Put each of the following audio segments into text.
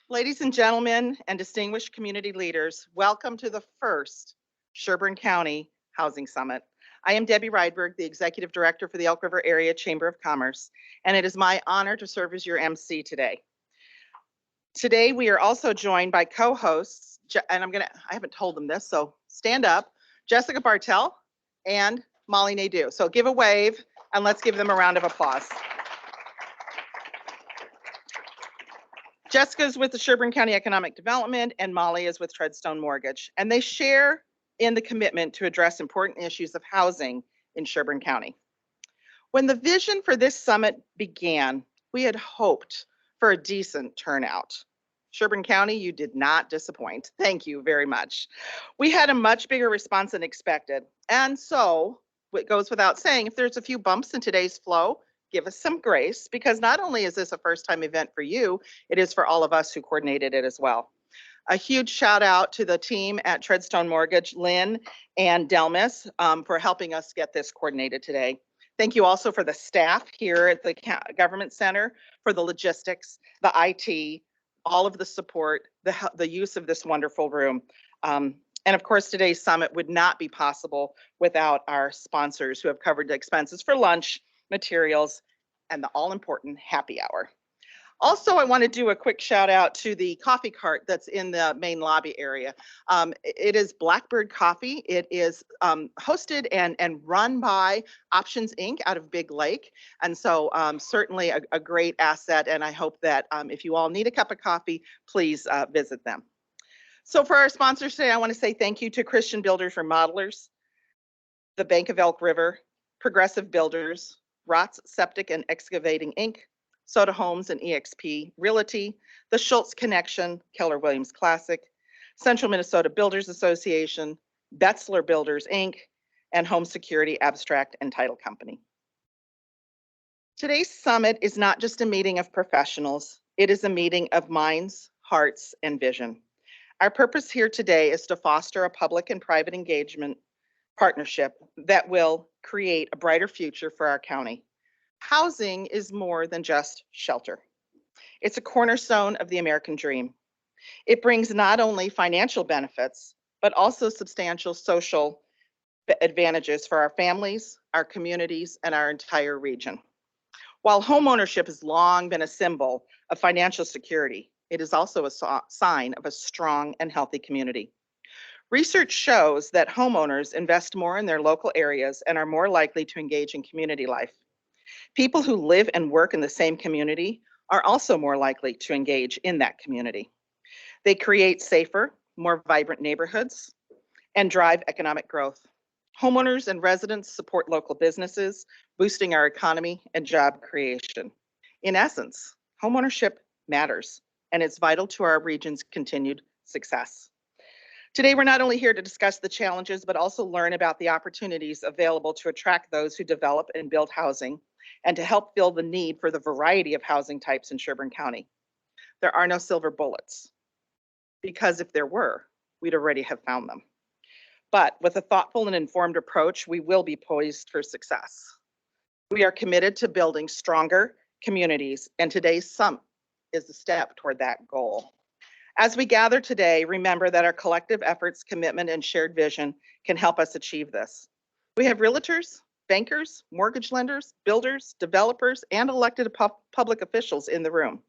Ladies and gentlemen and distinguished community leaders, welcome to the first Sherburne County Housing Summit. I am Debbie Rydberg, the Executive Director for the Elk River Area Chamber of Commerce, and it is my honor to serve as your MC today. Today, we are also joined by co-hosts, and I haven't told them this, so stand up, Jessica Bartell and Molly Nadeau. So give a wave and let's give them a round of applause. Jessica is with the Sherburne County Economic Development and Molly is with Treadstone Mortgage, and they share in the commitment to address important issues of housing in Sherburne County. When the vision for this summit began, we had hoped for a decent turnout. Sherburne County, you did not disappoint. Thank you very much. We had a much bigger response than expected. And so, it goes without saying, if there's a few bumps in today's flow, give us some grace, because not only is this a first-time event for you, it is for all of us who coordinated it as well. A huge shout out to the team at Treadstone Mortgage, Lynn and Delmas, for helping us get this coordinated today. Thank you also for the staff here at the Government Center, for the logistics, the IT, all of the support, the use of this wonderful room. And of course, today's summit would not be possible without our sponsors who have covered the expenses for lunch, materials, and the all-important happy hour. Also, I want to do a quick shout out to the coffee cart that's in the main lobby area. It is Blackbird Coffee. It is hosted and run by Options Inc. out of Big Lake. And so certainly a great asset. And I hope that if you all need a cup of coffee, please visit them. So for our sponsors today, I want to say thank you to Christian Builders Remodelers, the Bank of Elk River, Progressive Builders, Rotts Septic and Excavating Inc., Soda Homes and EXP Realty, the Schultz Connection, Keller Williams Classic, Central Minnesota Builders Association, Betzler Builders Inc., and Home Security Abstract and Title Company. Today's summit is not just a meeting of professionals, it is a meeting of minds, hearts, and vision. Our purpose here today is to foster a public and private engagement partnership that will create a brighter future for our county. Housing is more than just shelter. It's a cornerstone of the American dream. It brings not only financial benefits, but also substantial social advantages for our families, our communities, and our entire region. While homeownership has long been a symbol of financial security, it is also a sign of a strong and healthy community. Research shows that homeowners invest more in their local areas and are more likely to engage in community life. People who live and work in the same community are also more likely to engage in that community. They create safer, more vibrant neighborhoods and drive economic growth. Homeowners and residents support local businesses, boosting our economy and job creation. In essence, homeownership matters, and it's vital to our region's continued success. Today, we're not only here to discuss the challenges, but also learn about the opportunities available to attract those who develop and build housing, and to help fill the need for the variety of housing types in Sherburne County. There are no silver bullets, because if there were, we'd already have found them. But with a thoughtful and informed approach, we will be poised for success. We are committed to building stronger communities, and today's summit is a step toward that goal. As we gather today, remember that our collective efforts, commitment, and shared vision can help us achieve this. We have realtors, bankers, mortgage lenders, builders, developers, and elected public officials in the room.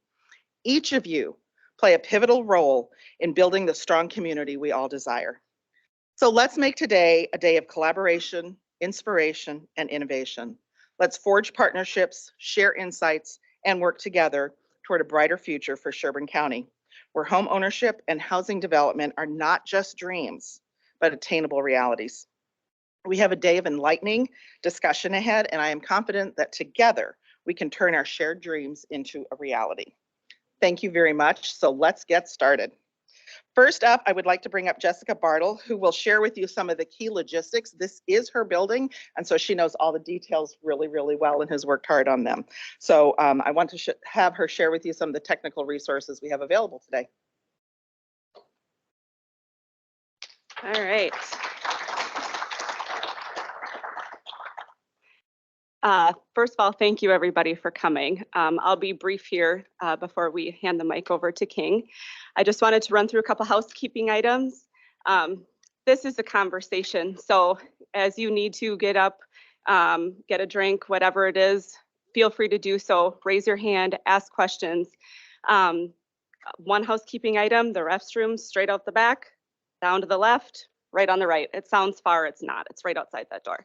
Each of you play a pivotal role in building the strong community we all desire. So let's make today a day of collaboration, inspiration, and innovation. Let's forge partnerships, share insights, and work together toward a brighter future for Sherburne County, where home ownership and housing development are not just dreams, but attainable realities. We have a day of enlightening discussion ahead, and I am confident that together we can turn our shared dreams into a reality. Thank you very much. So let's get started. First up, I would like to bring up Jessica Bartle, who will share with you some of the key logistics. This is her building, and so she knows all the details really, really well and has worked hard on them. So I want to have her share with you some of the technical resources we have available today. All right. First of all, thank you everybody for coming. I'll be brief here before we hand the mic over to King. I just wanted to run through a couple housekeeping items. This is a conversation, so as you need to get up, get a drink, whatever it is, feel free to do so. Raise your hand, ask questions. One housekeeping item, the restrooms straight out the back, down to the left, right on the right. It sounds far, it's not. It's right outside that door.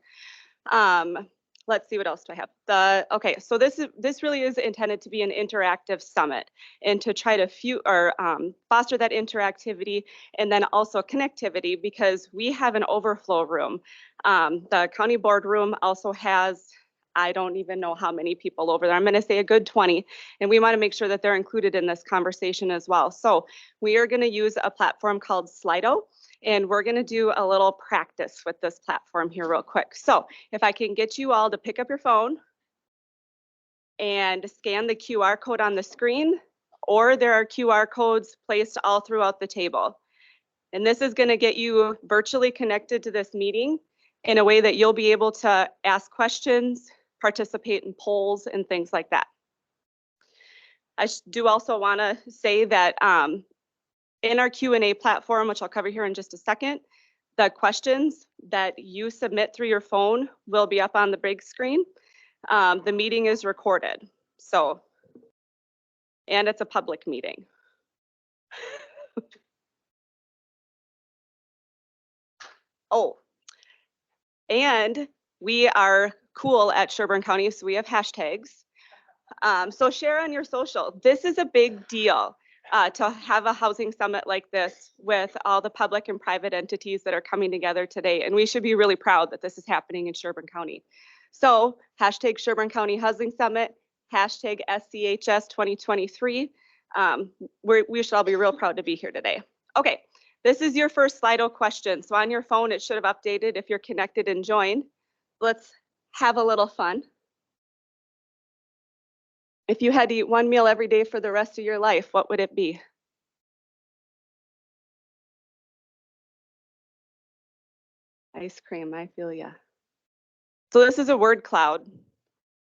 Let's see, what else do I have? Okay, so this really is intended to be an interactive summit and to try to foster that interactivity and then also connectivity, because we have an overflow room. The county board room also has, I don't even know how many people over there. I'm going to say a good 20, and we want to make sure that they're included in this conversation as well. So we are going to use a platform called Slido. And we're going to do a little practice with this platform here real quick. So if I can get you all to pick up your phone and scan the QR code on the screen, or there are QR codes placed all throughout the table. And this is going to get you virtually connected to this meeting in a way that you'll be able to ask questions, participate in polls, and things like that. I do also want to say that in our Q&A platform, which I'll cover here in just a second, the questions that you submit through your phone will be up on the big screen. The meeting is recorded, and it's a public meeting. Oh, and we are cool at Sherburne County, so we have hashtags. So share on your social. This is a big deal. To have a housing summit like this with all the public and private entities that are coming together today. And we should be really proud that this is happening in Sherburne County. So hashtag Sherburne County Housing Summit, hashtag SCHS 2023. We should all be real proud to be here today. Okay, this is your first Slido question. So on your phone, it should have updated if you're connected and joined. Let's have a little fun. If you had to eat one meal every day for the rest of your life, what would it be? Ice cream, I feel ya. So this is a word cloud.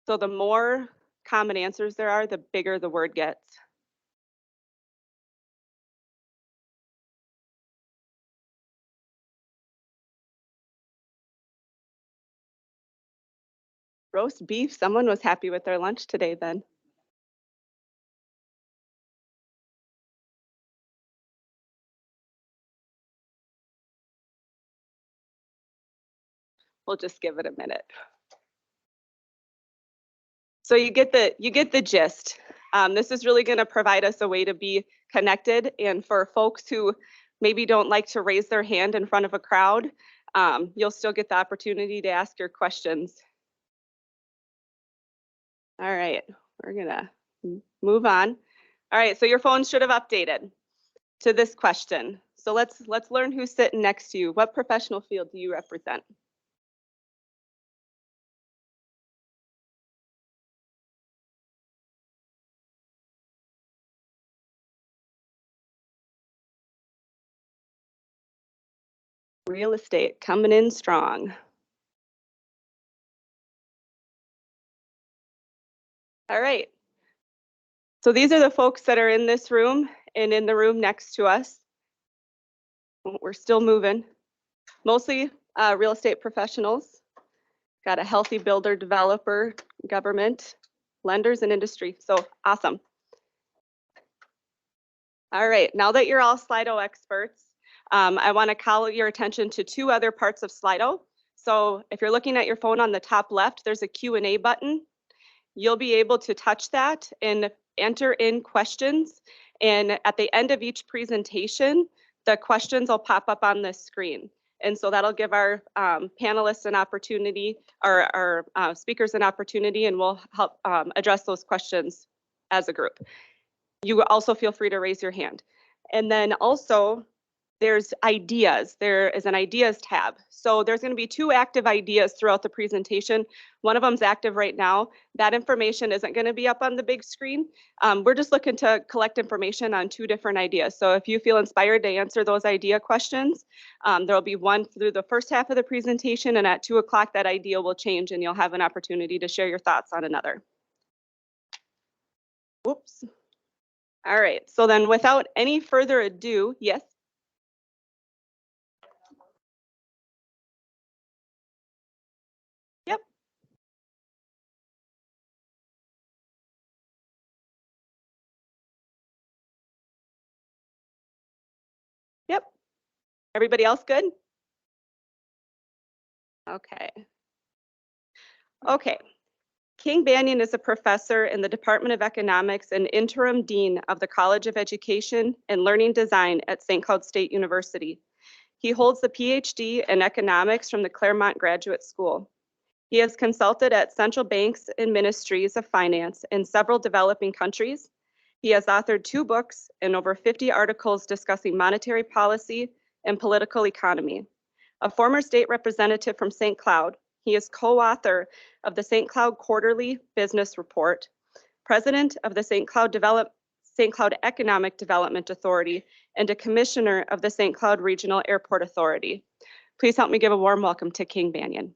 So the more common answers there are, the bigger the word gets. Roast beef, someone was happy with their lunch today then. We'll just give it a minute. So you get the gist. This is really going to provide us a way to be connected, and for folks who maybe don't like to raise their hand in front of a crowd, you'll still get the opportunity to ask your questions. All right, we're gonna move on. All right, so your phone should have updated to this question. So let's learn who's sitting next to you. What professional field do you represent? Real estate, coming in strong. All right. So these are the folks that are in this room and in the room next to us. We're still moving. Mostly real estate professionals. Got a healthy builder, developer, government, lenders, and industry. So awesome. All right, now that you're all Slido experts, I want to call your attention to two other parts of Slido. So if you're looking at your phone on the top left, there's a Q&A button. You'll be able to touch that and enter in questions. And at the end of each presentation, the questions will pop up on the screen. And so that'll give our panelists an opportunity, or our speakers an opportunity, and we'll help address those questions as a group. You also feel free to raise your hand. And then also, there's ideas. There is an ideas tab. So there's going to be 2 active ideas throughout the presentation. One of them's active right now. That information isn't going to be up on the big screen. We're just looking to collect information on 2 different ideas. So if you feel inspired to answer those idea questions, there'll be one through the first half of the presentation, and at 2 o'clock that idea will change and you'll have an opportunity to share your thoughts on another. Whoops. All right, so then without any further ado, yes? Yep. Yep. Everybody else good? Okay. Okay. King Banyan is a professor in the Department of Economics and interim dean of the College of Education and Learning Design at St. Cloud State University. He holds the PhD in economics from the Claremont Graduate School. He has consulted at central banks and ministries of finance in several developing countries. He has authored 2 books and over 50 articles discussing monetary policy and political economy. A former state representative from St. Cloud, he is co-author of the St. Cloud Quarterly Business Report, president of the St. Cloud Economic Development Authority, and a commissioner of the St. Cloud Regional Airport Authority. Please help me give a warm welcome to King Banyan.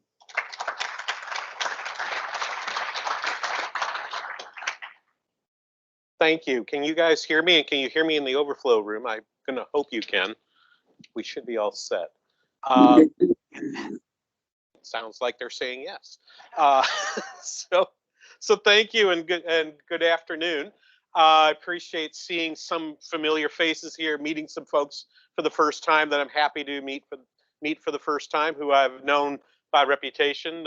Thank you. Can you guys hear me? And can you hear me in the overflow room? I'm going to hope you can. We should be all set. Sounds like they're saying yes. So thank you and good afternoon. I appreciate seeing some familiar faces here, meeting some folks for the first time that I'm happy to meet for the first time, who I've known by reputation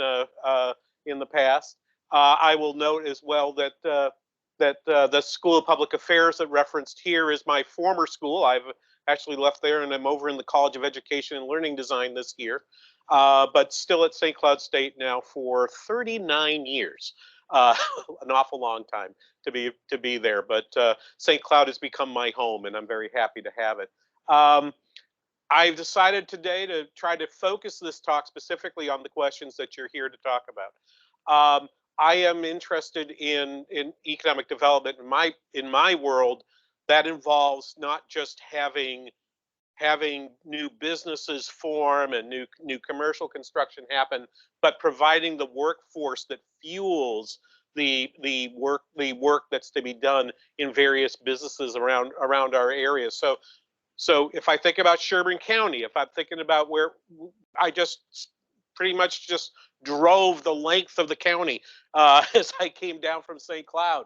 in the past. I will note as well that the School of Public Affairs that referenced here is my former school. I've actually left there and I'm over in the College of Education and Learning Design this year, but still at St. Cloud State now for 39 years. An awful long time to be there, but St. Cloud has become my home and I'm very happy to have it. I've decided today to try to focus this talk specifically on the questions that you're here to talk about. I am interested in economic development in my world. That involves not just having new businesses form and new commercial construction happen, but providing the workforce that fuels the work that's to be done in various businesses around our area. So if I think about Sherburne County, if I'm thinking about where I just pretty much just drove the length of the county as I came down from St. Cloud.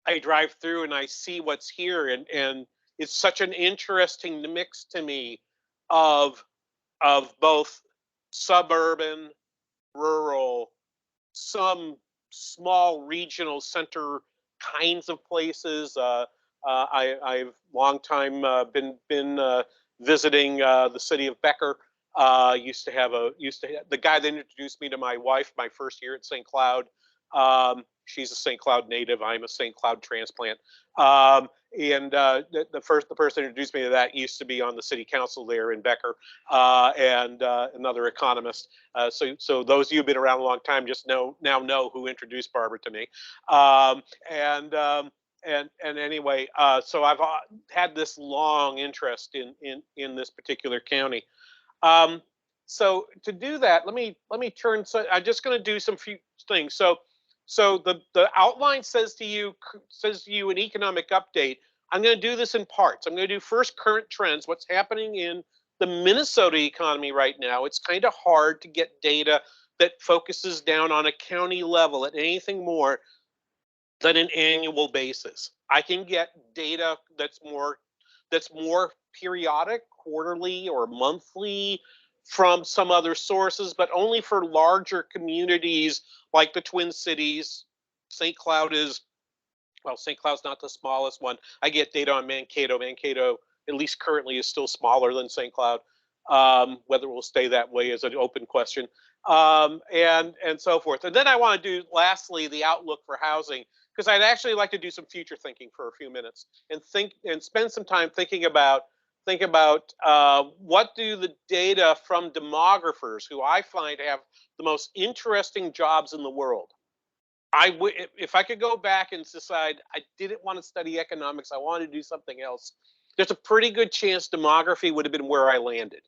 I drive through and I see what's here, and it's such an interesting mix to me of both suburban, rural, some small regional center kinds of places. I've long time been visiting the city of Becker. The guy that introduced me to my wife my first year at St. Cloud. She's a St. Cloud native. I'm a St. Cloud transplant. The person who introduced me to that used to be on the city council there in Becker, and another economist. So those of you who've been around a long time just now know who introduced Barbara to me. Anyway, so I've had this long interest in this particular county. So to do that, let me turn. So I'm just going to do some few things. So the outline says to you an economic update. I'm going to do this in parts. I'm going to do first current trends, what's happening in the Minnesota economy right now. It's kind of hard to get data that focuses down on a county level at anything more than an annual basis. I can get data that's more periodic, quarterly or monthly, from some other sources, but only for larger communities like the Twin Cities. St. Cloud's not the smallest one. I get data on Mankato. Mankato, at least currently, is still smaller than St. Cloud. Whether it will stay that way is an open question, and so forth. And then I want to do, lastly, the outlook for housing. because I'd actually like to do some future thinking for a few minutes and spend some time thinking about what do the data from demographers, who I find have the most interesting jobs in the world. If I could go back and decide I didn't want to study economics, I wanted to do something else, there's a pretty good chance demography would have been where I landed.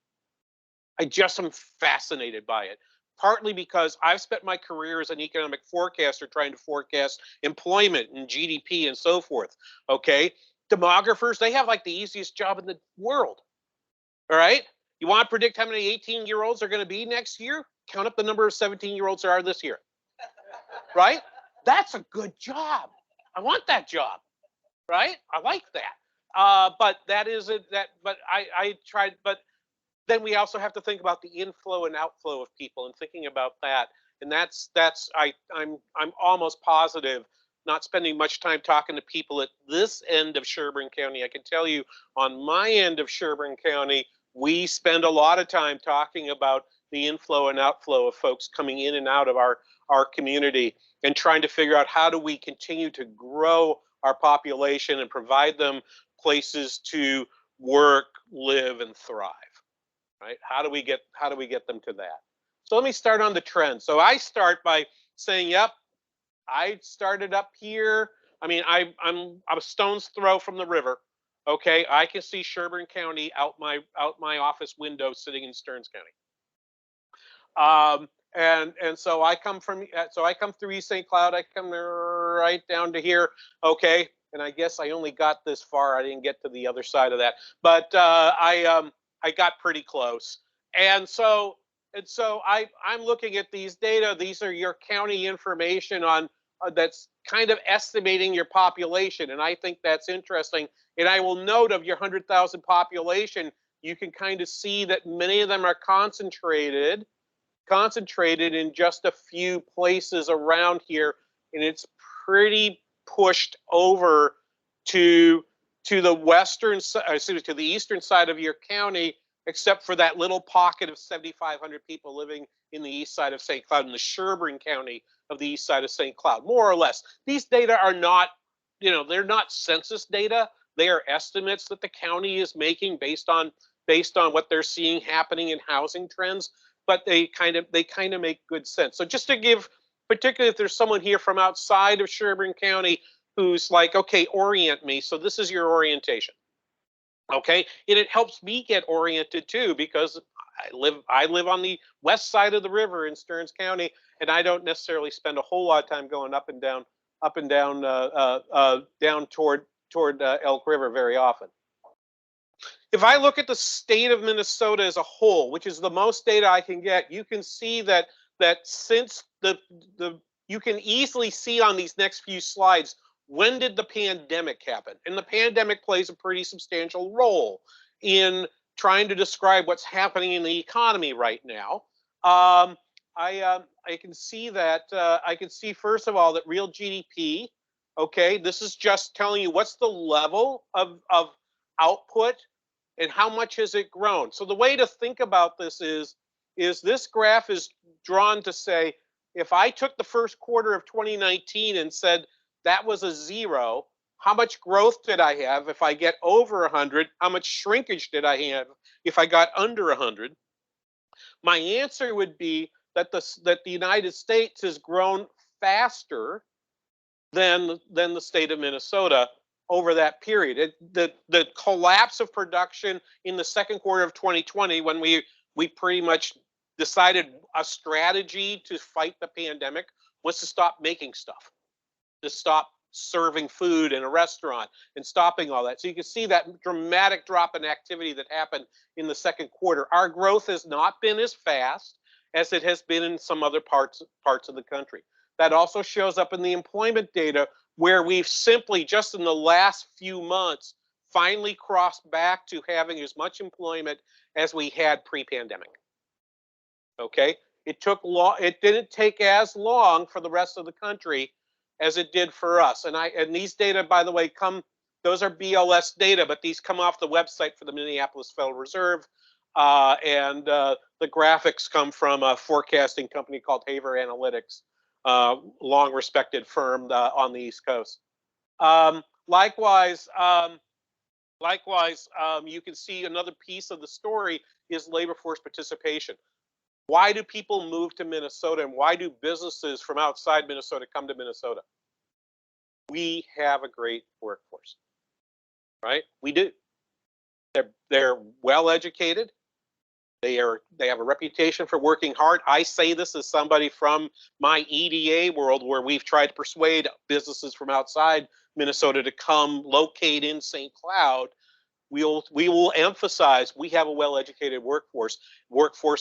I just am fascinated by it, partly because I've spent my career as an economic forecaster trying to forecast employment and GDP and so forth. Okay, demographers, they have like the easiest job in the world. All right, you want to predict how many 18-year-olds are going to be next year? Count up the number of 17-year-olds there are this year. Right? That's a good job. I want that job. Right? I like that. But that isn't that. But I tried. But then we also have to think about the inflow and outflow of people and thinking about that. And I'm almost positive, not spending much time talking to people at this end of Sherburne County. I can tell you on my end of Sherburne County, we spend a lot of time talking about the inflow and outflow of folks coming in and out of our community and trying to figure out how do we continue to grow our population and provide them places to work, live, and thrive. Right? How do we get them to that? So let me start on the trend. So I start by saying, yep, I started up here. I mean, I'm a stone's throw from the river. Okay, I can see Sherburne County out my office window sitting in Stearns County. And so I come through East St. Cloud. I come right down to here. Okay, and I guess I only got this far. I didn't get to the other side of that, but I got pretty close. And so I'm looking at these data. These are your county information on that's kind of estimating your population, and I think that's interesting. And I will note of your 100,000 population, you can kind of see that many of them are concentrated in just a few places around here, and it's pretty pushed over to the to the eastern side of your county, except for that little pocket of 7,500 people living in the east side of St. Cloud, in the Sherburne County of the east side of St. Cloud, more or less. These data are not, they're not census data. They are estimates that the county is making based on what they're seeing happening in housing trends, but they kind of make good sense. So just to give, particularly if there's someone here from outside of Sherburne County who's like, okay, orient me. So this is your orientation. Okay, and it helps me get oriented too, because I live on the west side of the river in Stearns County, and I don't necessarily spend a whole lot of time going up and down down toward Elk River very often. If I look at the state of Minnesota as a whole, which is the most data I can get, you can see that since you can easily see on these next few slides, when did the pandemic happen? And the pandemic plays a pretty substantial role in trying to describe what's happening in the economy right now. I can see that, I can see first of all that real GDP, okay, this is just telling you what's the level of output and how much has it grown. So the way to think about this is this graph is drawn to say, if I took the first quarter of 2019 and said that was a 0, how much growth did I have if I get over 100? How much shrinkage did I have if I got under 100? My answer would be that the United States has grown faster than the state of Minnesota over that period. The collapse of production in the second quarter of 2020, when we pretty much decided a strategy to fight the pandemic was to stop making stuff, to stop serving food in a restaurant and stopping all that. So you can see that dramatic drop in activity that happened in the second quarter. Our growth has not been as fast as it has been in some other parts of the country. That also shows up in the employment data, where we've simply just in the last few months finally crossed back to having as much employment as we had pre-pandemic. Okay, it didn't take as long for the rest of the country as it did for us. And these data, by the way, those are BLS data, but these come off the website for the Minneapolis Federal Reserve. And the graphics come from a forecasting company called Haver Analytics. long respected firm on the East Coast. Likewise, you can see another piece of the story is labor force participation. Why do people move to Minnesota, and why do businesses from outside Minnesota come to Minnesota? We have a great workforce, right? We do. They're well educated. They have a reputation for working hard. I say this as somebody from my EDA world, where we've tried to persuade businesses from outside Minnesota to come locate in St. Cloud. We will emphasize we have a well-educated workforce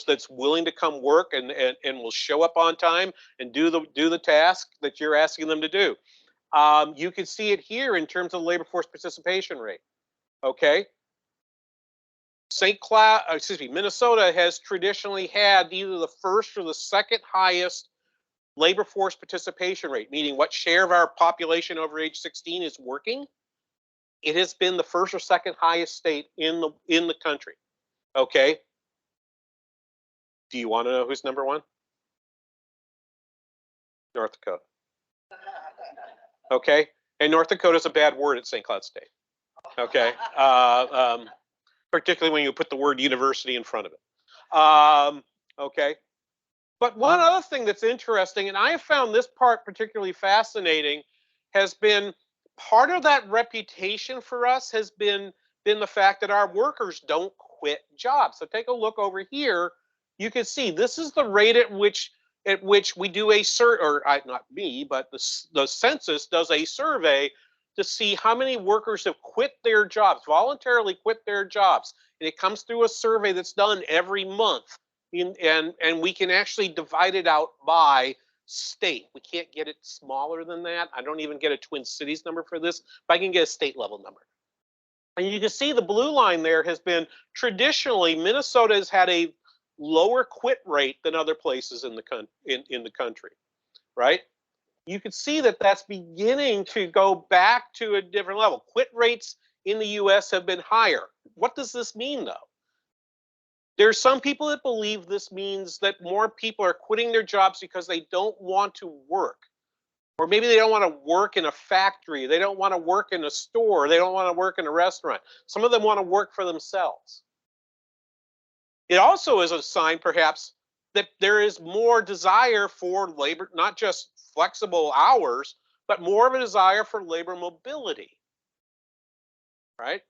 that's willing to come work and will show up on time and do the task that you're asking them to do. You can see it here in terms of the labor force participation rate. Okay. Minnesota has traditionally had either the first or the second highest labor force participation rate, meaning what share of our population over age 16 is working. It has been the first or second highest state in the country. Okay. Do you want to know who's number one? North Dakota. Okay. And North Dakota is a bad word at St. Cloud State. Okay. Particularly when you put the word university in front of it. Okay. But one other thing that's interesting, and I have found this part particularly fascinating, has been part of that reputation for us has been the fact that our workers don't quit jobs. So take a look over here. You can see this is the rate at which we do a not me, but the census does a survey to see how many workers have quit their jobs, voluntarily quit their jobs. And it comes through a survey that's done every month. And we can actually divide it out by state. We can't get it smaller than that. I don't even get a Twin Cities number for this, but I can get a state level number. And you can see the blue line there has been traditionally Minnesota has had a lower quit rate than other places in the country, right? You can see that that's beginning to go back to a different level. Quit rates in the US have been higher. What does this mean though? There's some people that believe this means that more people are quitting their jobs because they don't want to work. Or maybe they don't want to work in a factory. They don't want to work in a store. They don't want to work in a restaurant. Some of them want to work for themselves. It also is a sign, perhaps, that there is more desire for labor, not just flexible hours, but more of a desire for labor mobility, right?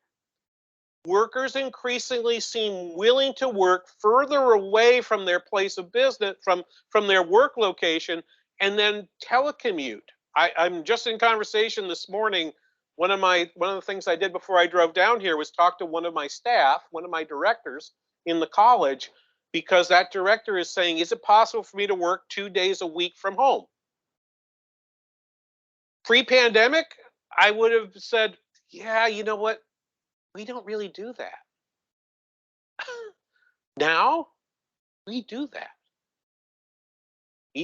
Workers increasingly seem willing to work further away from their place of business, from their work location, and then telecommute. I'm just in conversation this morning. One of the things I did before I drove down here was talk to one of my staff, one of my directors in the college, because that director is saying, is it possible for me to work 2 days a week from home? Pre-pandemic, I would have said, yeah, you know what? We don't really do that. Now, we do that.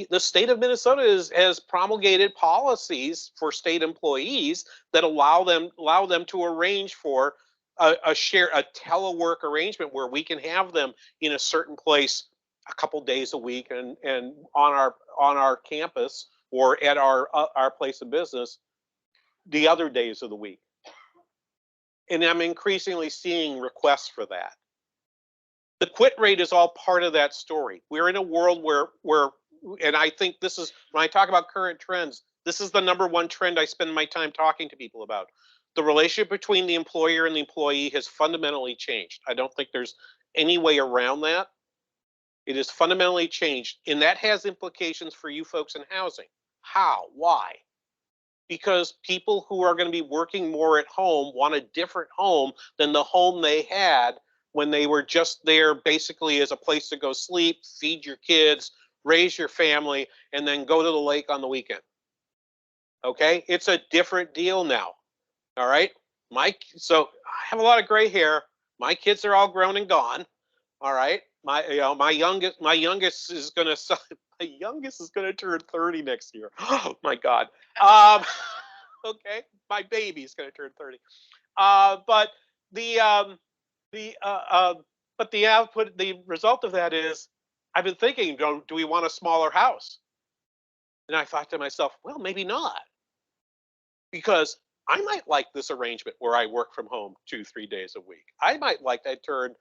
The state of Minnesota has promulgated policies for state employees that allow them to arrange for a telework arrangement where we can have them in a certain place a couple days a week and on our campus or at our place of business the other days of the week. And I'm increasingly seeing requests for that. The quit rate is all part of that story. We're in a world where and I think this is, when I talk about current trends, this is the number one trend I spend my time talking to people about. The relationship between the employer and the employee has fundamentally changed. I don't think there's any way around that. It has fundamentally changed, and that has implications for you folks in housing. How? Why? Because people who are going to be working more at home want a different home than the home they had when they were just there basically as a place to go sleep, feed your kids, raise your family, and then go to the lake on the weekend. Okay, it's a different deal now. All right, so I have a lot of gray hair. My kids are all grown and gone. All right, my youngest is gonna turn 30 next year. Oh my God. Okay, my baby's gonna turn 30. But the result of that is, I've been thinking, do we want a smaller house? And I thought to myself, well, maybe not, because I might like this arrangement where I work from home 2-3 days a week. I might like to turn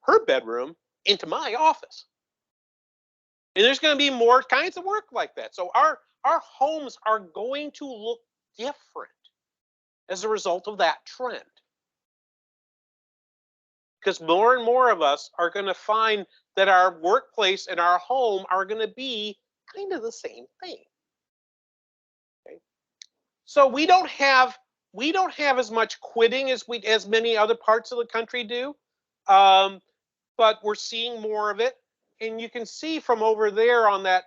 her bedroom into my office. And there's going to be more kinds of work like that. So our homes are going to look different as a result of that trend. Because more and more of us are going to find that our workplace and our home are going to be kind of the same thing. Okay? So we don't have as much quitting as many other parts of the country do, but we're seeing more of it. And you can see from over there on that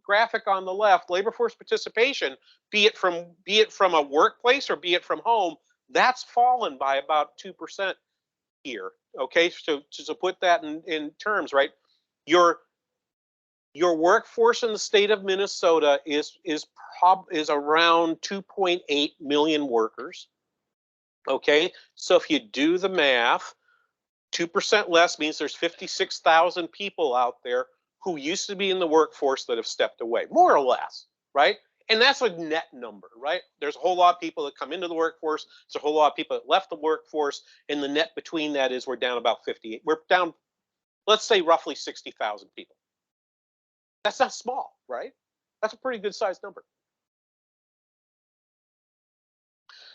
graphic on the left, labor force participation, be it from a workplace or be it from home, that's fallen by about 2% here. Okay, so to put that in terms, right? Your workforce in the state of Minnesota is around 2.8 million workers. Okay, so if you do the math, 2% less means there's 56,000 people out there who used to be in the workforce that have stepped away, more or less, right? And that's a net number, right? There's a whole lot of people that come into the workforce. There's a whole lot of people that left the workforce. And the net between that is we're down about 58. We're down, let's say, roughly 60,000 people. That's not small, right? That's a pretty good sized number.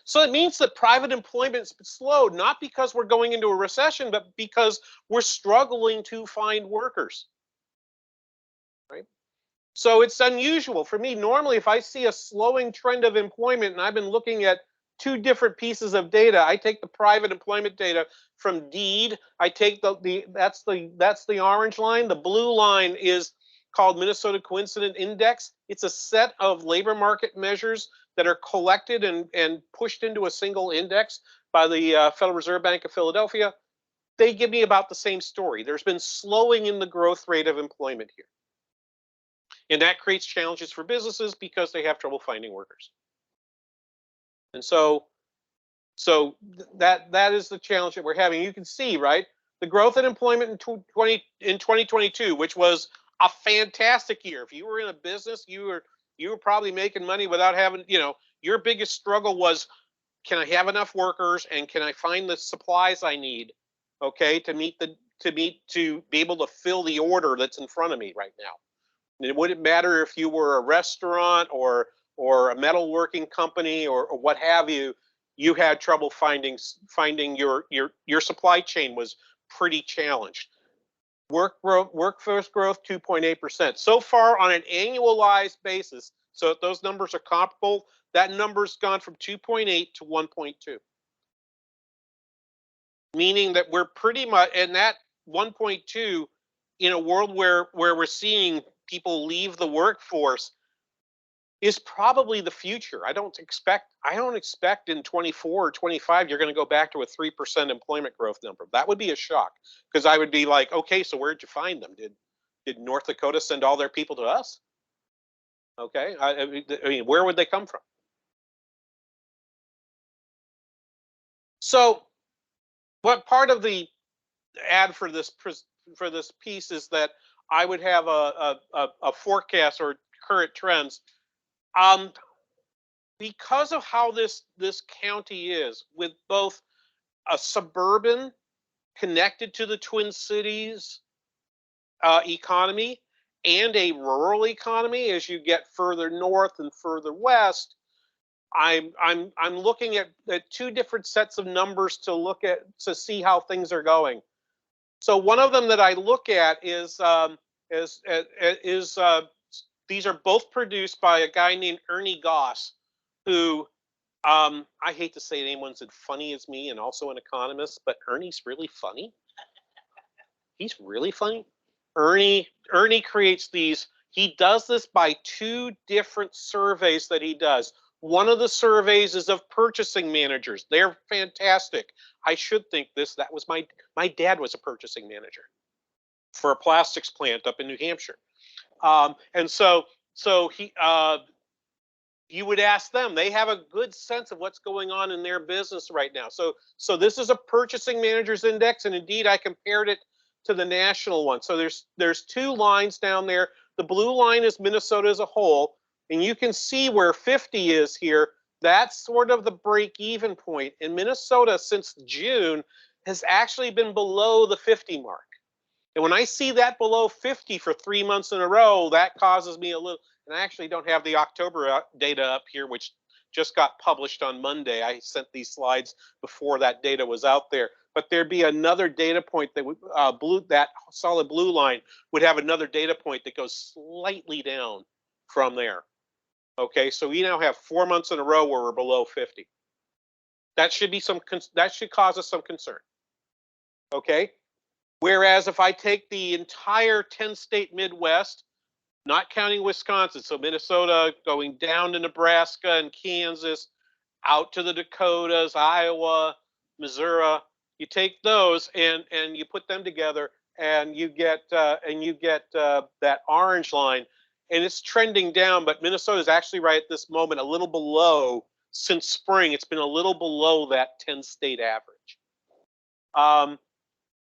So it means that private employment's slowed, not because we're going into a recession, but because we're struggling to find workers, right? So it's unusual for me. Normally, if I see a slowing trend of employment, and I've been looking at two different pieces of data, I take the private employment data from Deed. I take that's the orange line. The blue line is called Minnesota Coincident Index. It's a set of labor market measures that are collected and pushed into a single index by the Federal Reserve Bank of Philadelphia. They give me about the same story. There's been slowing in the growth rate of employment here. And that creates challenges for businesses because they have trouble finding workers. And so that is the challenge that we're having. You can see, right, the growth in employment in 2022, which was a fantastic year. If you were in a business, you were probably making money without having, your biggest struggle was, can I have enough workers and can I find the supplies I need, okay, to be able to fill the order that's in front of me right now. And it wouldn't matter if you were a restaurant or a metalworking company or what have you. You had trouble finding your supply chain was pretty challenged. Workforce growth 2.8%. So far on an annualized basis, so if those numbers are comparable, that number's gone from 2.8 to 1.2. Meaning that we're pretty much, and that 1.2 in a world where we're seeing people leave the workforce is probably the future. I don't expect in 24 or 25 you're going to go back to a 3% employment growth number. That would be a shock, because I would be like, okay, so where'd you find them? Did North Dakota send all their people to us? Okay, I mean, where would they come from? So, what part of the ad for this piece is that I would have a forecast or current trends. Because of how this county is, with both a suburban connected to the Twin Cities economy and a rural economy, as you get further north and further west, I'm looking at two different sets of numbers to see how things are going. So one of them that I look at is these are both produced by a guy named Ernie Goss, who I hate to say anyone's as funny as me and also an economist, but Ernie's really funny. He's really funny. Ernie creates these. He does this by two different surveys that he does. One of the surveys is of purchasing managers. They're fantastic. I should think this. That was my dad was a purchasing manager for a plastics plant up in New Hampshire. And so he, you would ask them. They have a good sense of what's going on in their business right now. So this is a purchasing managers index, and indeed I compared it to the national one. So there's two lines down there. The blue line is Minnesota as a whole, and you can see where 50 is here. That's sort of the break-even point. And Minnesota, since June, has actually been below the 50 mark. And when I see that below 50 for 3 months in a row, that causes me a little, and I actually don't have the October data up here, which just got published on Monday. I sent these slides before that data was out there. But there'd be another data point that would, that solid blue line would have another data point that goes slightly down from there. Okay, so we now have 4 months in a row where we're below 50. That should be that should cause us some concern. Okay, whereas if I take the entire 10-state Midwest, not counting Wisconsin, so Minnesota going down to Nebraska and Kansas, out to the Dakotas, Iowa, Missouri, you take those and you put them together, and you get that orange line, and it's trending down. But Minnesota is actually right at this moment a little below. Since spring, it's been a little below that 10-state average.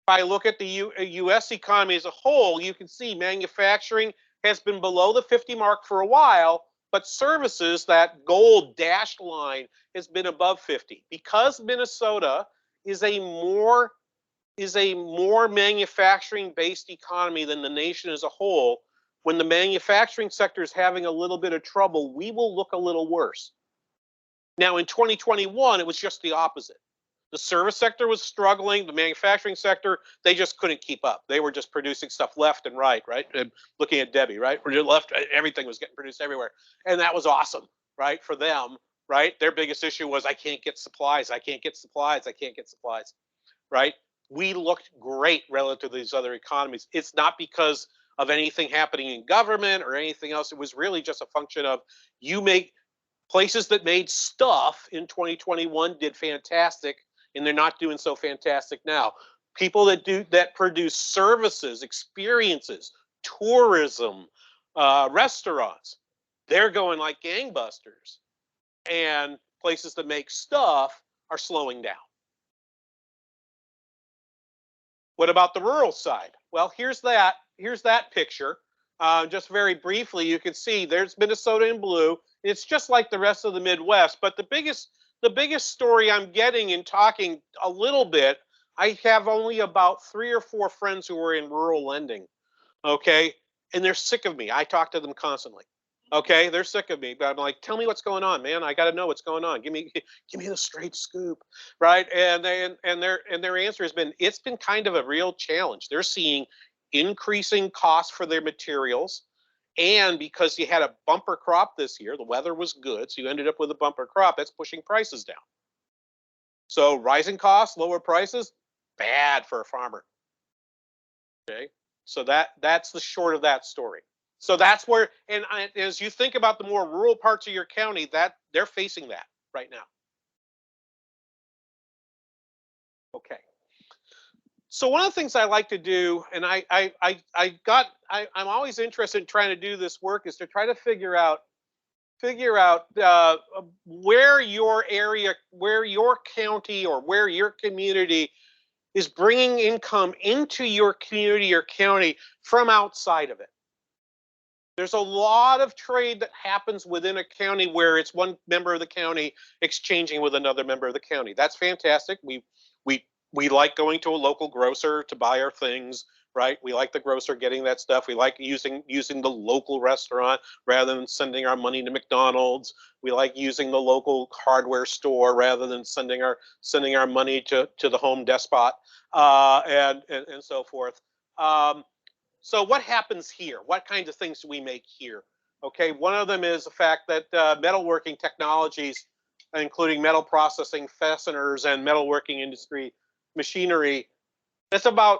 If I look at the U.S. economy as a whole, you can see manufacturing has been below the 50 mark for a while, but services, that gold dashed line, has been above 50. Because Minnesota is a more manufacturing-based economy than the nation as a whole, when the manufacturing sector is having a little bit of trouble, we will look a little worse. Now, in 2021, it was just the opposite. The service sector was struggling. The manufacturing sector, they just couldn't keep up. They were just producing stuff left and right? And looking at Debbie, right? Left, everything was getting produced everywhere. And that was awesome, right? For them, right? Their biggest issue was, I can't get supplies. I can't get supplies. I can't get supplies, right? We looked great relative to these other economies. It's not because of anything happening in government or anything else. It was really just a function of places that made stuff in 2021 did fantastic, and they're not doing so fantastic now. People that produce services, experiences, tourism, restaurants, they're going like gangbusters. And places that make stuff are slowing down. What about the rural side? Well, here's that picture. Just very briefly, you can see there's Minnesota in blue. It's just like the rest of the Midwest, but the biggest story I'm getting in talking a little bit, I have only about 3 or 4 friends who are in rural lending, okay? And they're sick of me. I talk to them constantly, okay? They're sick of me, but I'm like, tell me what's going on, man. I got to know what's going on. Give me the straight scoop, right? And their answer has been, it's been kind of a real challenge. They're seeing increasing costs for their materials. And because you had a bumper crop this year, the weather was good, so you ended up with a bumper crop, that's pushing prices down. So rising costs, lower prices, bad for a farmer. Okay, so that's the short of that story. So that's where, and as you think about the more rural parts of your county, that they're facing that right now. Okay. So one of the things I like to do, and I'm always interested in trying to do this work, is to try to figure out where your area, where your county, or where your community is bringing income into your community or county from outside of it. There's a lot of trade that happens within a county where it's one member of the county exchanging with another member of the county. That's fantastic. We like going to a local grocer to buy our things, right? We like the grocer getting that stuff. We like using the local restaurant rather than sending our money to McDonald's. We like using the local hardware store rather than sending our money to the Home Depot, and so forth. So what happens here? What kinds of things do we make here? Okay, one of them is the fact that metalworking technologies, including metal processing, fasteners, and metalworking industry machinery, that's a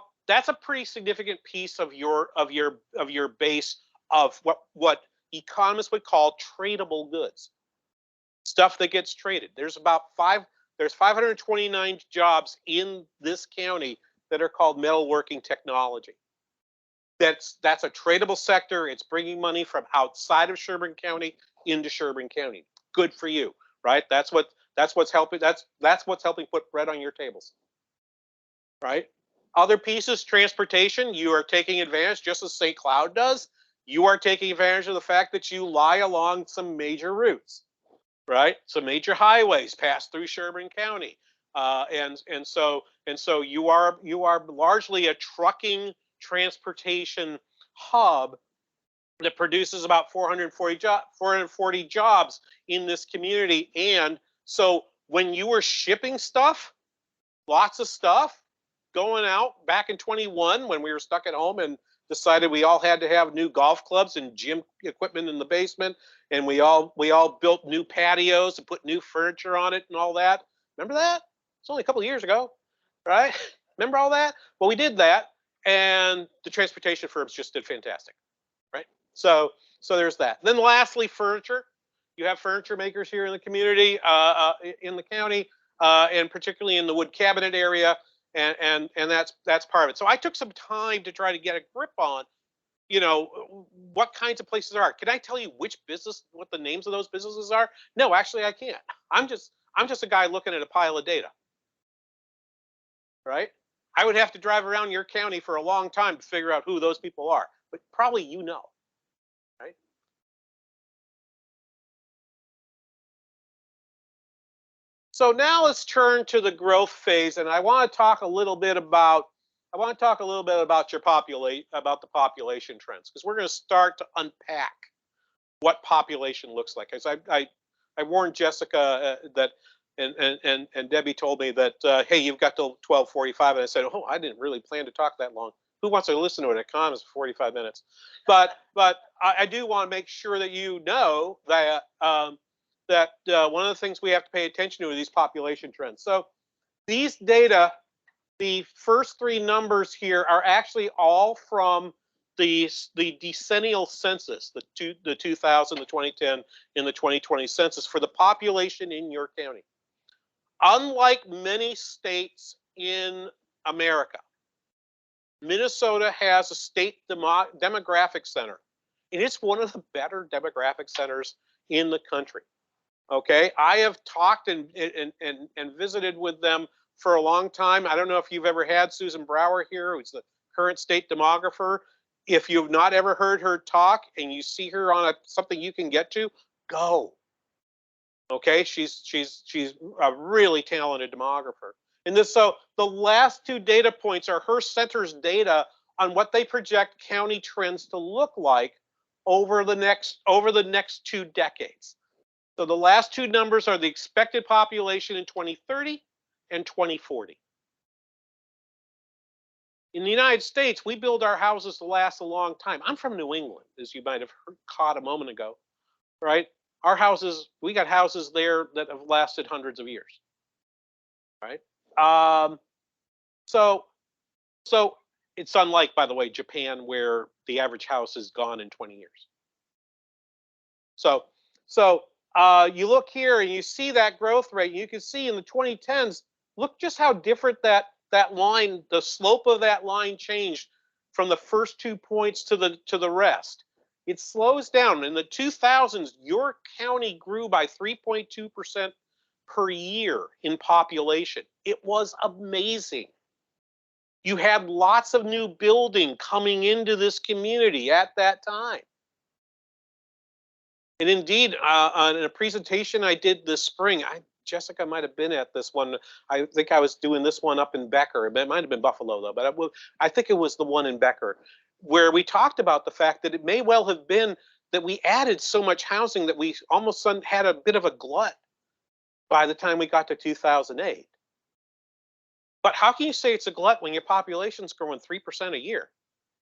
pretty significant piece of your base of what economists would call tradable goods, stuff that gets traded. There's 529 jobs in this county that are called metalworking technology. That's a tradable sector. It's bringing money from outside of Sherburne County into Sherburne County. Good for you, right? That's what's helping put bread on your tables, right? Other pieces, transportation, you are taking advantage, just as St. Cloud does. You are taking advantage of the fact that you lie along some major routes, right? Some major highways pass through Sherburne County, and so you are largely a trucking transportation hub that produces about 440 jobs in this community. And so when you were shipping stuff, lots of stuff going out back in 21 when we were stuck at home and decided we all had to have new golf clubs and gym equipment in the basement, and we all built new patios and put new furniture on it and all that. Remember that? It's only a couple of years ago, right? Remember all that? Well, we did that, and the transportation firms just did fantastic, right? So there's that. Then lastly, furniture. You have furniture makers here in the community, in the county, and particularly in the wood cabinet area, and that's part of it. So I took some time to try to get a grip on, what kinds of places are. Can I tell you what the names of those businesses are? No, actually I can't. I'm just a guy looking at a pile of data, right? I would have to drive around your county for a long time to figure out who those people are, but probably right? So now let's turn to the growth phase, and I want to talk a little bit about your about the population trends, because we're going to start to unpack what population looks like. As I warned Jessica that, and Debbie told me that, hey, you've got till 12:45, and I said, oh, I didn't really plan to talk that long. Who wants to listen to an economist for 45 minutes? But I do want to make sure that you know that one of the things we have to pay attention to are these population trends. So these data, the first three numbers here are actually all from the decennial census, the 2000, the 2010, and the 2020 census for the population in your county. Unlike many states in America, Minnesota has a state demographic center, and it's one of the better demographic centers in the country. Okay, I have talked and visited with them for a long time. I don't know if you've ever had Susan Brower here, who's the current state demographer. If you've not ever heard her talk and you see her on something you can get to, go. Okay, she's a really talented demographer. And so the last two data points are her center's data on what they project county trends to look like over the next 2 decades. So the last two numbers are the expected population in 2030 and 2040. In the United States, we build our houses to last a long time. I'm from New England, as you might have caught a moment ago, right? Our houses, we got houses there that have lasted hundreds of years, right? So it's unlike, by the way, Japan, where the average house is gone in 20 years. So you look here and you see that growth rate. You can see in the 2010s, look just how different that line, the slope of that line changed from the first 2 points to the rest. It slows down. In the 2000s, your county grew by 3.2% per year in population. It was amazing. You had lots of new building coming into this community at that time. And indeed, on a presentation I did this spring, Jessica might have been at this one. I think I was doing this one up in Becker. It might have been Buffalo, though, but I think it was the one in Becker, where we talked about the fact that it may well have been that we added so much housing that we almost had a bit of a glut by the time we got to 2008. But how can you say it's a glut when your population's growing 3% a year?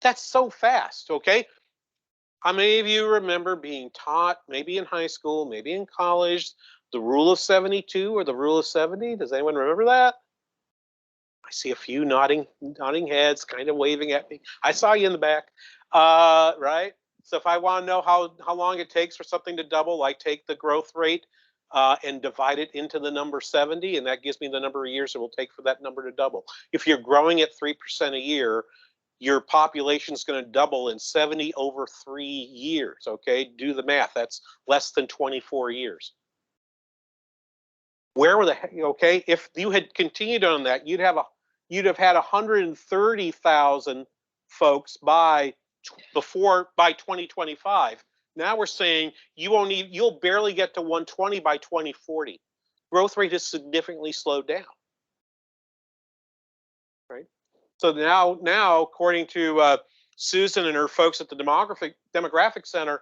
That's so fast, okay? How many of you remember being taught, maybe in high school, maybe in college, the rule of 72 or the rule of 70? Does anyone remember that? I see a few nodding heads, kind of waving at me. I saw you in the back, right? So if I want to know how long it takes for something to double, I take the growth rate and divide it into the number 70, and that gives me the number of years it will take for that number to double. If you're growing at 3% a year, your population is going to double in 70 over 3 years. Okay, do the math. That's less than 24 years. Where were okay? If you had continued on that, you'd have had 130,000 folks by by 2025. Now we're saying you'll barely get to 120 by 2040. Growth rate has significantly slowed down. Right? So now according to Susan and her folks at the demographic center,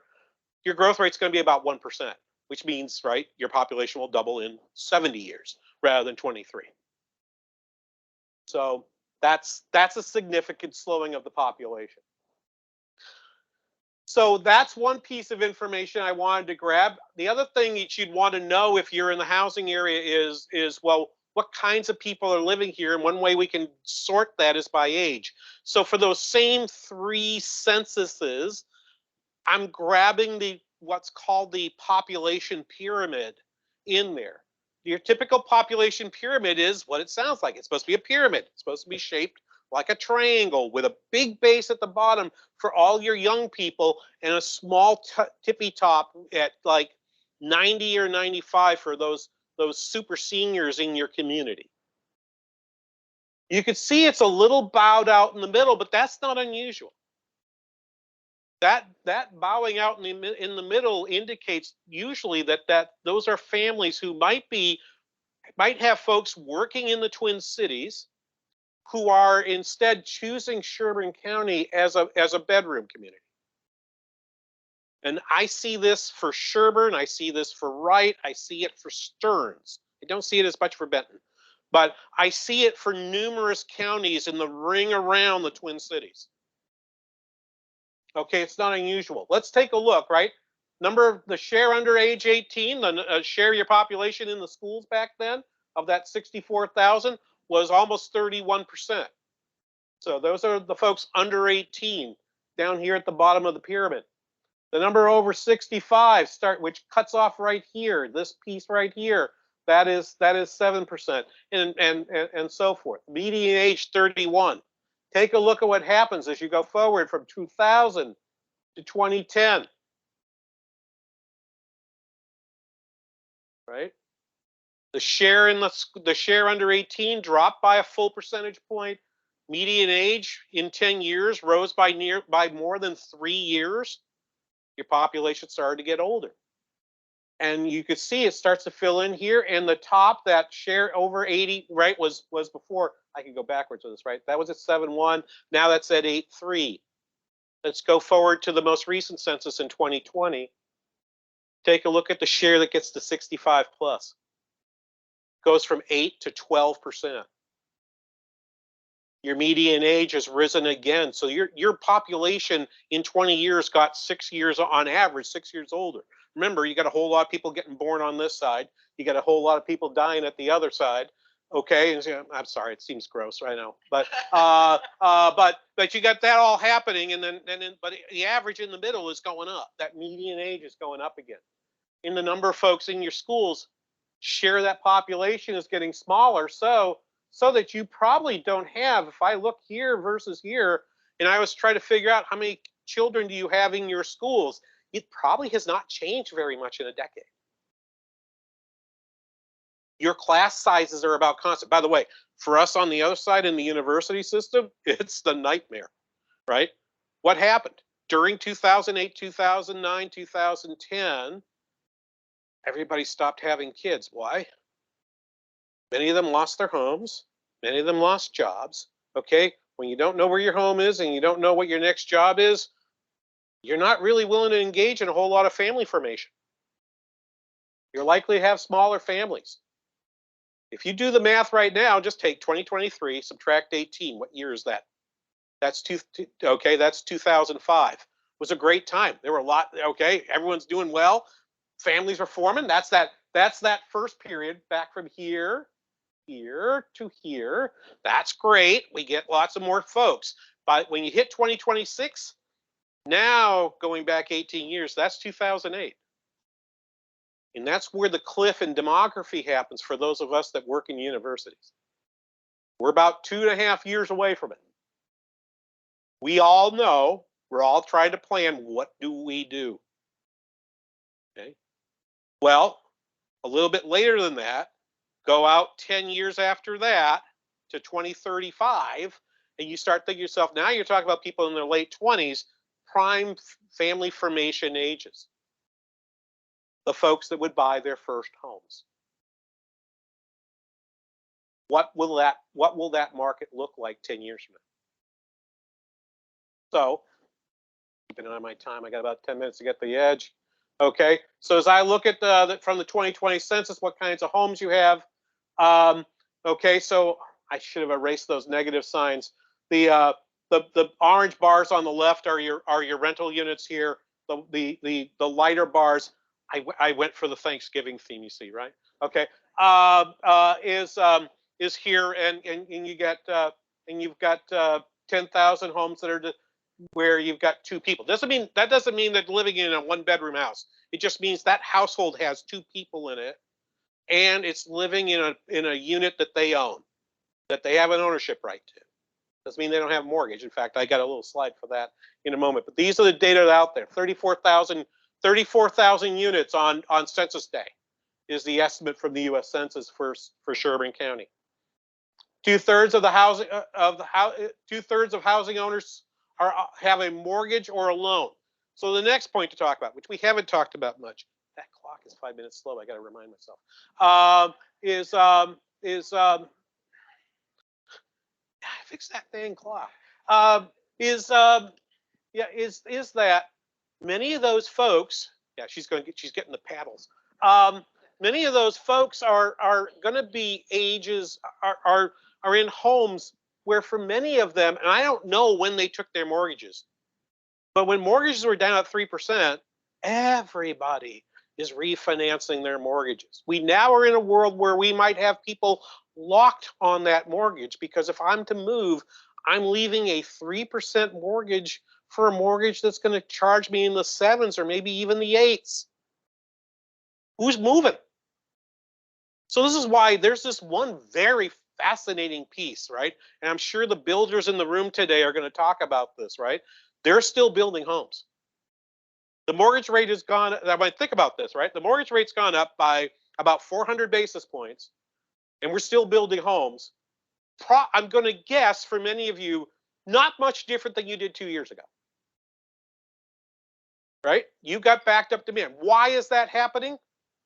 your growth rate is going to be about 1%, which means, right, your population will double in 70 years rather than 23. So that's a significant slowing of the population. So that's one piece of information I wanted to grab. The other thing that you'd want to know if you're in the housing area is well, what kinds of people are living here? And one way we can sort that is by age. So for those same 3 censuses, I'm grabbing what's called the population pyramid in there. Your typical population pyramid is what it sounds like. It's supposed to be a pyramid. It's supposed to be shaped like a triangle with a big base at the bottom for all your young people and a small tippy top at like 90 or 95 for those super seniors in your community. You can see it's a little bowed out in the middle, but that's not unusual. That bowing out in the middle indicates usually that those are families who might have folks working in the Twin Cities who are instead choosing Sherburne County as a bedroom community. And I see this for Sherburne, I see this for Wright, I see it for Stearns. I don't see it as much for Benton, but I see it for numerous counties in the ring around the Twin Cities. Okay, it's not unusual. Let's take a look, right? The share under age 18, the share of your population in the schools back then of that 64,000 was almost 31%. So those are the folks under 18 down here at the bottom of the pyramid. The number over 65 which cuts off right here, this piece right here, that is 7%, and so forth. Median age 31. Take a look at what happens as you go forward from 2000 to 2010. Right? The share under 18 dropped by a full percentage point. Median age in 10 years rose by more than 3 years. Your population started to get older. And you could see it starts to fill in here, and the top, that share over 80, right, was before. I can go backwards with this, right? That was at 7.1. Now that's at 8.3. Let's go forward to the most recent census in 2020. Take a look at the share that gets to 65 plus. Goes from 8 to 12%. Your median age has risen again. So your population in 20 years got 6 years on average, 6 years older. Remember, you got a whole lot of people getting born on this side. You got a whole lot of people dying at the other side. Okay, I'm sorry, it seems gross right now, but you got that all happening, but the average in the middle is going up. That median age is going up again. In the number of folks in your schools, share of that population is getting smaller, so that you probably don't have, if I look here versus here, and I was trying to figure out how many children do you have in your schools, it probably has not changed very much in a decade. Your class sizes are about constant. By the way, for us on the other side in the university system, it's the nightmare, right? What happened? During 2008, 2009, 2010, everybody stopped having kids. Why? Many of them lost their homes. Many of them lost jobs. Okay, when you don't know where your home is and you don't know what your next job is, you're not really willing to engage in a whole lot of family formation. You're likely to have smaller families. If you do the math right now, just take 2023, subtract 18. What year is that? That's 2005. It was a great time. There were a lot. Okay, everyone's doing well. Families were forming. That's that first period back from here to here. That's great. We get lots of more folks. But when you hit 2026, now going back 18 years, that's 2008. And that's where the cliff in demography happens for those of us that work in universities. We're about 2.5 years away from it. We all know, we're all trying to plan, what do we do? Okay. Well, a little bit later than that, go out 10 years after that to 2035, and you start thinking to yourself, now you're talking about people in their late 20s. prime family formation ages, the folks that would buy their first homes. What will that market look like 10 years from now? So, keeping an eye on my time, I got about 10 minutes to get the edge. Okay, so as I look at from the 2020 census, what kinds of homes you have. Okay, so I should have erased those negative signs. The orange bars on the left are your rental units here. The lighter bars, I went for the Thanksgiving theme, you see, right? Okay, is here, and you get and you've got 10,000 homes that are where you've got two people. That doesn't mean that living in a one-bedroom house. It just means that household has two people in it, and it's living in a unit that they own, that they have an ownership right to. Doesn't mean they don't have a mortgage. In fact, I got a little slide for that in a moment. But these are the data out there. 34,000 units on Census Day is the estimate from the U.S. Census for Sherburne County. Two-thirds of housing owners have a mortgage or a loan. So the next point to talk about, which we haven't talked about much, that clock is 5 minutes slow. I got to remind myself. Fix that dang clock. Is that many of those folks? Yeah, she's getting the paddles. Many of those folks are going to be are in homes where, for many of them, and I don't know when they took their mortgages, but when mortgages were down at 3%, everybody is refinancing their mortgages. We now are in a world where we might have people locked on that mortgage, because if I'm to move, I'm leaving a 3% mortgage for a mortgage that's going to charge me in the 7s or maybe even the 8s. Who's moving? So this is why there's this one very fascinating piece, right? And I'm sure the builders in the room today are going to talk about this, right? They're still building homes. The mortgage rate has gone, I might think about this, right? The mortgage rate's gone up by about 400 basis points, and we're still building homes. I'm going to guess, for many of you, not much different than you did 2 years ago. Right? You got backed up demand. Why is that happening?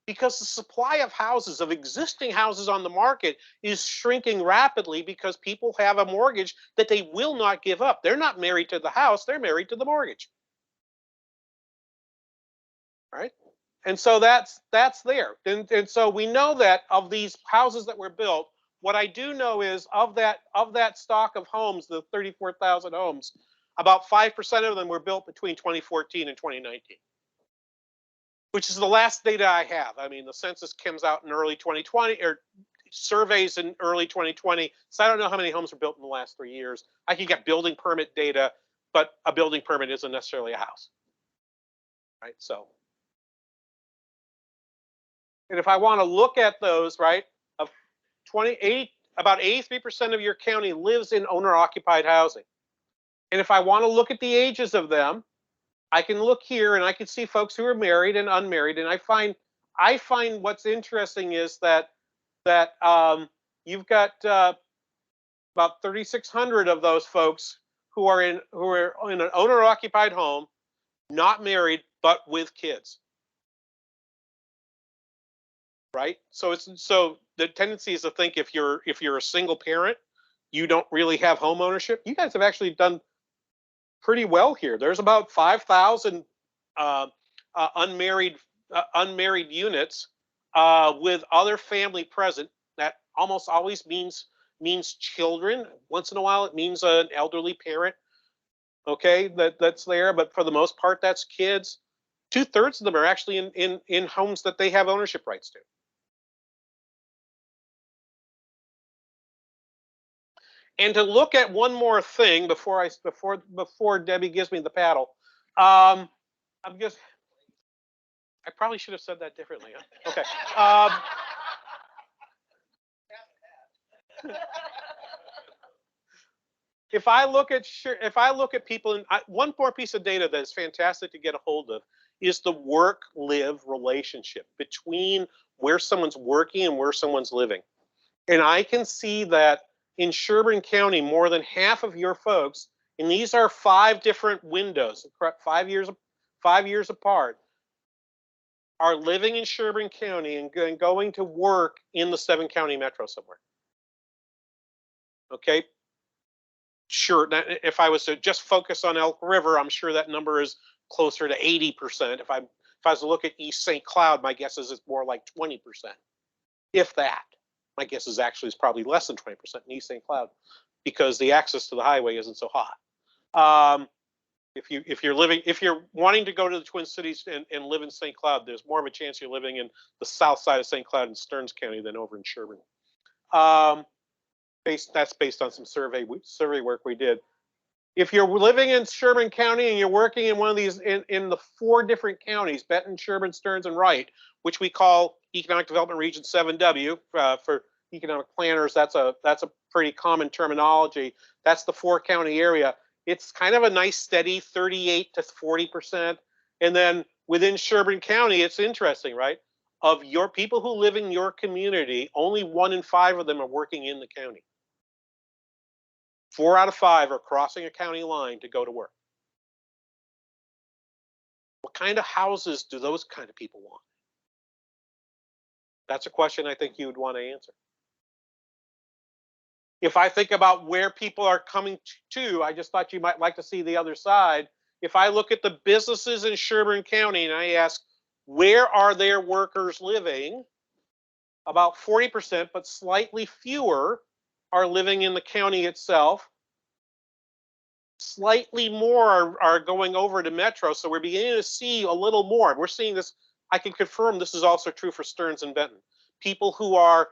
Because the supply of houses, of existing houses on the market, is shrinking rapidly because people have a mortgage that they will not give up. They're not married to the house, they're married to the mortgage. Right? And so that's there. And so we know that of these houses that were built, what I do know is of that stock of homes, the 34,000 homes, about 5% of them were built between 2014 and 2019, which is the last data I have. I mean, the census comes out in early 2020, or surveys in early 2020. So I don't know how many homes were built in the last 3 years. I can get building permit data, but a building permit isn't necessarily a house. Right? So, and if I want to look at those, right, of about 83% of your county lives in owner-occupied housing. And if I want to look at the ages of them, I can look here and I can see folks who are married and unmarried. And I find what's interesting is that you've got about 3,600 of those folks who are in an owner-occupied home, not married, but with kids. Right? So the tendency is to think if you're a single parent, you don't really have home ownership. You guys have actually done pretty well here. There's about 5,000 unmarried units with other family present. That almost always means children. Once in a while, it means an elderly parent. Okay, that's there, but for the most part, that's kids. 2/3 of them are actually in homes that they have ownership rights to. And to look at one more thing before Debbie gives me the paddle, I probably should have said that differently. Huh? Okay. If I look at people, and one more piece of data that is fantastic to get a hold of is the work-live relationship between where someone's working and where someone's living. And I can see that in Sherburne County, more than half of your folks And these are 5 different windows, 5 years apart, are living in Sherburne County and going to work in the 7-county metro somewhere. Okay. Sure. If I was to just focus on Elk River, I'm sure that number is closer to 80%. If I was to look at East St. Cloud, my guess is it's more like 20%, if that. My guess is actually it's probably less than 20% in East St. Cloud because the access to the highway isn't so hot. If you're wanting to go to the Twin Cities and live in St. Cloud, there's more of a chance you're living in the south side of St. Cloud in Stearns County than over in Sherburne. That's based on some survey work we did. If you're living in Sherburne County and you're working in one of these in the 4 different counties, Benton, Sherburne, Stearns, and Wright, which we call Economic Development Region 7W for economic planners, that's a pretty common terminology. That's the 4-county area. It's kind of a nice steady 38 to 40%. And then within Sherburne County, it's interesting, right? Of your people who live in your community, only 1 in 5 of them are working in the county. 4 out of 5 are crossing a county line to go to work. What kind of houses do those kind of people want? That's a question I think you would want to answer. If I think about where people are coming to, I just thought you might like to see the other side. If I look at the businesses in Sherburne County and I ask, where are their workers living? About 40%, but slightly fewer are living in the county itself. Slightly more are going over to Metro, so we're beginning to see a little more. We're seeing this, I can confirm this is also true for Stearns and Benton. People who are,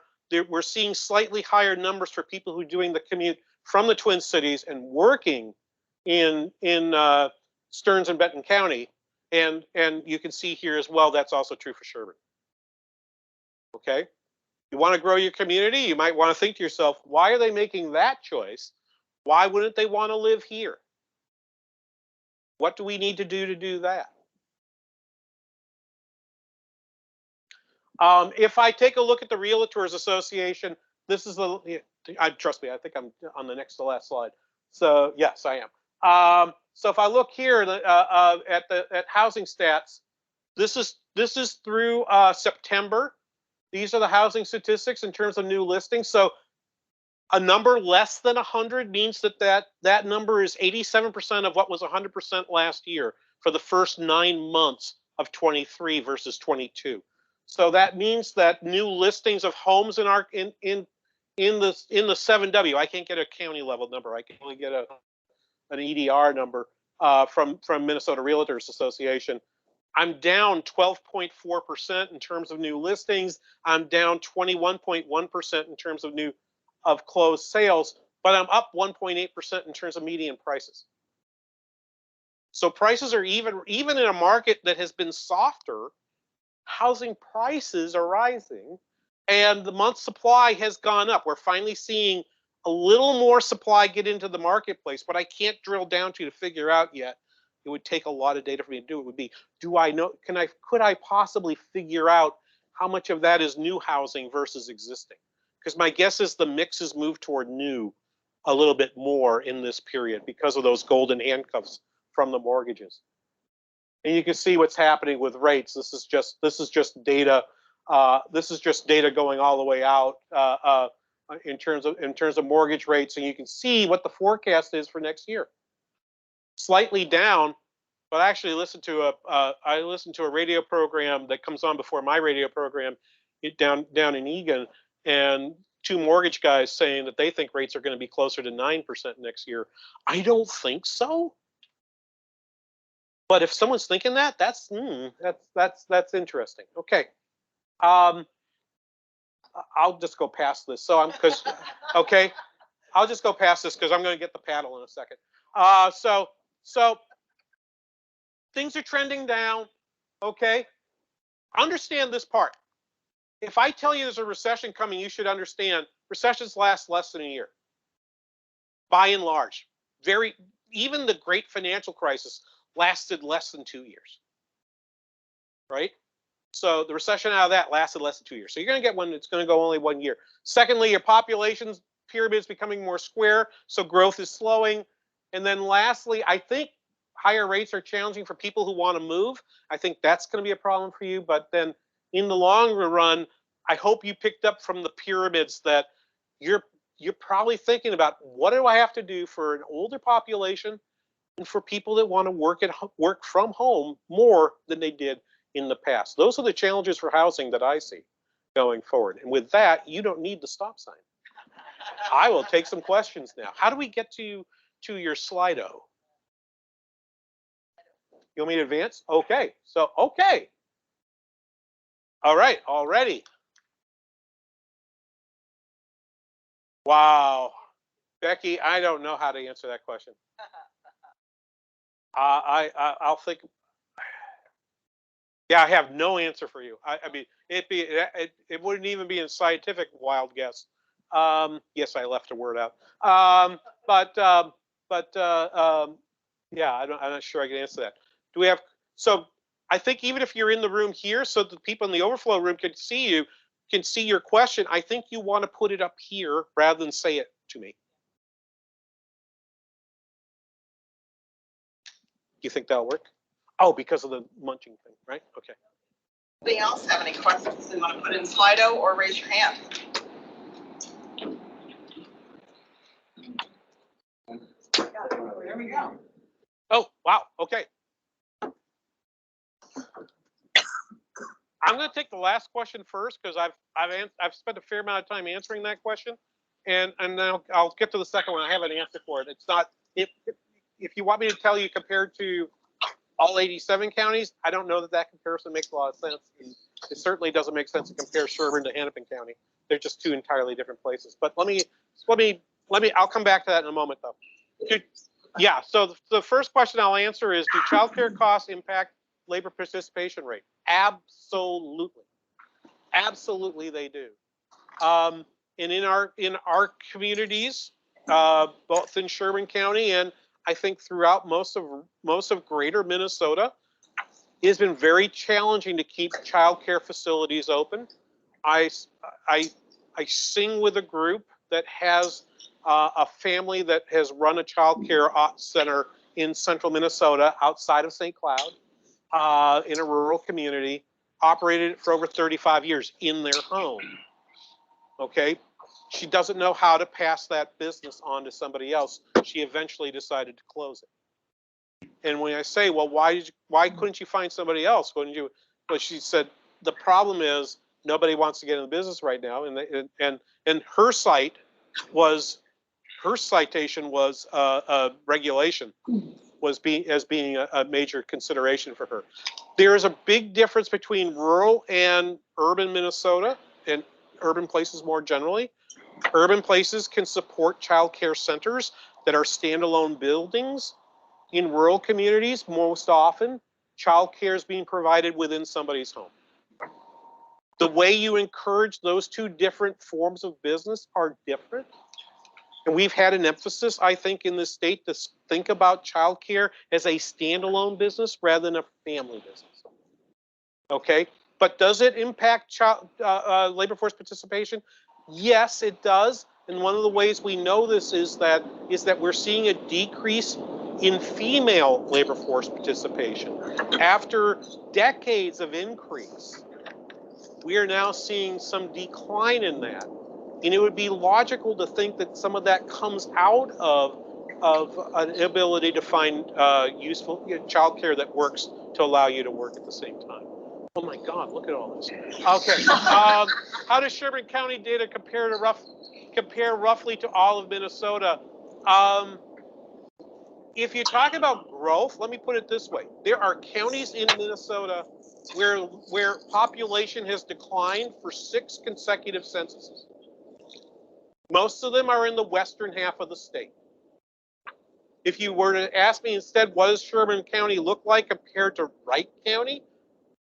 we're seeing slightly higher numbers for people who are doing the commute from the Twin Cities and working in Stearns and Benton County. And you can see here as well, that's also true for Sherburne. Okay, you want to grow your community, you might want to think to yourself, why are they making that choice? Why wouldn't they want to live here? What do we need to do that? If I take a look at the Realtors Association, this is the, trust me, I think I'm on the next to last slide. So yes, I am. So if I look here at housing stats, this is through September. These are the housing statistics in terms of new listings. So a number less than 100 means that number is 87% of what was 100% last year for the first 9 months of 23 versus 22. So that means that new listings of homes in our in the 7W. I can't get a county level number. I can only get an EDR number from Minnesota Realtors Association. I'm down 12.4% in terms of new listings. I'm down 21.1% in terms of closed sales, but I'm up 1.8% in terms of median prices. So prices are even in a market that has been softer, housing prices are rising and the month supply has gone up. We're finally seeing a little more supply get into the marketplace, but I can't drill down to figure out yet. It would take a lot of data for me to do. It would be, do I know, could I possibly figure out how much of that is new housing versus existing? Because my guess is the mix has moved toward new a little bit more in this period because of those golden handcuffs from the mortgages. And you can see what's happening with rates. This is just data. This is just data going all the way out in terms of mortgage rates, and you can see what the forecast is for next year. Slightly down, but I actually listened to a radio program that comes on before my radio program down in Egan, and 2 mortgage guys saying that they think rates are going to be closer to 9% next year. I don't think so. But if someone's thinking that, that's interesting. Okay. I'll just go past this. So okay. I'll just go past this because I'm going to get the paddle in a second. So things are trending down. Okay. Understand this part. If I tell you there's a recession coming, you should understand recessions last less than a year. By and large, even the great financial crisis lasted less than 2 years. Right? So the recession out of that lasted less than 2 years. So you're going to get one that's going to go only 1 year. Secondly, your population's pyramid is becoming more square, so growth is slowing. And then lastly, I think higher rates are challenging for people who want to move. I think that's going to be a problem for you. But then in the longer run, I hope you picked up from the pyramids that you're probably thinking about, what do I have to do for an older population and for people that want to work from home more than they did in the past. Those are the challenges for housing that I see going forward. And with that, you don't need the stop sign. I will take some questions now. How do we get to your Slido? You want me to advance? Okay. So, okay. All right, already. Wow. Becky, I don't know how to answer that question. I'll think. Yeah, I have no answer for you. I mean, it wouldn't even be a scientific wild guess. Yes, I left a word out. Yeah, I'm not sure I can answer that. Do we have? So I think even if you're in the room here, so the people in the overflow room can see you, can see your question, I think you want to put it up here rather than say it to me. Do you think that'll work? Oh, because of the munching thing, right? Okay. Anybody else have any questions they want to put in Slido or raise your hand? There we go. Oh, wow. Okay. I'm going to take the last question first because I've spent a fair amount of time answering that question, and then I'll get to the second one. I have an answer for it. It's not if you want me to tell you compared to all 87 counties, I don't know that comparison makes a lot of sense. And it certainly doesn't make sense to compare Sherburne to Hennepin County. They're just two entirely different places. But I'll come back to that in a moment though. Yeah. So the first question I'll answer is: do childcare costs impact labor participation rate? Absolutely. Absolutely, they do. And in our communities, both in Sherburne County and I think throughout most of greater Minnesota, it has been very challenging to keep childcare facilities open. I sing with a group that has a family that has run a childcare center in central Minnesota outside of St. Cloud in a rural community, operated it for over 35 years in their home. Okay. She doesn't know how to pass that business on to somebody else. She eventually decided to close it. And when I say, well, why couldn't you find somebody else? Well, she said, the problem is nobody wants to get in the business right now. And her citation was regulation as being a major consideration for her. There is a big difference between rural and urban Minnesota and urban places more generally. Urban places can support child care centers that are standalone buildings. In rural communities, most often, child care is being provided within somebody's home. The way you encourage those two different forms of business are different. And we've had an emphasis, I think, in this state to think about childcare as a standalone business rather than a family business. Okay, but does it impact labor force participation? Yes, it does. And one of the ways we know this is that we're seeing a decrease in female labor force participation. After decades of increase, we are now seeing some decline in that. And it would be logical to think that some of that comes out of an ability to find useful childcare that works to allow you to work at the same time. Oh my God, look at all this. Okay. How does Sherburne County data compare roughly to all of Minnesota? If you talk about growth, let me put it this way. There are counties in Minnesota where population has declined for 6 consecutive censuses. Most of them are in the western half of the state. If you were to ask me instead, what does Sherburne County look like compared to Wright County?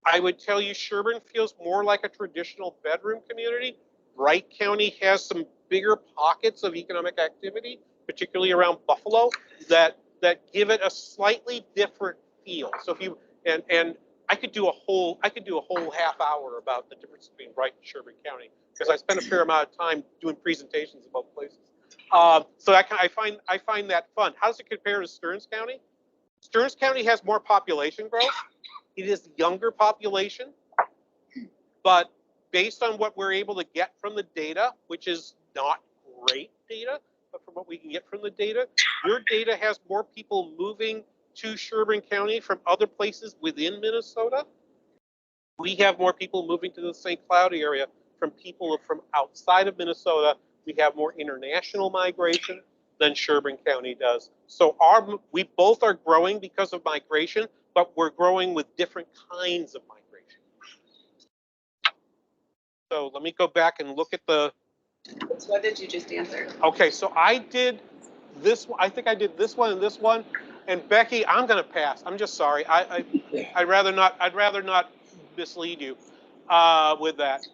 I would tell you Sherburne feels more like a traditional bedroom community. Wright County has some bigger pockets of economic activity, particularly around Buffalo, that give it a slightly different feel. So if you and I could do a whole half hour about the difference between Wright and Sherburne County because I spent a fair amount of time doing presentations in both places. So I find that fun. How does it compare to Stearns County? Stearns County has more population growth. It is younger population, but based on what we're able to get from the data, which is not great data, but from what we can get from the data, your data has more people moving to Sherburne County from other places within Minnesota. We have more people moving to the St. Cloud area from people from outside of Minnesota. We have more international migration than Sherburne County does. So we both are growing because of migration, but we're growing with different kinds of migration. So let me go back and look at the. So what did you just answer? Okay, so I did this. I think I did this one and this one. And Becky, I'm going to pass. I'm just sorry. I'd rather not. I'd rather not mislead you with that.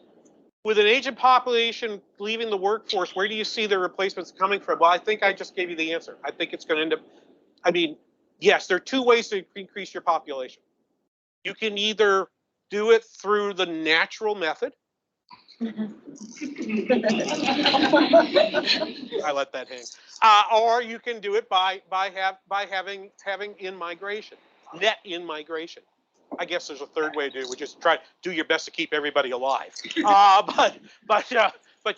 With an aging population leaving the workforce, where do you see the replacements coming from? Well, I think I just gave you the answer. I think it's going to end up. I mean, yes, there are two ways to increase your population. You can either do it through the natural method. I let that hang. Or you can do it by having in migration, net in migration. I guess there's a third way to do it, which is try to do your best to keep everybody alive. But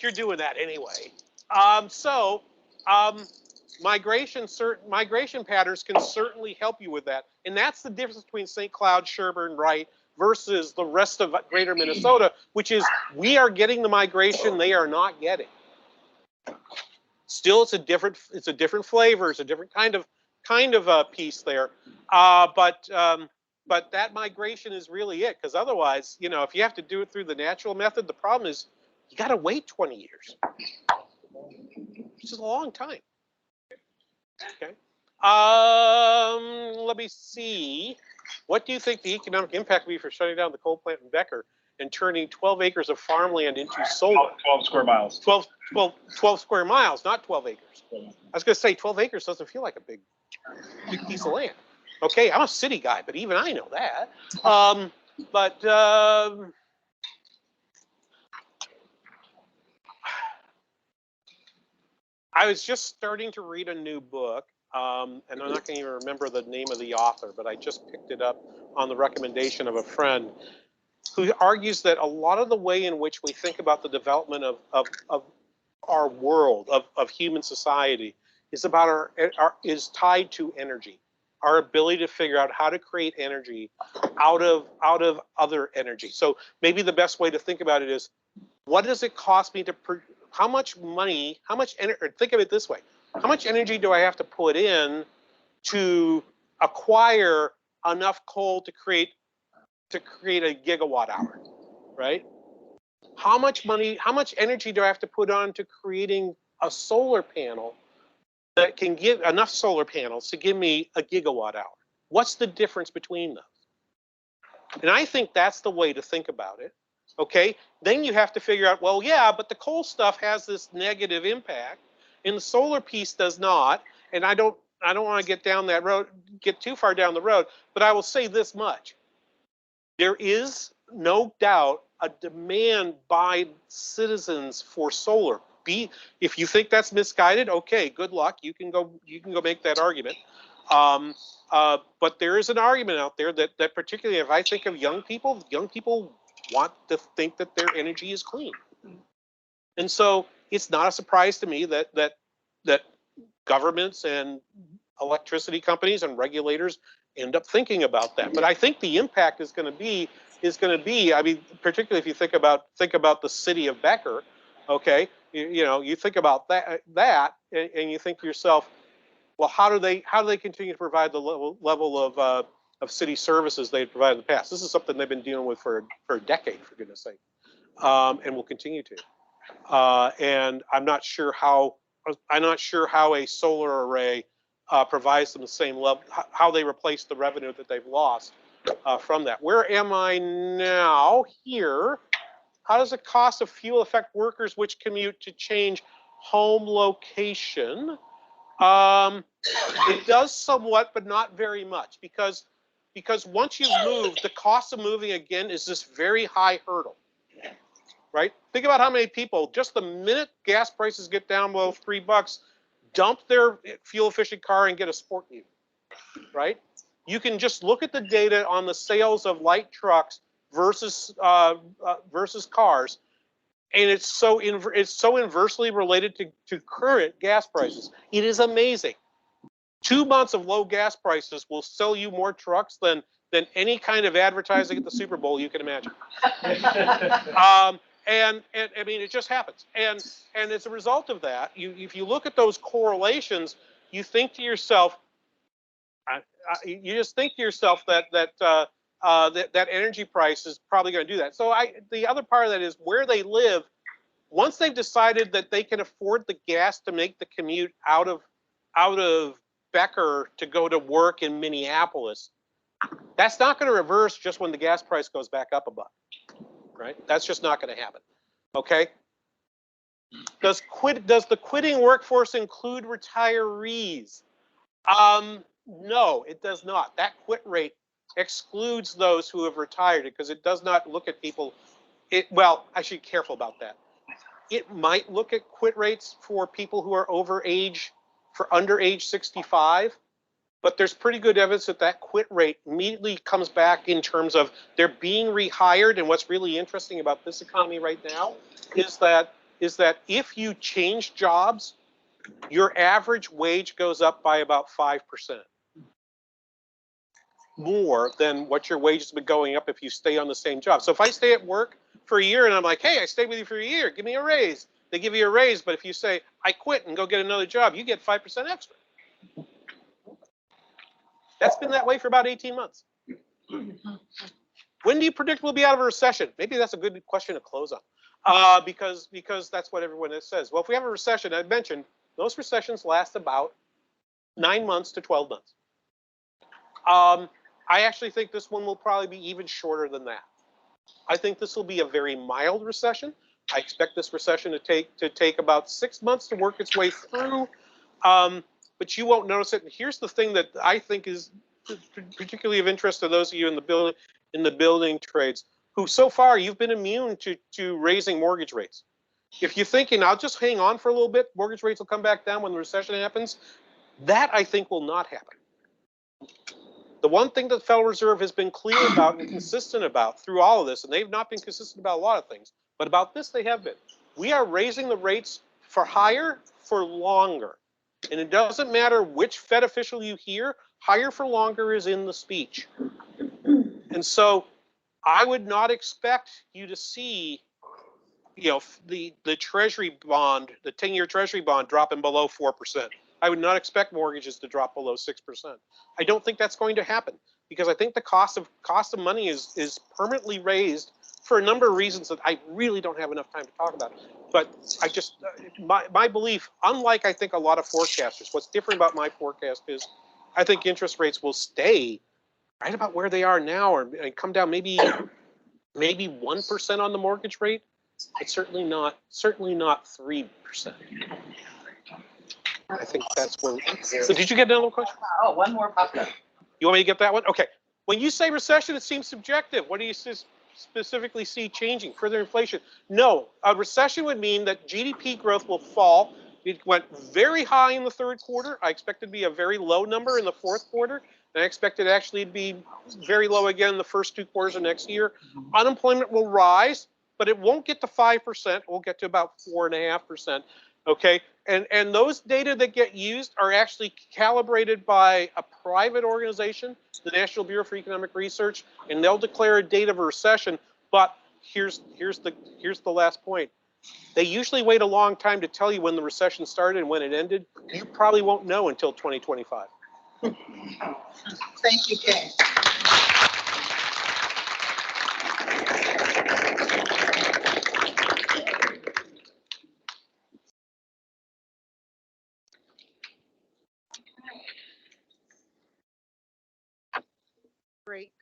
you're doing that anyway. Migration patterns can certainly help you with that, and that's the difference between St. Cloud, Sherburne, Wright versus the rest of Greater Minnesota, which is we are getting the migration they are not getting. Still, it's a different flavor, it's a different kind of piece there, but that migration is really it, because otherwise, you know, if you have to do it through the natural method, the problem is you got to wait 20 years, which is a long time. Okay. Let me see. What do you think the economic impact would be for shutting down the coal plant in Becker and turning 12 acres of farmland into solar? 12 square miles. 12 square miles, not 12 acres. I was going to say 12 acres doesn't feel like a big piece of land. Okay, I'm a city guy, but even I know that. I was just starting to read a new book, and I'm not going to even remember the name of the author, but I just picked it up on the recommendation of a friend who argues that a lot of the way in which we think about the development of our world, of human society, is about is tied to energy. Our ability to figure out how to create energy out of other energy. So maybe the best way to think about it is, what does it cost me to how much money, how much energy, think of it this way, how much energy do I have to put in to acquire enough coal to create a gigawatt hour, right? How much money, how much energy do I have to put on to creating a solar panel that can give enough solar panels to give me a gigawatt hour? What's the difference between those? And I think that's the way to think about it. Okay, then you have to figure out, well, yeah, but the coal stuff has this negative impact and the solar piece does not. And I don't want to get down that road, get too far down the road, but I will say this much. There is no doubt a demand by citizens for solar. If you think that's misguided, okay, good luck. You can go make that argument. But there is an argument out there that particularly if I think of young people want to think that their energy is clean. And so it's not a surprise to me that governments and electricity companies and regulators end up thinking about that. But I think the impact is going to be, I mean, particularly if you think about the city of Becker, okay, you think about that and you think to yourself, well, how do they continue to provide the level of city services they provided in the past? This is something they've been dealing with for a decade, for goodness sake, and will continue to. And I'm not sure how a solar array provides them the same level, how they replace the revenue that they've lost from that. Where am I now? Here. How does the cost of fuel affect workers which commute to change home location? It does somewhat, but not very much, because once you've moved, the cost of moving again is this very high hurdle. right? Think about how many people, just the minute gas prices get down below $3, dump their fuel efficient car and get a sport ute, right? You can just look at the data on the sales of light trucks versus versus cars, and it's so inversely related to current gas prices. It is amazing. 2 months of low gas prices will sell you more trucks than any kind of advertising at the Super Bowl you can imagine. And I mean, it just happens. And as a result of that, if you look at those correlations, you think to yourself, you just think to yourself that energy price is probably going to do that. So the other part of that is where they live. Once they've decided that they can afford the gas to make the commute out of Becker to go to work in Minneapolis, that's not going to reverse just when the gas price goes back up a buck, right? That's just not going to happen. Okay. Does the quitting workforce include retirees? No, it does not. That quit rate excludes those who have retired because it does not look at people. Well, I should be careful about that. It might look at quit rates for people who are under age 65, but there's pretty good evidence that quit rate immediately comes back in terms of they're being rehired. And what's really interesting about this economy right now is that if you change jobs, your average wage goes up by about 5%. More than what your wages have been going up if you stay on the same job. So if I stay at work for a year and I'm like, hey, I stayed with you for a year, give me a raise. They give you a raise, but if you say, I quit and go get another job, you get 5% extra. That's been that way for about 18 months. When do you predict we'll be out of a recession? Maybe that's a good question to close on, because that's what everyone says. Well, if we have a recession, I mentioned most recessions last about 9 months to 12 months. I actually think this one will probably be even shorter than that. I think this will be a very mild recession. I expect this recession to take about 6 months to work its way through, but you won't notice it. And here's the thing that I think is particularly of interest to those of you in the building trades, who so far you've been immune to raising mortgage rates. If you're thinking, I'll just hang on for a little bit, mortgage rates will come back down when the recession happens, that I think will not happen. The one thing that the Federal Reserve has been clear about and consistent about through all of this, and they've not been consistent about a lot of things, but about this they have been. We are raising the rates for higher for longer. And it doesn't matter which Fed official you hear, higher for longer is in the speech. And so I would not expect you to see, the Treasury bond, the 10-year Treasury bond dropping below 4%. I would not expect mortgages to drop below 6%. I don't think that's going to happen because I think the cost of money is permanently raised for a number of reasons that I really don't have enough time to talk about. But I just, my belief, unlike I think a lot of forecasters, what's different about my forecast is I think interest rates will stay right about where they are now or come down maybe 1% on the mortgage rate, but certainly not 3%. I think that's when. So did you get another question? Oh, one more popped up. You want me to get that one? Okay. When you say recession, it seems subjective. What do you specifically see changing? Further inflation? No. A recession would mean that GDP growth will fall. It went very high in the third quarter. I expect it to be a very low number in the fourth quarter. And I expect it actually to be very low again in the first 2 quarters of next year. Unemployment will rise, but it won't get to 5%. We'll get to about 4.5%. Okay, and those data that get used are actually calibrated by a private organization, the National Bureau for Economic Research, and they'll declare a date of a recession. But here's the last point. They usually wait a long time to tell you when the recession started and when it ended. You probably won't know until 2025. Thank you, King.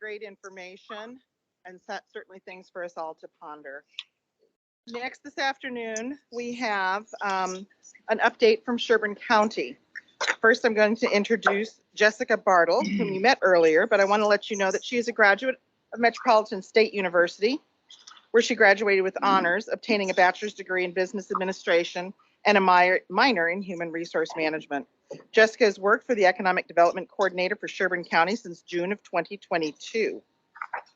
Great information, and certainly things for us all to ponder. Next this afternoon, we have an update from Sherburne County. First, I'm going to introduce Jessica Bartle, whom you met earlier, but I want to let you know that she is a graduate of Metropolitan State University, where she graduated with honors, obtaining a bachelor's degree in business administration and a minor in human resource management. Jessica has worked for the Economic Development Coordinator for Sherburne County since June of 2022.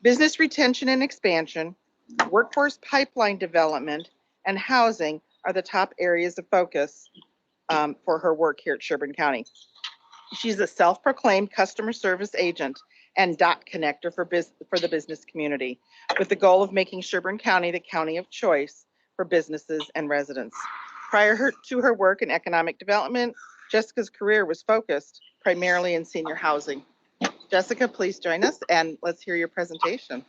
Business retention and expansion, workforce pipeline development, and housing are the top areas of focus for her work here at Sherburne County. She's a self-proclaimed customer service agent and dot connector for the business community, with the goal of making Sherburne County the county of choice for businesses and residents. Prior to her work in economic development, Jessica's career was focused primarily in senior housing. Jessica, please join us and let's hear your presentation.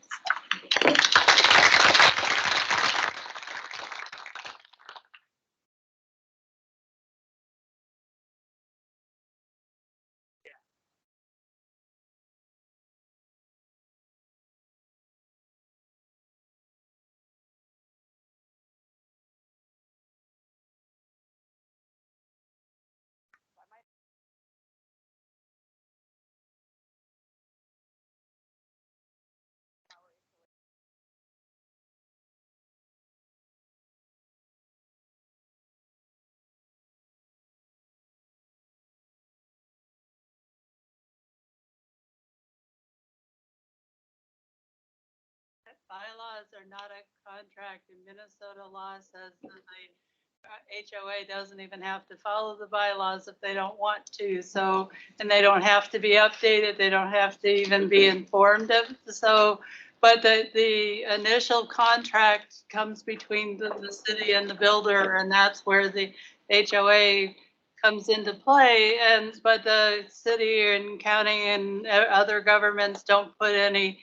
Bylaws are not a contract, and Minnesota law says that the HOA doesn't even have to follow the bylaws if they don't want to. So, and they don't have to be updated. They don't have to even be informed of. So, but the initial contract comes between the city and the builder, and that's where the HOA comes into play. And but the city and county and other governments don't put any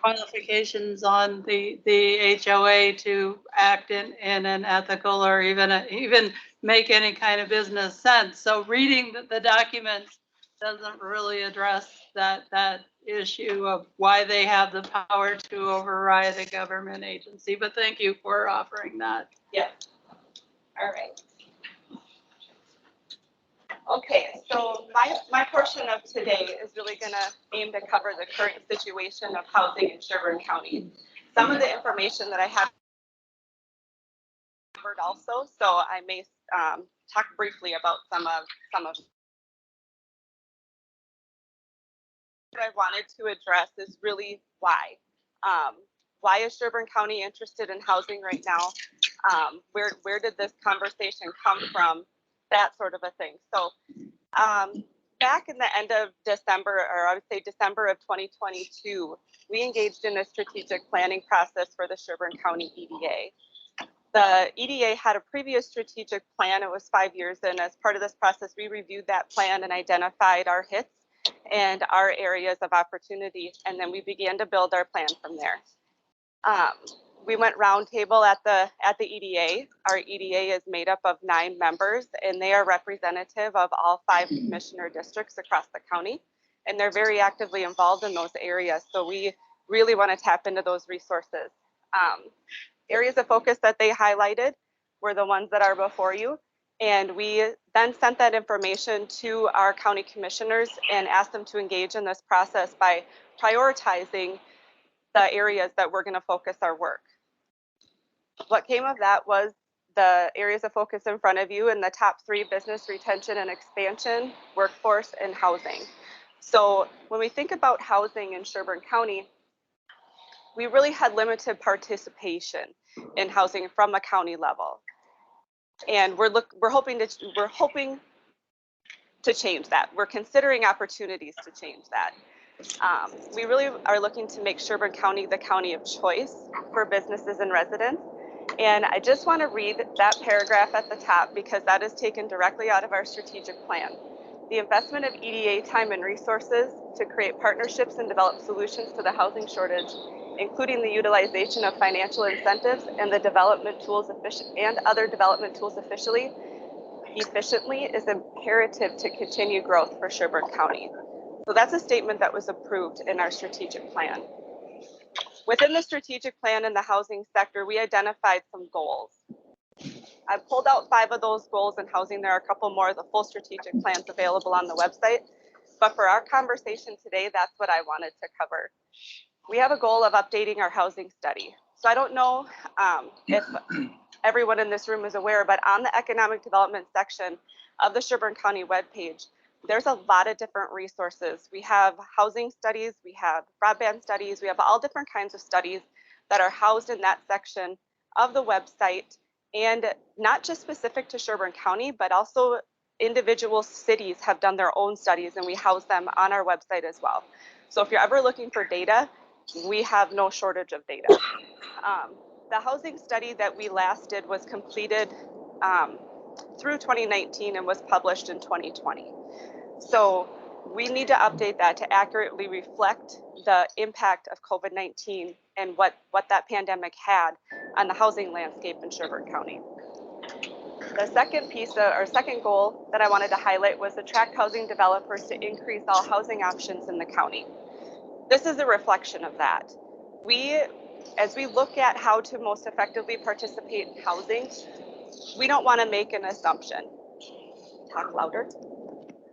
qualifications on the HOA to act in an ethical or even make any kind of business sense. So reading the documents doesn't really address that issue of why they have the power to override a government agency. But thank you for offering that. Yeah. All right. Okay, so my portion of today is really going to aim to cover the current situation of housing in Sherburne County. Some of the information that I have covered also, so I may talk briefly about some of what I wanted to address is really why. Why is Sherburne County interested in housing right now? Where did this conversation come from? That sort of a thing. So back in the end of December, or I would say December of 2022, we engaged in a strategic planning process for the Sherburne County EDA. The EDA had a previous strategic plan. It was 5 years in. As part of this process, we reviewed that plan and identified our hits and our areas of opportunity, and then we began to build our plan from there. We went roundtable at the EDA. Our EDA is made up of 9 members, and they are representative of all 5 commissioner districts across the county, and they're very actively involved in those areas. So we really want to tap into those resources. Areas of focus that they highlighted were the ones that are before you, and we then sent that information to our county commissioners and asked them to engage in this process by prioritizing the areas that we're going to focus our work. What came of that was the areas of focus in front of you, and the top 3: business retention and expansion, workforce, and housing. So when we think about housing in Sherburne County, we really had limited participation in housing from a county level, and we're hoping to change that. We're considering opportunities to change that. We really are looking to make Sherburne County the county of choice for businesses and residents. And I just want to read that paragraph at the top because that is taken directly out of our strategic plan. The investment of EDA time and resources to create partnerships and develop solutions to the housing shortage, including the utilization of financial incentives and the development tools other development tools efficiently is imperative to continue growth for Sherburne County. So that's a statement that was approved in our strategic plan. Within the strategic plan in the housing sector, we identified some goals. I pulled out 5 of those goals in housing. There are a couple more. The full strategic plan's available on the website. But for our conversation today, that's what I wanted to cover. We have a goal of updating our housing study. So I don't know if everyone in this room is aware, but on the economic development section of the Sherburne County webpage, there's a lot of different resources. We have housing studies, we have broadband studies, we have all different kinds of studies that are housed in that section of the website, and not just specific to Sherburne County, but also individual cities have done their own studies, and we house them on our website as well. So if you're ever looking for data, we have no shortage of data. The housing study that we last did was completed through 2019 and was published in 2020. So we need to update that to accurately reflect the impact of COVID-19 and what that pandemic had on the housing landscape in Sherburne County. The second piece, or second goal that I wanted to highlight was attract housing developers to increase all housing options in the county. This is a reflection of that. As we look at how to most effectively participate in housing, we don't want to make an assumption. Talk louder.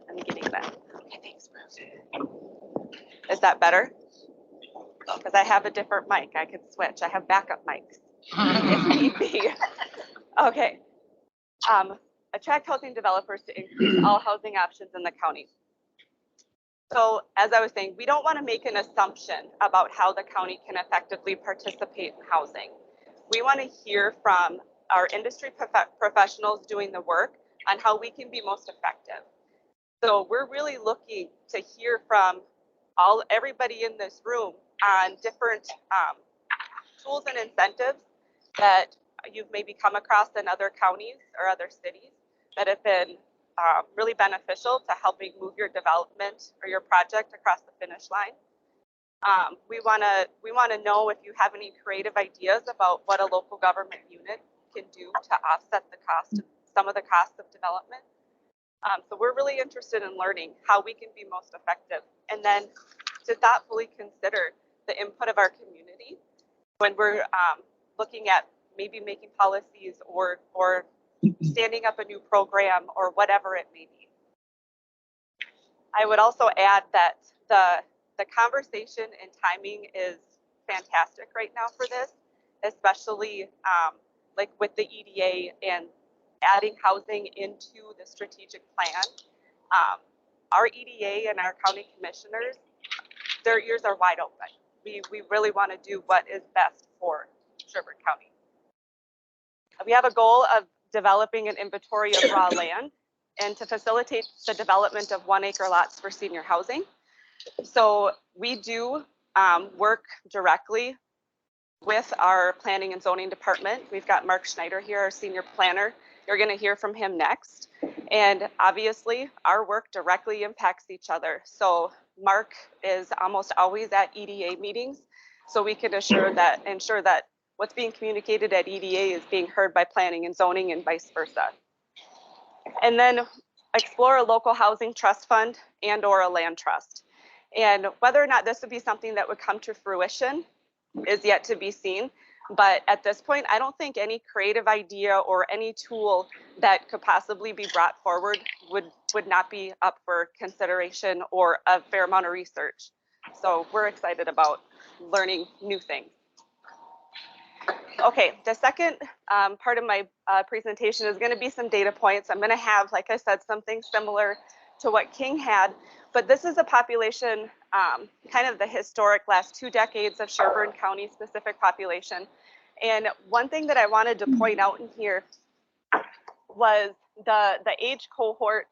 I'm getting that. Okay, thanks, Bruce. Is that better? Because I have a different mic. I could switch. I have backup mics if need be. Okay. Attract housing developers to increase all housing options in the county. So as I was saying, we don't want to make an assumption about how the county can effectively participate in housing. We want to hear from our industry professionals doing the work on how we can be most effective. So we're really looking to hear from everybody in this room on different tools and incentives that you've maybe come across in other counties or other cities that have been really beneficial to helping move your development or your project across the finish line. We want to know if you have any creative ideas about what a local government unit can do to offset some of the costs of development. So we're really interested in learning how we can be most effective, and then to thoughtfully consider the input of our community when we're looking at maybe making policies or standing up a new program or whatever it may be. I would also add that the conversation and timing is fantastic right now for this, especially like with the EDA and adding housing into the strategic plan. Our EDA and our county commissioners, their ears are wide open. We really want to do what is best for Sherburne County. We have a goal of developing an inventory of raw land and to facilitate the development of 1 acre lots for senior housing. So we do work directly with our planning and zoning department. We've got Mark Schneider here, our senior planner. You're going to hear from him next. And obviously our work directly impacts each other. So Mark is almost always at EDA meetings, so we can ensure that what's being communicated at EDA is being heard by planning and zoning and vice versa. And then explore a local housing trust fund and or a land trust. And whether or not this would be something that would come to fruition is yet to be seen. But at this point, I don't think any creative idea or any tool that could possibly be brought forward would not be up for consideration or a fair amount of research. So we're excited about learning new things. Okay, the second part of my presentation is going to be some data points. I'm going to have, like I said, something similar to what King had, but this is a population, kind of the historic last 2 decades of Sherburne County specific population. And one thing that I wanted to point out in here was the age cohort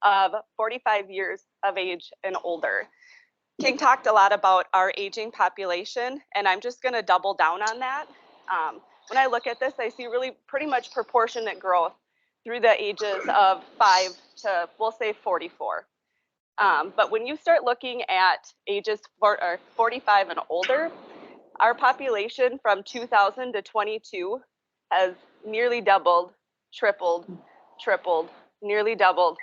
of 45 years of age and older. King talked a lot about our aging population, and I'm just going to double down on that. When I look at this, I see really pretty much proportionate growth through the ages of 5 to, we'll say, 44. But when you start looking at ages 45 and older, our population from 2000 to 22 has nearly doubled, tripled, nearly doubled,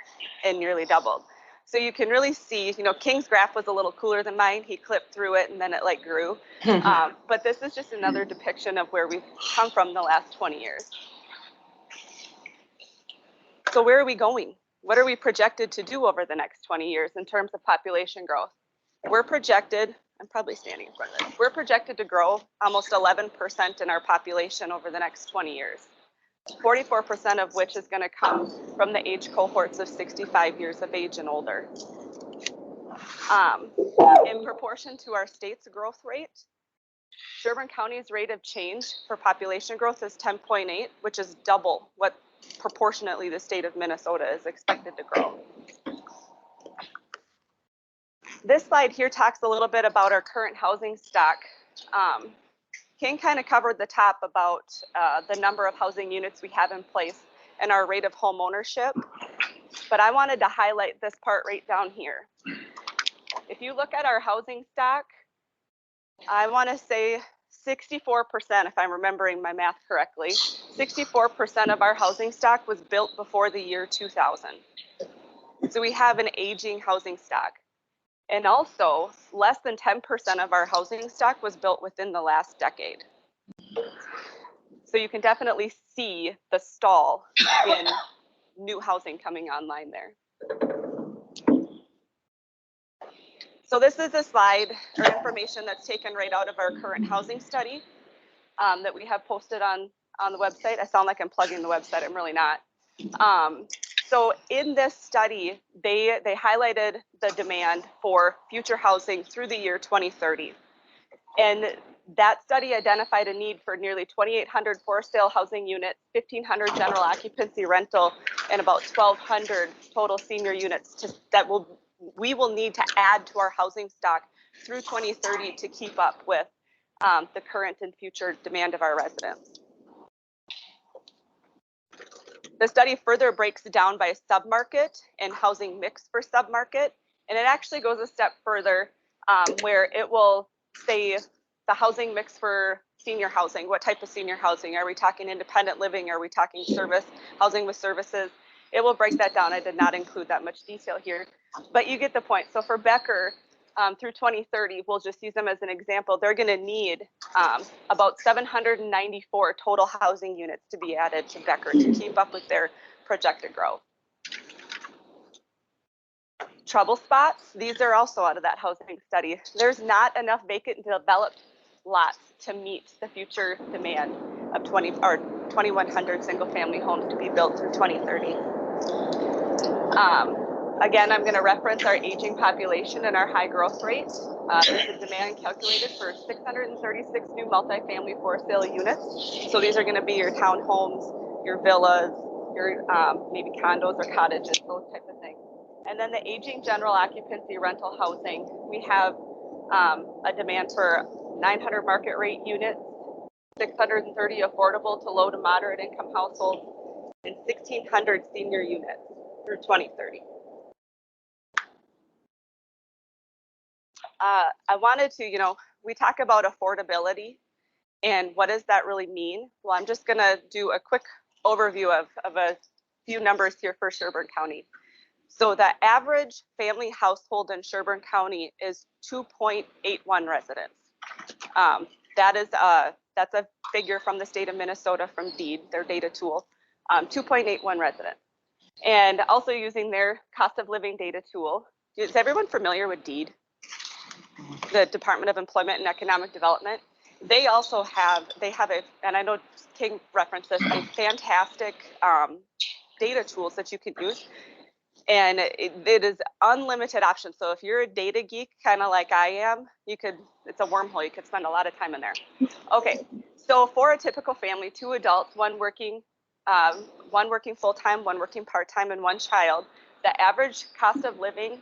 and nearly doubled. So you can really see, King's graph was a little cooler than mine. He clipped through it and then it like grew. But this is just another depiction of where we've come from the last 20 years. So where are we going? What are we projected to do over the next 20 years in terms of population growth? We're projected I'm probably standing in front of it. We're projected to grow almost 11% in our population over the next 20 years. 44% of which is going to come from the age cohorts of 65 years of age and older. In proportion to our state's growth rate, Sherburne County's rate of change for population growth is 10.8, which is double what proportionately the state of Minnesota is expected to grow. This slide here talks a little bit about our current housing stock. King kind of covered the top about the number of housing units we have in place and our rate of home ownership, but I wanted to highlight this part right down here. If you look at our housing stock, I want to say 64%, if I'm remembering my math correctly, 64% of our housing stock was built before the year 2000. So we have an aging housing stock. And also, less than 10% of our housing stock was built within the last decade. So you can definitely see the stall in new housing coming online there. So this is a slide or information that's taken right out of our current housing study that we have posted on the website. I sound like I'm plugging the website. I'm really not. So in this study, they highlighted the demand for future housing through the year 2030. And that study identified a need for nearly 2,800 for sale housing units, 1,500 general occupancy rental, and about 1,200 total senior units we will need to add to our housing stock through 2030 to keep up with the current and future demand of our residents. The study further breaks down by submarket and housing mix per submarket, and it actually goes a step further where it will say the housing mix for senior housing. What type of senior housing? Are we talking independent living? Are we talking service housing with services? It will break that down. I did not include that much detail here, but you get the point. So for Becker, through 2030, we'll just use them as an example. They're going to need about 794 total housing units to be added to Becker to keep up with their projected growth. Trouble spots, these are also out of that housing study. There's not enough vacant developed lots to meet the future demand of 2,100 single family homes to be built through 2030. Again, I'm going to reference our aging population and our high growth rate. There's a demand calculated for 636 new multifamily for sale units. So these are going to be your townhomes, your villas, your maybe condos or cottages, those type of things. And then the aging general occupancy rental housing, we have a demand for 900 market rate units, 630 affordable to low to moderate income households, and 1,600 senior units through 2030. I wanted to, we talk about affordability and what does that really mean? Well, I'm just going to do a quick overview of a few numbers here for Sherburne County. So the average family household in Sherburne County is 2.81 residents. That's a figure from the state of Minnesota from DEED, their data tool, 2.81 residents. And also using their cost of living data tool. Is everyone familiar with DEED? The Department of Employment and Economic Development. They have and I know King referenced this, a fantastic data tools that you can use. And it is unlimited options. So if you're a data geek, kind of like I am, it's a wormhole. You could spend a lot of time in there. Okay, so for a typical family, 2 adults, one working full-time, one working part-time, and 1 child, the average cost of living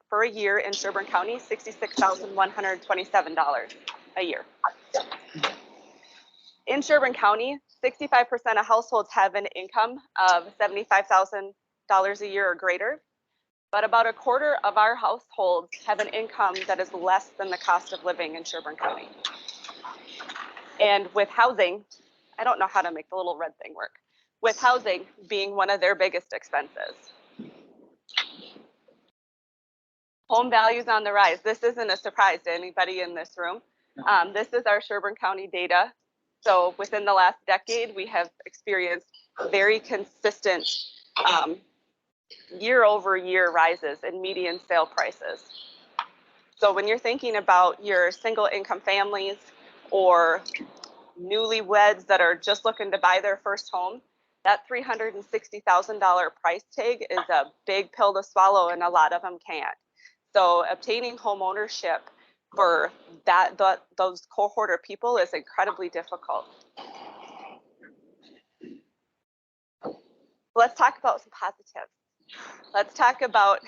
for a year in Sherburne County, $66,127 a year. In Sherburne County, 65% of households have an income of $75,000 a year or greater, but about a quarter of our households have an income that is less than the cost of living in Sherburne County. And with housing, I don't know how to make the little red thing work, with housing being one of their biggest expenses. Home values on the rise. This isn't a surprise to anybody in this room. This is our Sherburne County data. So within the last decade, we have experienced very consistent year over year rises in median sale prices. So when you're thinking about your single income families or newlyweds that are just looking to buy their first home, that $360,000 price tag is a big pill to swallow, and a lot of them can't. So obtaining home ownership for those cohort of people is incredibly difficult. Let's talk about some positives. Let's talk about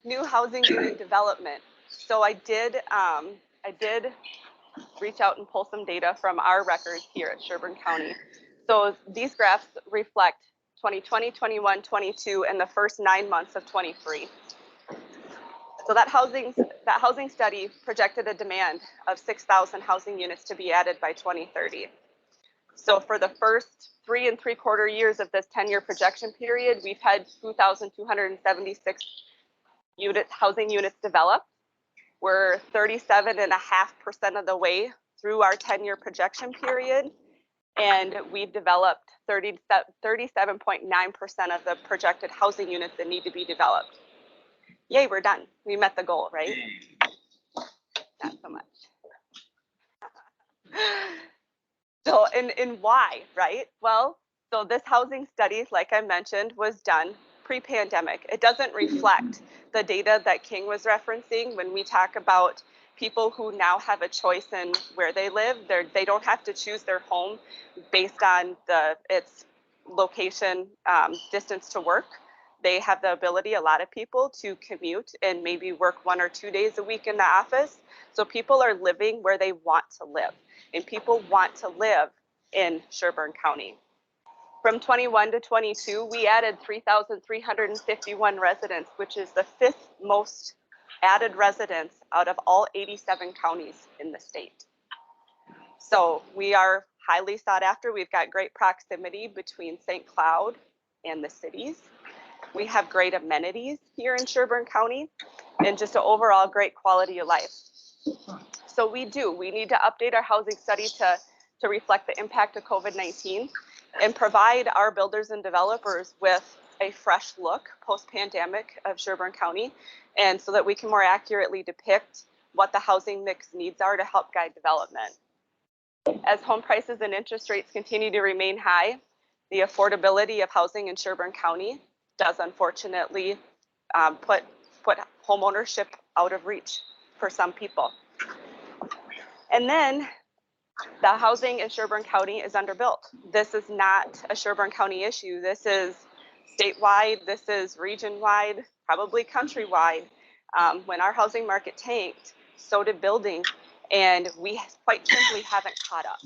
new housing unit development. So I did reach out and pull some data from our records here at Sherburne County. So these graphs reflect 2020, 21, 22, and the first 9 months of 23. So that housing study projected a demand of 6,000 housing units to be added by 2030. So for the first 3 3/4 years of this 10-year projection period, we've had 2,276 housing units developed. We're 37.5% of the way through our 10-year projection period, and we've developed 37.9% of the projected housing units that need to be developed. Yay, we're done. We met the goal, right? Not so much. So, and why, right? Well, so this housing study, like I mentioned, was done pre-pandemic. It doesn't reflect the data that King was referencing when we talk about people who now have a choice in where they live. They don't have to choose their home based on its location, distance to work. They have the ability, a lot of people, to commute and maybe work 1 or 2 days a week in the office. So people are living where they want to live, and people want to live in Sherburne County. From 21 to 22, we added 3,351 residents, which is the 5th most added residents out of all 87 counties in the state. So we are highly sought after. We've got great proximity between St. Cloud and the cities. We have great amenities here in Sherburne County and just an overall great quality of life. So we need to update our housing study to reflect the impact of COVID-19 and provide our builders and developers with a fresh look post-pandemic of Sherburne County, and so that we can more accurately depict what the housing mix needs are to help guide development. As home prices and interest rates continue to remain high, the affordability of housing in Sherburne County does unfortunately put home ownership out of reach for some people. And then the housing in Sherburne County is underbuilt. This is not a Sherburne County issue. This is statewide, this is region-wide, probably countrywide. When our housing market tanked, so did building, and we quite simply haven't caught up.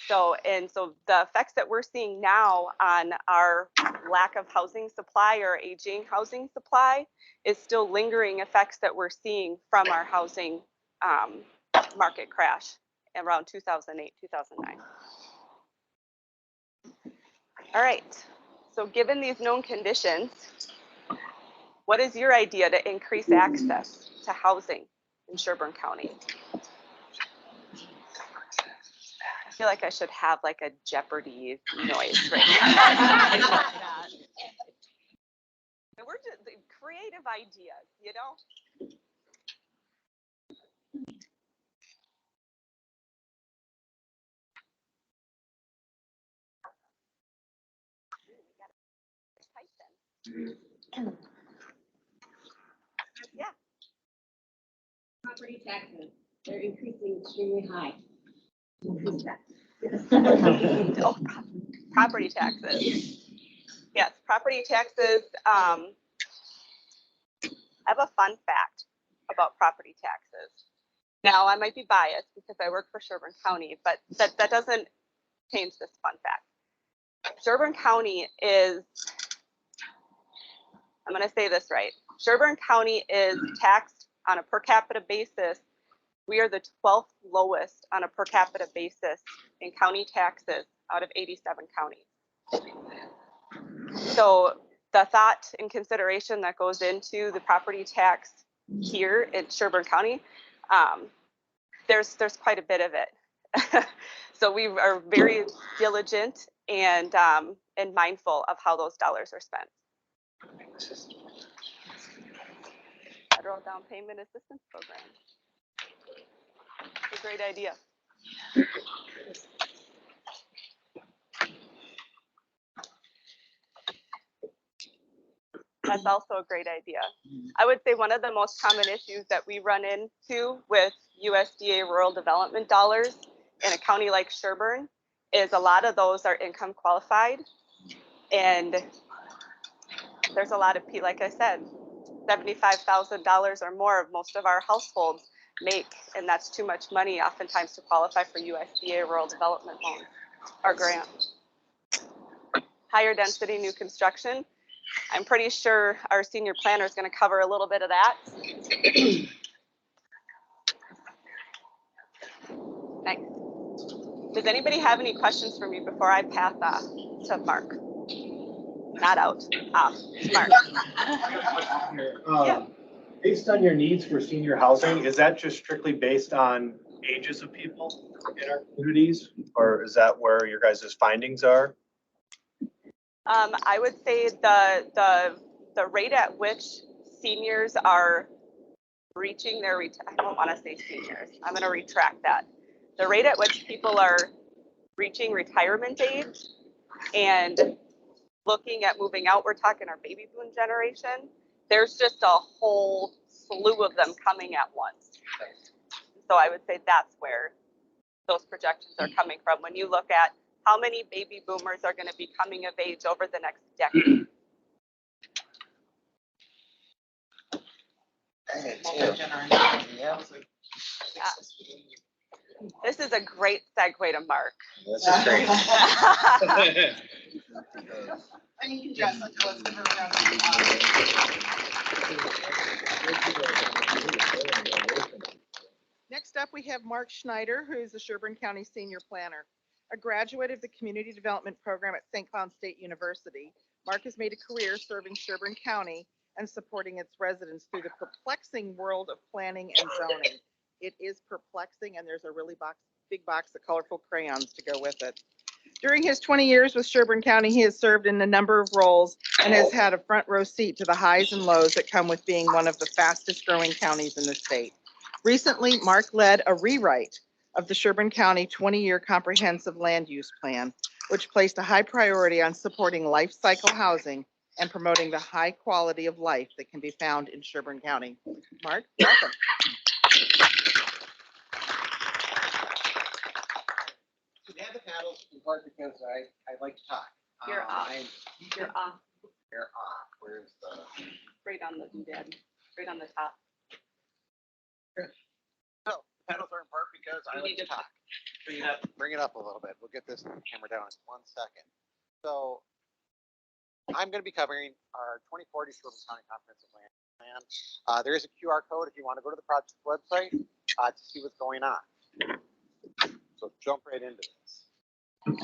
So the effects that we're seeing now on our lack of housing supply or aging housing supply is still lingering effects that we're seeing from our housing market crash around 2008, 2009. All right, so given these known conditions, what is your idea to increase access to housing in Sherburne County? I feel like I should have like a Jeopardy noise right now. We're just creative ideas, you know? Yeah. Property taxes, they're increasing extremely high. Oh, property taxes. Yes, property taxes. I have a fun fact about property taxes. Now, I might be biased because I work for Sherburne County, but that doesn't change this fun fact. Sherburne County is, I'm going to say this right. Sherburne County is taxed on a per capita basis. We are the 12th lowest on a per capita basis in county taxes out of 87 counties. So the thought and consideration that goes into the property tax here in Sherburne County, there's quite a bit of it. So we are very diligent and mindful of how those dollars are spent. federal down payment assistance program. It's a great idea. That's also a great idea. I would say one of the most common issues that we run into with USDA rural development dollars in a county like Sherburne is a lot of those are income qualified. And there's a lot of, like I said, $75,000 or more of most of our households make, and that's too much money oftentimes to qualify for USDA rural development loan or grant. Higher density new construction. I'm pretty sure our senior planner is going to cover a little bit of that. Nice. Does anybody have any questions for me before I pass to Mark? Not out. Mark. Yeah. Based on your needs for senior housing, is that just strictly based on ages of people in our communities? Or is that where your guys' findings are? I would say the rate at which seniors are reaching their I don't want to say seniors. I'm going to retract that. The rate at which people are reaching retirement age and looking at moving out, we're talking our baby boom generation. There's just a whole slew of them coming at once. So I would say that's where those projections are coming from. When you look at how many baby boomers are going to be coming of age over the next decade. This is a great segue to Mark. This is great. And you can just let's give her a round of applause. Next up, we have Mark Schneider, who is the Sherburne County Senior Planner. A graduate of the Community Development Program at St. Cloud State University, Mark has made a career serving Sherburne County and supporting its residents through the perplexing world of planning and zoning. It is perplexing, and there's a really big box of colorful crayons to go with it. During his 20 years with Sherburne County, he has served in a number of roles and has had a front row seat to the highs and lows that come with being one of the fastest growing counties in the state. Recently, Mark led a rewrite of the Sherburne County 20-year comprehensive land use plan, which placed a high priority on supporting life cycle housing and promoting the high quality of life that can be found in Sherburne County. Mark, welcome. Have the paddles in part because I like to talk. You're off. You're off. You're off. Where's the? Right on the doodad. Right on the top. So paddles are in part because I like to talk. Bring it up a little bit. We'll get this camera down in 1 second. So I'm going to be covering our 2040 Sherburne County Comprehensive Land Plan. There is a QR code if you want to go to the project website to see what's going on. So jump right into this.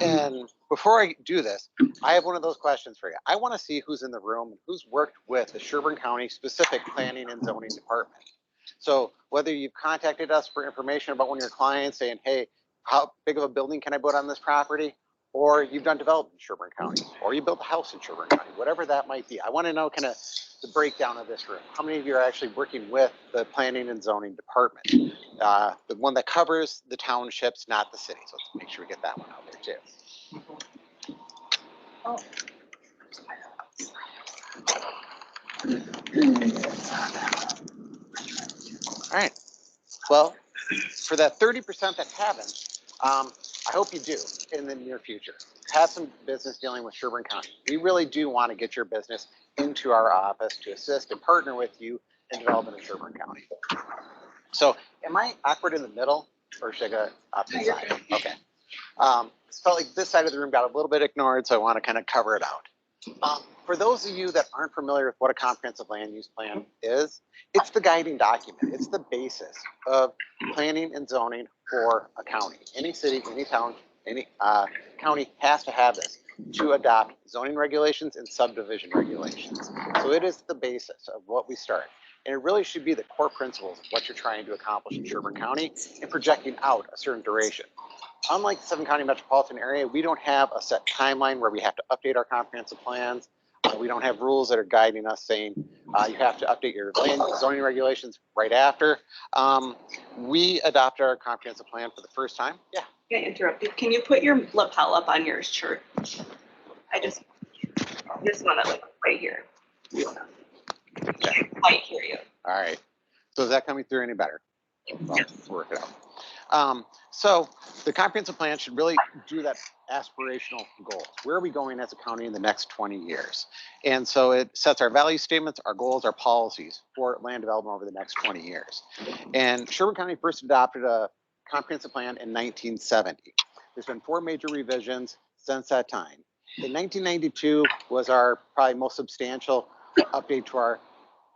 And before I do this, I have one of those questions for you. I want to see who's in the room and who's worked with the Sherburne County specific planning and zoning department. So whether you've contacted us for information about one of your clients saying, hey, how big of a building can I put on this property? Or you've done development in Sherburne County, or you built a house in Sherburne County, whatever that might be. I want to know kind of the breakdown of this room. How many of you are actually working with the planning and zoning department? The one that covers the townships, not the city. So let's make sure we get that one out there too. Oh. All right. Well, for that 30% that haven't, I hope you do in the near future. Have some business dealing with Sherburne County. We really do want to get your business into our office to assist and partner with you in development of Sherburne County. So am I awkward in the middle or should I go up the side? Okay. It felt like this side of the room got a little bit ignored, so I want to kind of cover it out. For those of you that aren't familiar with what a comprehensive land use plan is, it's the guiding document. It's the basis of planning and zoning for a county. Any city, any town, any county has to have this to adopt zoning regulations and subdivision regulations. So it is the basis of what we start. And it really should be the core principles of what you're trying to accomplish in Sherburne County and projecting out a certain duration. Unlike the 7-county metropolitan area, we don't have a set timeline where we have to update our comprehensive plans. We don't have rules that are guiding us saying you have to update your land zoning regulations right after. We adopted our comprehensive plan for the first time. Yeah. Can I interrupt you? Can you put your lapel up on your shirt? I just want to like right here. Okay. Might hear you. All right. So is that coming through any better? Well, let's work it out. So the comprehensive plan should really do that aspirational goals. Where are we going as a county in the next 20 years? And so it sets our value statements, our goals, our policies for land development over the next 20 years. And Sherburne County first adopted a comprehensive plan in 1970. There's been 4 major revisions since that time. In 1992 was our probably most substantial update to our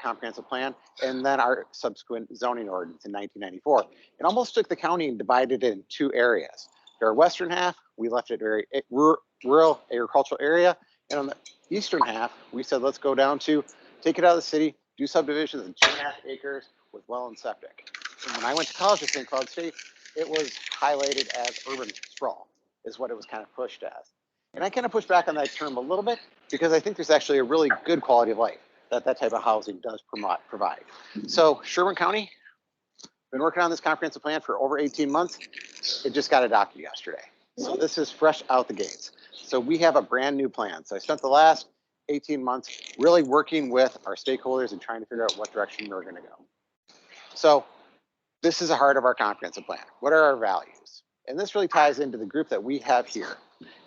comprehensive plan, and then our subsequent zoning ordinance in 1994. It almost took the county and divided it in 2 areas. Our western half, we left it very rural agricultural area, and on the eastern half, we said let's go down to take it out of the city, do subdivisions in 2.5 acres with well and septic. And when I went to college at St. Cloud State, it was highlighted as urban sprawl, is what it was kind of pushed as. And I kind of pushed back on that term a little bit because I think there's actually a really good quality of life that type of housing does provide. So Sherburne County, been working on this comprehensive plan for over 18 months. It just got adopted yesterday. So this is fresh out the gates. So we have a brand new plan. So I spent the last 18 months really working with our stakeholders and trying to figure out what direction we're going to go. So this is the heart of our comprehensive plan. What are our values? And this really ties into the group that we have here.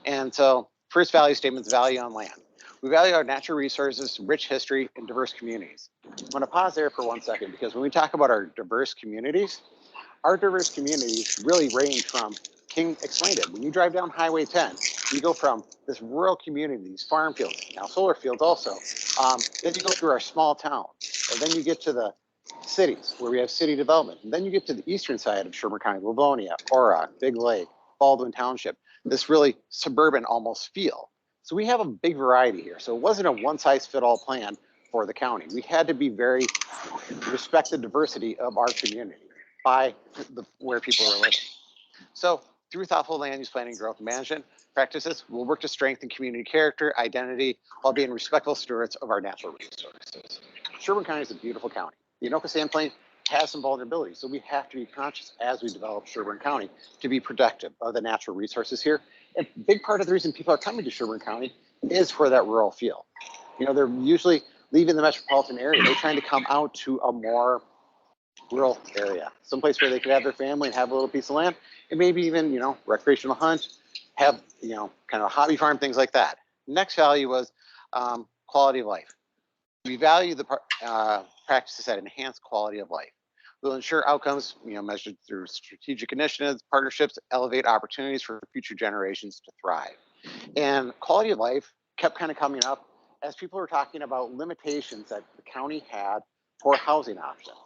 And so first value statement is value on land. We value our natural resources, rich history, and diverse communities. I'm going to pause there for 1 second because when we talk about our diverse communities really range from, King explained it, when you drive down Highway 10, you go from this rural community, these farm fields, now solar fields also, then you go through our small town, and then you get to the cities where we have city development, and then you get to the eastern side of Sherburne County, Livonia, Orrock, Big Lake, Baldwin Township, this really suburban almost feel. So we have a big variety here. So it wasn't a one-size-fit-all plan for the county. We had to be very respect the diversity of our community by where people are living. So through thoughtful land use planning, growth management practices, we'll work to strengthen community character, identity, while being respectful stewards of our natural resources. Sherburne County is a beautiful county. The Anoka Sand Plain has some vulnerabilities, so we have to be conscious as we develop Sherburne County to be protective of the natural resources here. And a big part of the reason people are coming to Sherburne County is for that rural feel. You know, they're usually leaving the metropolitan area. They're trying to come out to a more rural area, someplace where they could have their family and have a little piece of land, and maybe even, you know, recreational hunt, have, you know, kind of a hobby farm, things like that. Next value was quality of life. We value the practices that enhance quality of life. We'll ensure outcomes, you know, measured through strategic initiatives, partnerships, elevate opportunities for future generations to thrive. And quality of life kept kind of coming up as people were talking about limitations that the county had for housing options.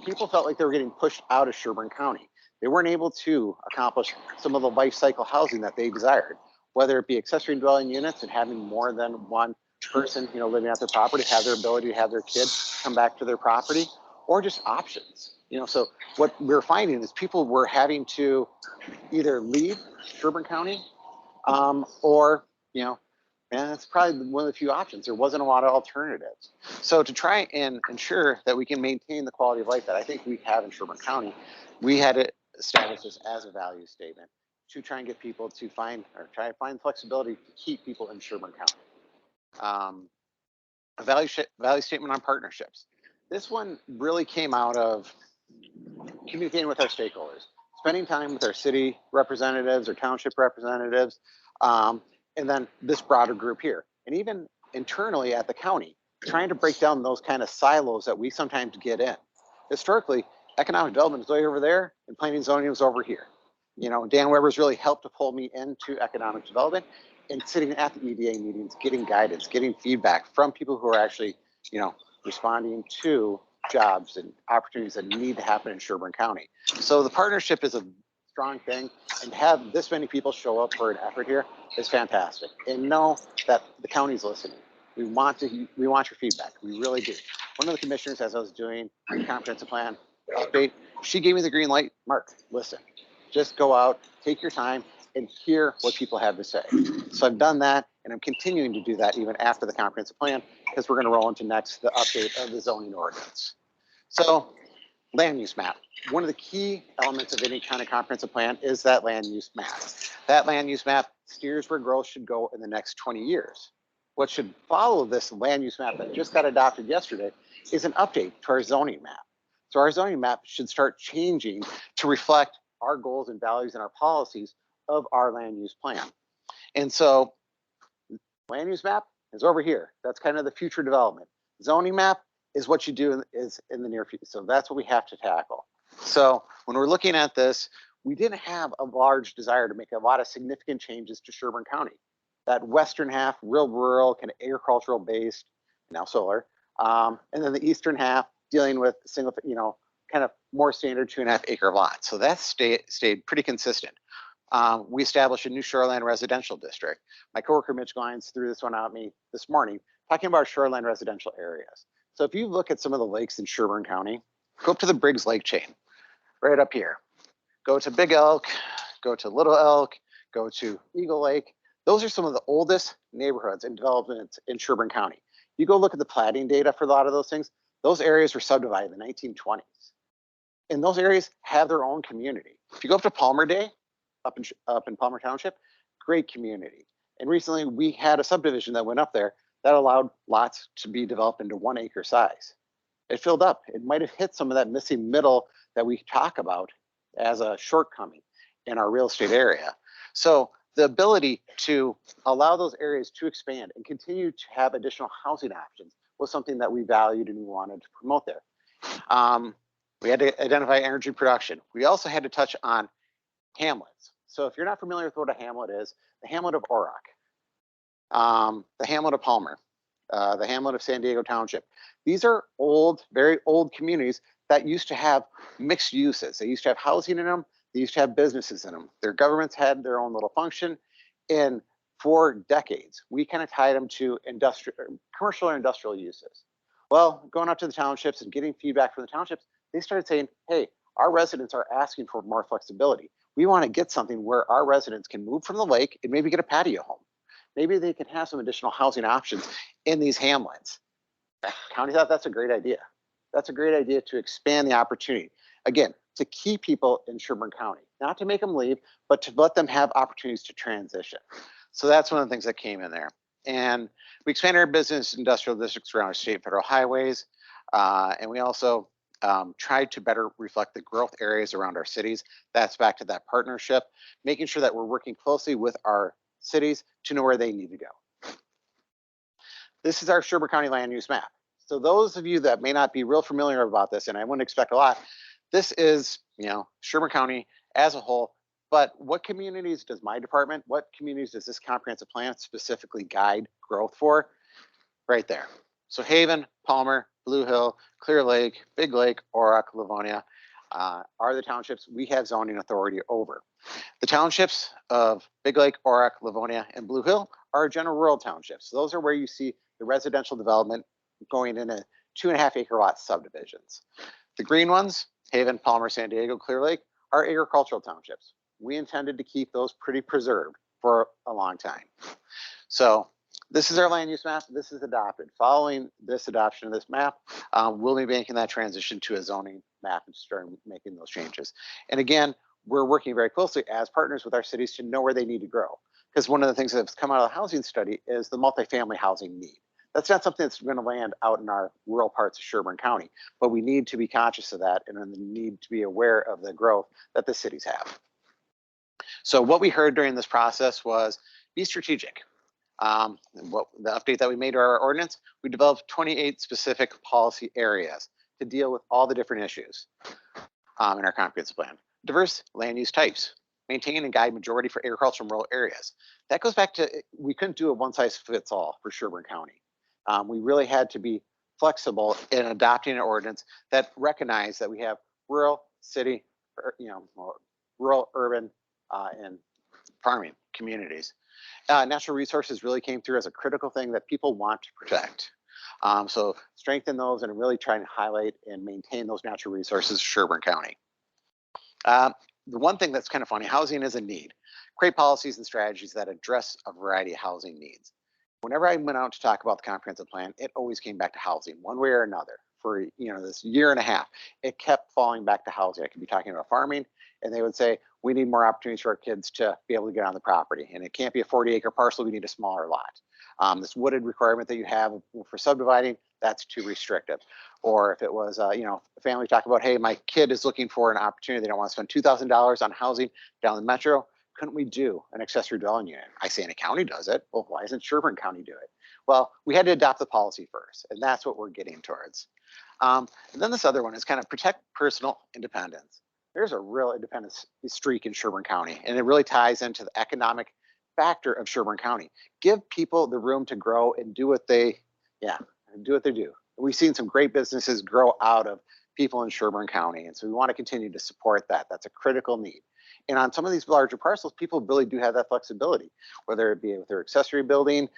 People felt like they were getting pushed out of Sherburne County. They weren't able to accomplish some of the life cycle housing that they desired, whether it be accessory dwelling units and having more than one person, you know, living at their property, have their ability to have their kids come back to their property, or just options. You know, so what we're finding is people were having to either leave Sherburne County or, you know, and it's probably one of the few options. There wasn't a lot of alternatives. So to try and ensure that we can maintain the quality of life that I think we have in Sherburne County, we had to establish this as a value statement to try and get people to find, or try to find flexibility to keep people in Sherburne County. A value statement on partnerships. This one really came out of communicating with our stakeholders, spending time with our city representatives or township representatives, and then this broader group here. And even internally at the county, trying to break down those kind of silos that we sometimes get in. Historically, economic development is way over there and planning and zoning was over here. You know, Dan Weber's really helped to pull me into economic development and sitting at the EDA meetings, getting guidance, getting feedback from people who are actually, you know, responding to jobs and opportunities that need to happen in Sherburne County. So the partnership is a strong thing, and to have this many people show up for an effort here is fantastic. And know that the county's listening. We want your feedback. We really do. One of the commissioners, as I was doing the comprehensive plan update, she gave me the green light. Mark, listen, just go out, take your time, and hear what people have to say. So I've done that, and I'm continuing to do that even after the comprehensive plan, because we're going to roll into next the update of the zoning ordinance. So land use map. One of the key elements of any kind of comprehensive plan is that land use map. That land use map steers where growth should go in the next 20 years. What should follow this land use map that just got adopted yesterday is an update to our zoning map. So our zoning map should start changing to reflect our goals and values and our policies of our land use plan. And so land use map is over here. That's kind of the future development. Zoning map is what you do in the near future. So that's what we have to tackle. So when we're looking at this, we didn't have a large desire to make a lot of significant changes to Sherburne County. That western half, real rural, kind of agricultural based, now solar, and then the eastern half dealing with single, kind of more standard 2.5 acre lots. So that stayed pretty consistent. We established a new shoreline residential district. My coworker Mitch Glines threw this one out at me this morning, talking about shoreline residential areas. So if you look at some of the lakes in Sherburne County, go up to the Briggs Lake chain, right up here. Go to Big Elk, go to Little Elk, go to Eagle Lake. Those are some of the oldest neighborhoods and developments in Sherburne County. You go look at the platting data for a lot of those things, those areas were subdivided in the 1920s. And those areas have their own community. If you go up to Palmer Day, up in Palmer Township, great community. And recently we had a subdivision that went up there that allowed lots to be developed into 1 acre size. It filled up. It might have hit some of that missing middle that we talk about as a shortcoming in our real estate area. So the ability to allow those areas to expand and continue to have additional housing options was something that we valued and we wanted to promote there. We had to identify energy production. We also had to touch on hamlets. So if you're not familiar with what a hamlet is, the hamlet of Orrock, the hamlet of Palmer, the hamlet of San Diego Township. These are old, very old communities that used to have mixed uses. They used to have housing in them. They used to have businesses in them. Their governments had their own little function. And for decades, we kind of tied them to commercial or industrial uses. Well, going up to the townships and getting feedback from the townships, they started saying, hey, our residents are asking for more flexibility. We want to get something where our residents can move from the lake and maybe get a patio home. Maybe they can have some additional housing options in these hamlets. The county thought that's a great idea. That's a great idea to expand the opportunity. Again, to keep people in Sherburne County, not to make them leave, but to let them have opportunities to transition. So that's one of the things that came in there. And we expanded our business industrial districts around our state and federal highways. And we also tried to better reflect the growth areas around our cities. That's back to that partnership, making sure that we're working closely with our cities to know where they need to go. This is our Sherburne County land use map. So those of you that may not be real familiar about this, and I wouldn't expect a lot, this is, Sherburne County as a whole, but what communities does my department, what communities does this comprehensive plan specifically guide growth for? Right there. So Haven, Palmer, Blue Hill, Clear Lake, Big Lake, Orrock, Livonia are the townships we have zoning authority over. The townships of Big Lake, Orrock, Livonia, and Blue Hill are general rural townships. So those are where you see the residential development going into 2.5 acre lot subdivisions. The green ones, Haven, Palmer, San Diego, Clear Lake, are agricultural townships. We intended to keep those pretty preserved for a long time. So this is our land use map. This is adopted. Following this adoption of this map, we'll be making that transition to a zoning map and start making those changes. And again, we're working very closely as partners with our cities to know where they need to grow. Because one of the things that's come out of the housing study is the multifamily housing need. That's not something that's going to land out in our rural parts of Sherburne County, but we need to be conscious of that and the need to be aware of the growth that the cities have. So what we heard during this process was be strategic. The update that we made to our ordinance, we developed 28 specific policy areas to deal with all the different issues in our comprehensive plan. Diverse land use types, maintain and guide majority for agricultural and rural areas. That goes back to, we couldn't do a one size fits all for Sherburne County. We really had to be flexible in adopting an ordinance that recognized that we have rural, city, rural, urban, and farming communities. Natural resources really came through as a critical thing that people want to protect. So strengthen those and really try and highlight and maintain those natural resources in Sherburne County. The one thing that's kind of funny, housing is a need. create policies and strategies that address a variety of housing needs. Whenever I went out to talk about the comprehensive plan, it always came back to housing one way or another. For this year and a half, it kept falling back to housing. I could be talking about farming, and they would say, we need more opportunities for our kids to be able to get on the property. And it can't be a 40-acre parcel, we need a smaller lot. This wooded requirement that you have for subdividing, that's too restrictive. Or if it was, a family talk about, hey, my kid is looking for an opportunity, they don't want to spend $2,000 on housing down the metro, couldn't we do an accessory dwelling unit? I say any county does it. Well, why isn't Sherburne County do it? Well, we had to adopt the policy first, and that's what we're getting towards. And then this other one is kind of protect personal independence. There's a real independence streak in Sherburne County, and it really ties into the economic factor of Sherburne County. Give people the room to grow and do what they do. We've seen some great businesses grow out of people in Sherburne County, and so we want to continue to support that. That's a critical need. And on some of these larger parcels, people really do have that flexibility, whether it be with their accessory building,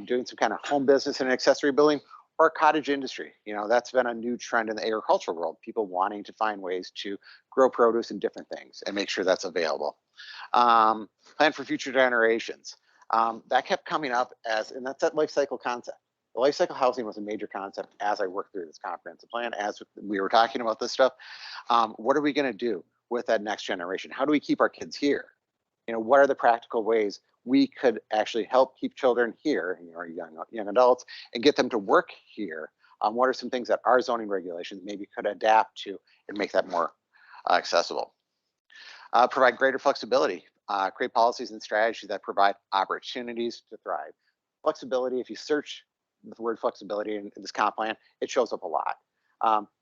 doing some kind of home business in an accessory building, or cottage industry. That's been a new trend in the agricultural world, people wanting to find ways to grow produce and different things and make sure that's available. Plan for future generations. That kept coming up and that's that life cycle concept. The life cycle housing was a major concept as I worked through this comprehensive plan, as we were talking about this stuff. What are we going to do with that next generation? How do we keep our kids here? What are the practical ways we could actually help keep children here, our young adults, and get them to work here? What are some things that our zoning regulations maybe could adapt to and make that more accessible? Provide greater flexibility. Create policies and strategies that provide opportunities to thrive. Flexibility, if you search the word flexibility in this comp plan, it shows up a lot.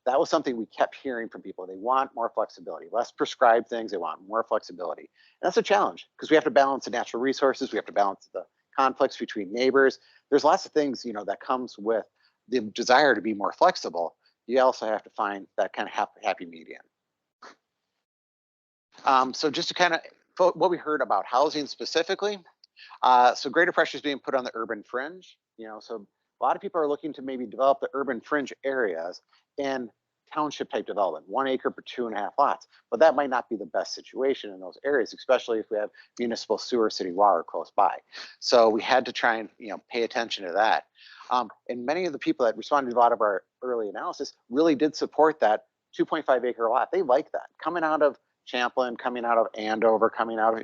That was something we kept hearing from people. They want more flexibility, less prescribed things. They want more flexibility. And that's a challenge because we have to balance the natural resources. We have to balance the conflicts between neighbors. There's lots of things, that comes with the desire to be more flexible. You also have to find that kind of happy median. So just to kind of what we heard about housing specifically. So greater pressure is being put on the urban fringe. So a lot of people are looking to maybe develop the urban fringe areas in township type development, 1 acre per 2.5 lots. But that might not be the best situation in those areas, especially if we have municipal sewer, city water close by. So we had to try and pay attention to that. And many of the people that responded to a lot of our early analysis really did support that 2.5 acre lot. They like that. Coming out of Champlin, coming out of Andover, coming out of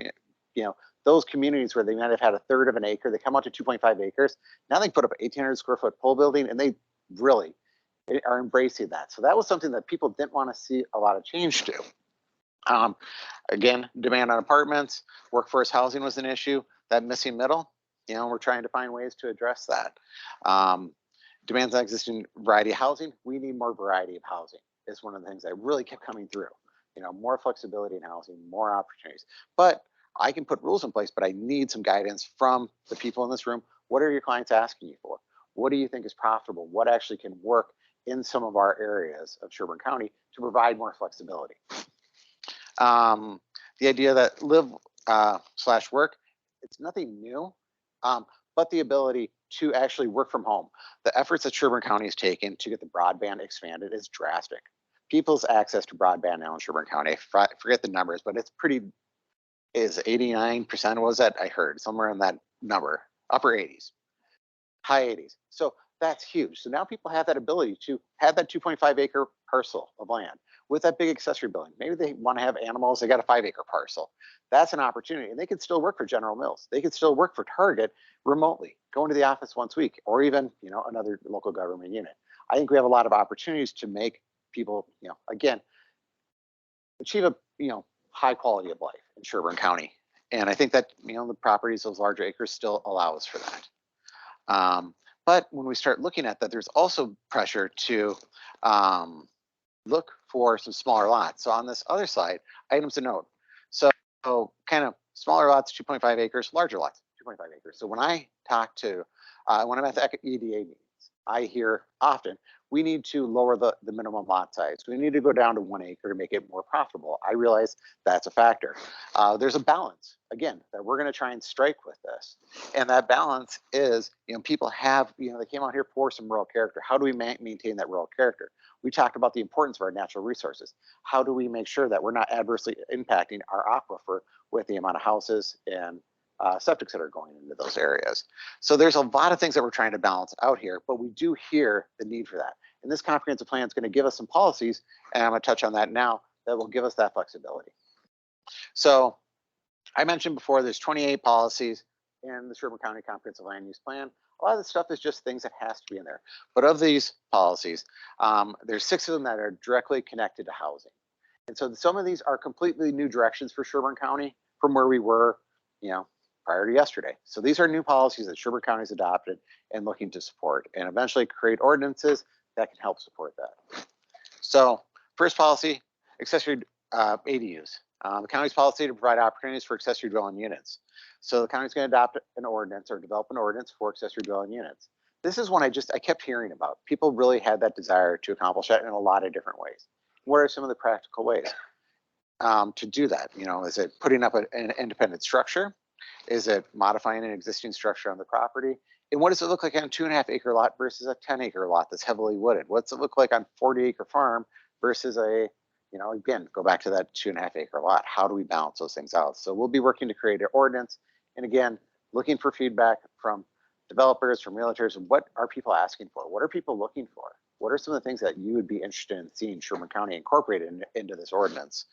those communities where they might have had 1/3 of an acre, they come out to 2.5 acres. Now they can put up an 1,800 square foot pole building, and they really are embracing that. So that was something that people didn't want to see a lot of change to. Again, demand on apartments, workforce housing was an issue. That missing middle, we're trying to find ways to address that. Demands on existing variety of housing. We need more variety of housing is one of the things that really kept coming through. More flexibility in housing, more opportunities. But I can put rules in place, but I need some guidance from the people in this room. What are your clients asking you for? What do you think is profitable? What actually can work in some of our areas of Sherburne County to provide more flexibility? The idea that live / work, it's nothing new, but the ability to actually work from home. The efforts that Sherburne County has taken to get the broadband expanded is drastic. People's access to broadband now in Sherburne County, I forget the numbers, but it's is 89% was that I heard somewhere in that number, upper 80s, high 80s. So that's huge. So now people have that ability to have that 2.5 acre parcel of land with that big accessory building. Maybe they want to have animals. They got a 5 acre parcel. That's an opportunity. And they could still work for General Mills. They could still work for Target remotely, going to the office once a week, or even, another local government unit. I think we have a lot of opportunities to make people, again, achieve a, high quality of life in Sherburne County. And I think that, the properties, those larger acres still allows for that. But when we start looking at that, there's also pressure to look for some smaller lots. So on this other slide, items to note. So kind of smaller lots, 2.5 acres, larger lots, 2.5 acres. So when I talk to, when I'm at the EDA meetings, I hear often, we need to lower the minimum lot size. We need to go down to 1 acre to make it more profitable. I realize that's a factor. There's a balance, again, that we're going to try and strike with this. And that balance is, people have, they came out here for some rural character. How do we maintain that rural character? We talked about the importance of our natural resources. How do we make sure that we're not adversely impacting our aquifer with the amount of houses and septics that are going into those areas? So there's a lot of things that we're trying to balance out here, but we do hear the need for that. And this comprehensive plan is going to give us some policies, and I'm going to touch on that now, that will give us that flexibility. So I mentioned before, there's 28 policies in the Sherburne County Comprehensive Land Use Plan. A lot of the stuff is just things that has to be in there. But of these policies, there's 6 of them that are directly connected to housing. And so some of these are completely new directions for Sherburne County from where we were, prior to yesterday. So these are new policies that Sherburne County's adopted and looking to support, and eventually create ordinances that can help support that. So first policy, accessory ADUs. The county's policy to provide opportunities for accessory dwelling units. So the county's going to adopt an ordinance or develop an ordinance for accessory dwelling units. This is one I kept hearing about. People really had that desire to accomplish that in a lot of different ways. What are some of the practical ways to do that? Is it putting up an independent structure? Is it modifying an existing structure on the property? And what does it look like on a 2.5 acre lot versus a 10 acre lot that's heavily wooded? What's it look like on 40 acre farm versus a, again, go back to that 2.5 acre lot? How do we balance those things out? So we'll be working to create an ordinance. And again, looking for feedback from developers, from realtors. What are people asking for? What are people looking for? What are some of the things that you would be interested in seeing Sherburne County incorporated into this ordinance?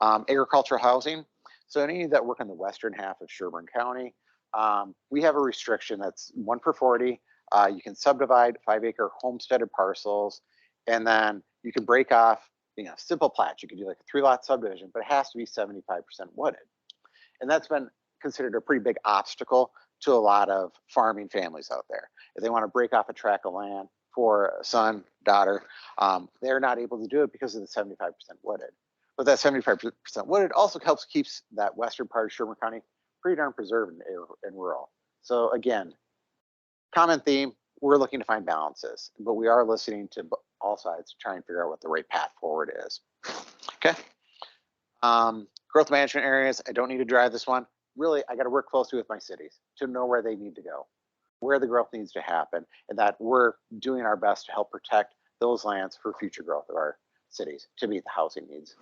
Agricultural housing. So any that work in the western half of Sherburne County, we have a restriction that's 1 per 40. You can subdivide 5 acre homesteaded parcels, and then you can break off, simple plats. You can do like a 3-lot subdivision, but it has to be 75% wooded. And that's been considered a pretty big obstacle to a lot of farming families out there. If they want to break off a tract of land for a son, daughter, they're not able to do it because of the 75% wooded. But that 75% wooded also helps keeps that western part of Sherburne County pretty darn preserved and rural. So again, common theme, we're looking to find balances, but we are listening to all sides to try and figure out what the right path forward is. Okay. Growth management areas, I don't need to drive this one. Really, I got to work closely with my cities to know where they need to go, where the growth needs to happen, and that we're doing our best to help protect those lands for future growth of our cities to meet the housing needs.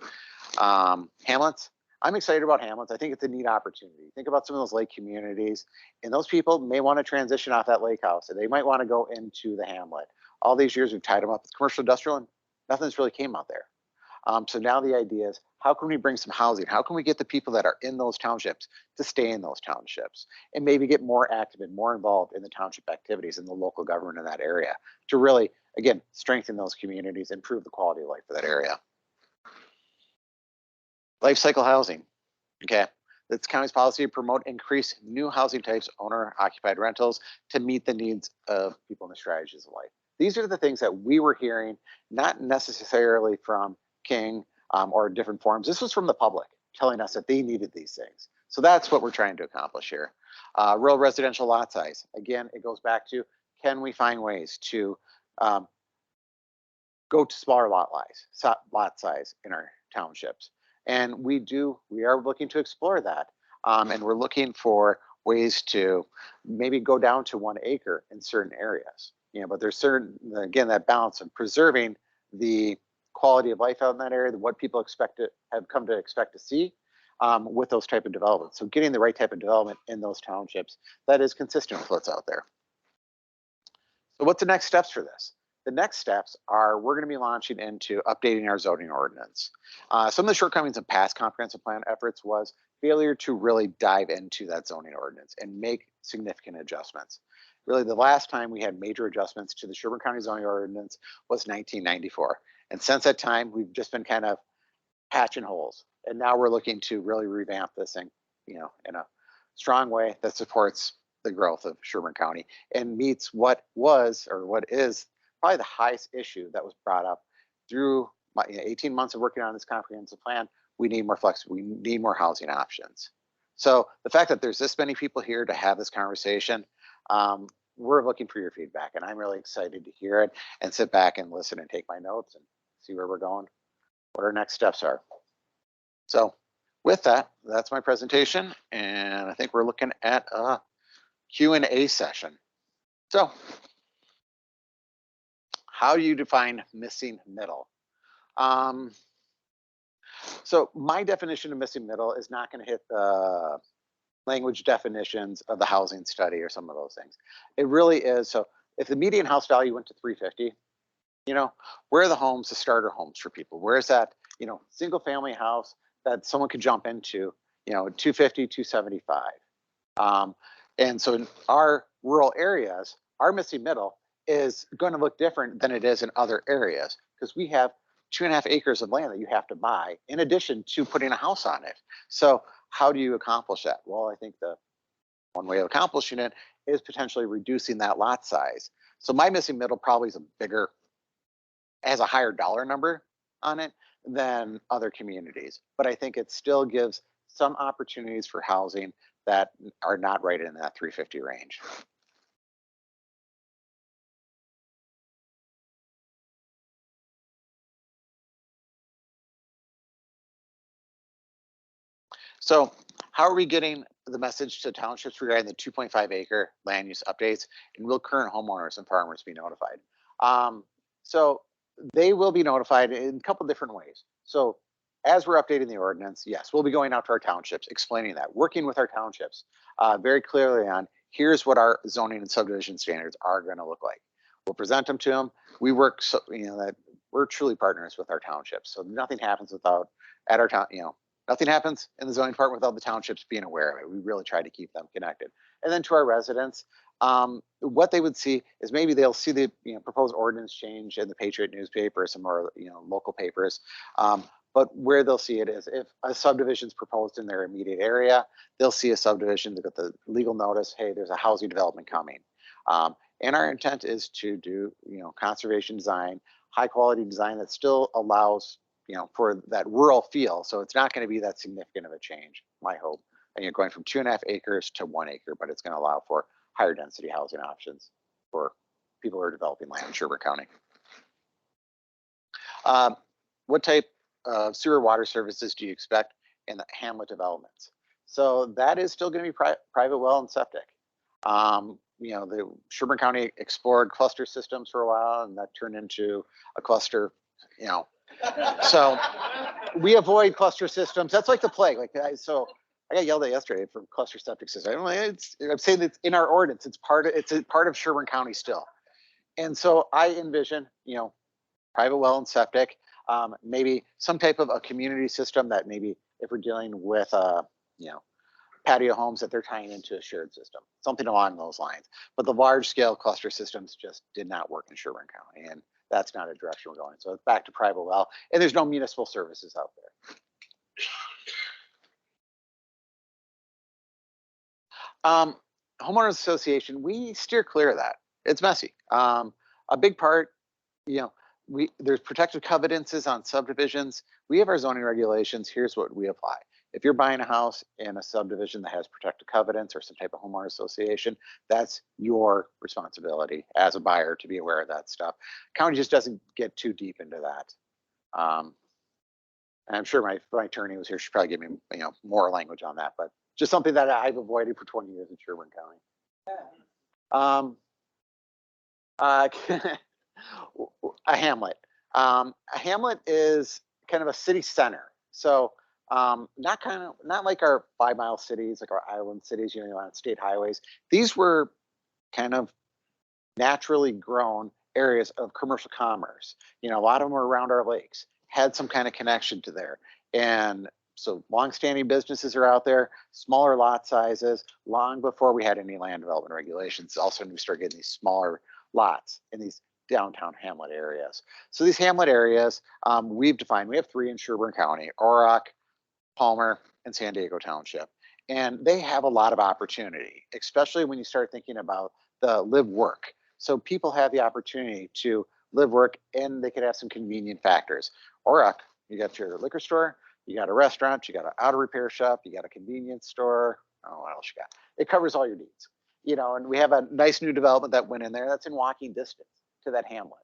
Hamlets, I'm excited about Hamlets. I think it's a neat opportunity. Think about some of those lake communities, and those people may want to transition off that lake house, and they might want to go into the hamlet. All these years we've tied them up with commercial industrial, and nothing's really came out there. So now the idea is, how can we bring some housing? How can we get the people that are in those townships to stay in those townships and maybe get more active and more involved in the township activities and the local government in that area to really, again, strengthen those communities, improve the quality of life for that area. Life cycle housing. Okay. That's county's policy to promote increased new housing types, owner occupied rentals, to meet the needs of people in the strategies of life. These are the things that we were hearing, not necessarily from King or different forums. This was from the public telling us that they needed these things. So that's what we're trying to accomplish here. Rural residential lot size. Again, it goes back to, can we find ways to go to smaller lot size in our townships? And we are looking to explore that. And we're looking for ways to maybe go down to 1 acre in certain areas. But there's again, that balance of preserving the quality of life out in that area, what people have come to expect to see with those type of developments. So getting the right type of development in those townships that is consistent with what's out there. So what's the next steps for this? The next steps are, we're going to be launching into updating our zoning ordinance. Some of the shortcomings of past comprehensive plan efforts was failure to really dive into that zoning ordinance and make significant adjustments. Really, the last time we had major adjustments to the Sherburne County zoning ordinance was 1994. And since that time, we've just been kind of patching holes. And now we're looking to really revamp this thing, in a strong way that supports the growth of Sherburne County and meets what is probably the highest issue that was brought up through my 18 months of working on this comprehensive plan. We need more flexibility. We need more housing options. So the fact that there's this many people here to have this conversation, we're looking for your feedback, and I'm really excited to hear it and sit back and listen and take my notes and see where we're going, what our next steps are. So with that, that's my presentation, and I think we're looking at a Q&A session. So how do you define missing middle? So my definition of missing middle is not going to hit the language definitions of the housing study or some of those things. It really is. So if the median house value went to 350, you know, where are the homes, the starter homes for people? Where is that, you know, single family house that someone could jump into, you know, 250, 275. And so in our rural areas, our missing middle is going to look different than it is in other areas because we have 2.5 acres of land that you have to buy in addition to putting a house on it. So how do you accomplish that? Well, I think the one way of accomplishing it is potentially reducing that lot size. So my missing middle probably is a bigger, has a higher dollar number on it than other communities. But I think it still gives some opportunities for housing that are not right in that 350 range. So how are we getting the message to townships regarding the 2.5 acre land use updates, and will current homeowners and farmers be notified? So they will be notified in a couple different ways. So as we're updating the ordinance, yes, we'll be going out to our townships, explaining that, working with our townships very clearly on here's what our zoning and subdivision standards are going to look like. We'll present them to them. We work, so, you know, that we're truly partners with our townships. So nothing happens without at our town, you know, nothing happens in the zoning department without the townships being aware of it. We really try to keep them connected. And then to our residents, what they would see is maybe they'll see the proposed ordinance change in the Patriot newspaper or some more local papers. But where they'll see it is if a subdivision is proposed in their immediate area, they'll see a subdivision, they've got the legal notice, hey, there's a housing development coming. And our intent is to do conservation design, high quality design that still allows for that rural feel. So it's not going to be that significant of a change, my hope. And you're going from 2.5 acres to 1 acre, but it's going to allow for higher density housing options for people who are developing land in Sherburne County. What type of sewer water services do you expect in the hamlet developments? So that is still going to be private well and septic. The Sherburne County explored cluster systems for a while, and that turned into a cluster, So we avoid cluster systems. That's like the plague. So I got yelled at yesterday for cluster septic system. I'm saying it's in our ordinance. It's a part of Sherburne County still. And so I envision, private well and septic, maybe some type of a community system that maybe if we're dealing with, patio homes that they're tying into a shared system, something along those lines. But the large scale cluster systems just did not work in Sherburne County. And that's not a direction we're going. So it's back to private well, and there's no municipal services out there. Homeowners association, we steer clear of that. It's messy. A big part, there's protective covenants on subdivisions. We have our zoning regulations. Here's what we apply. If you're buying a house in a subdivision that has protective covenants or some type of homeowner association, that's your responsibility as a buyer to be aware of that stuff. County just doesn't get too deep into that. And I'm sure my attorney was here. She'd probably give me more language on that, but just something that I've avoided for 20 years in Sherburne County. A hamlet. A hamlet is kind of a city center. So not like our 5 mile cities, like our island cities, on state highways. These were kind of naturally grown areas of commercial commerce. A lot of them were around our lakes, had some kind of connection to there. And so longstanding businesses are out there, smaller lot sizes, long before we had any land development regulations. Also, when we start getting these smaller lots in these downtown hamlet areas. So these hamlet areas, we've defined, we have 3 in Sherburne County: Orac, Palmer, and San Diego Township. And they have a lot of opportunity, especially when you start thinking about the live work. So people have the opportunity to live work, and they could have some convenient factors. Orac, you got your liquor store, you got a restaurant, you got an auto repair shop, you got a convenience store. Oh, what else you got? It covers all your needs. you know, and we have a nice new development that went in there that's in walking distance to that hamlet.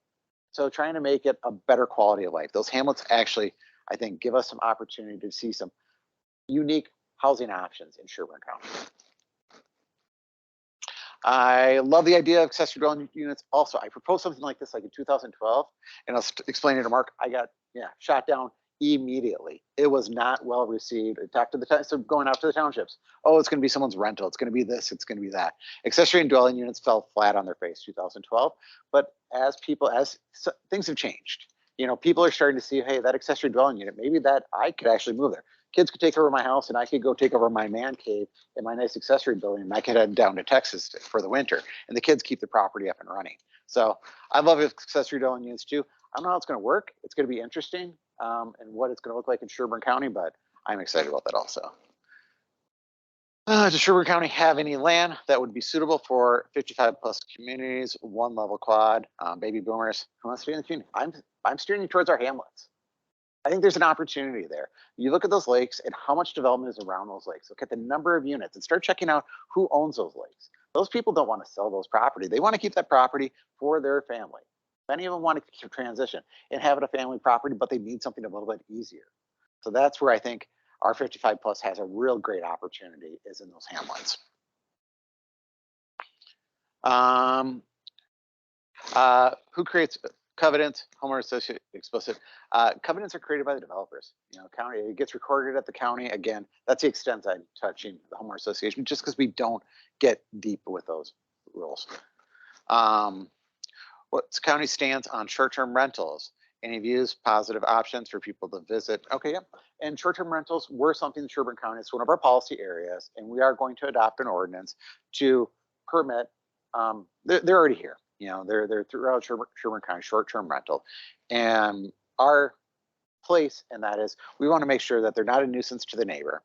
So trying to make it a better quality of life. Those hamlets actually, I think, give us some opportunity to see some unique housing options in Sherburne County. I love the idea of accessory dwelling units. Also, I proposed something like this like in 2012, and I was explaining to Mark, I got shot down immediately. It was not well received. I talked to the so going out to the townships. Oh, it's going to be someone's rental. It's going to be this. It's going to be that. Accessory and dwelling units fell flat on their face 2012. But as things have changed, you know, people are starting to see, hey, that accessory dwelling unit, maybe that I could actually move there. Kids could take over my house, and I could go take over my man cave in my nice accessory building, and I could head down to Texas for the winter, and the kids keep the property up and running. So I love accessory dwelling units too. I don't know how it's going to work. It's going to be interesting, and what it's going to look like in Sherburne County, but I'm excited about that also. Does Sherburne County have any land that would be suitable for 55 plus communities, one level quad, baby boomers? Who wants to be in the community? I'm steering you towards our hamlets. I think there's an opportunity there. You look at those lakes and how much development is around those lakes. Look at the number of units and start checking out who owns those lakes. Those people don't want to sell those property. They want to keep that property for their family. Many of them want to transition and have it a family property, but they need something a little bit easier. So that's where I think our 55 plus has a real great opportunity, is in those hamlets. Who creates covenants? Homeowner associate explicit. Covenants are created by the developers. You know, county, it gets recorded at the county. Again, that's the extent I'm touching the homeowner association, just because we don't get deep with those rules. What county stands on short-term rentals? Any views, positive options for people to visit? Okay, yeah. And short-term rentals were something in Sherburne County. It's one of our policy areas, and we are going to adopt an ordinance to permit. They're already here. You know, they're throughout Sherburne County, short-term rental. And our place in that is we want to make sure that they're not a nuisance to the neighbor,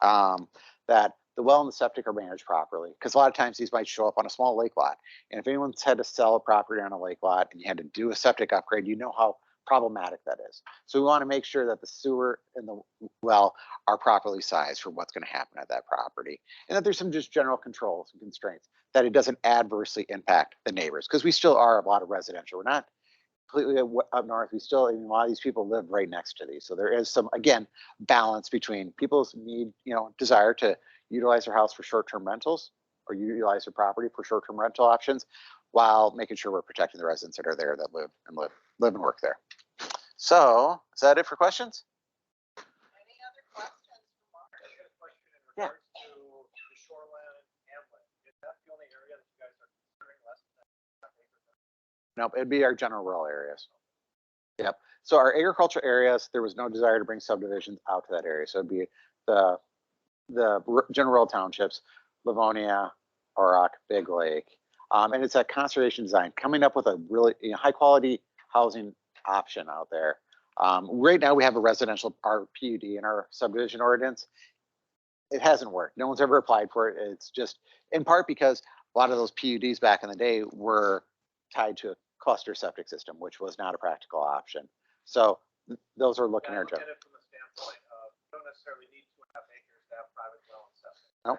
that the well and the septic are managed properly. Because a lot of times these might show up on a small lake lot. And if anyone's had to sell a property on a lake lot and you had to do a septic upgrade, you know how problematic that is. So we want to make sure that the sewer and the well are properly sized for what's going to happen at that property. And that there's some just general controls and constraints, that it doesn't adversely impact the neighbors. Because we still are a lot of residential. We're not completely up north. We still, a lot of these people live right next to these. So there is some, again, balance between people's need, you know, desire to utilize their house for short-term rentals or utilize their property for short-term rental options, while making sure we're protecting the residents that are there, that live and work there. So is that it for questions? Any other questions? I got a question in regards to the shoreline hamlet. Is that the only area that you guys are considering less than that acre? Nope, it'd be our general rural areas. Yep. So our agricultural areas, there was no desire to bring subdivisions out to that area. So it'd be the general rural townships, Livonia, Auroch, Big Lake. And it's that conservation design, coming up with a really high quality housing option out there. Right now we have a residential PUD in our subdivision ordinance. It hasn't worked. No one's ever applied for it. It's just in part because a lot of those PUDs back in the day were tied to a cluster septic system, which was not a practical option. So those are looking at our job. From the standpoint of, you don't necessarily need 2.5 acres to have private well and septic. Nope.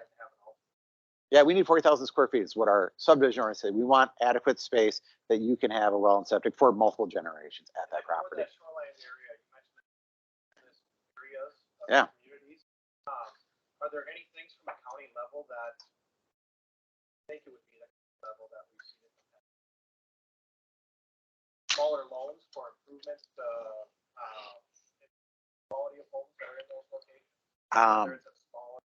Yeah, we need 40,000 square feet is what our subdivision ordinance said. We want adequate space that you can have a well and septic for multiple generations at that property. That shoreline area, you mentioned this areas of Yeah. communities. Are there any things from a county level that I think it would be the level that we've seen in the past? Smaller loans for improvement, quality of homes that are in those locations? Whether it's a smaller,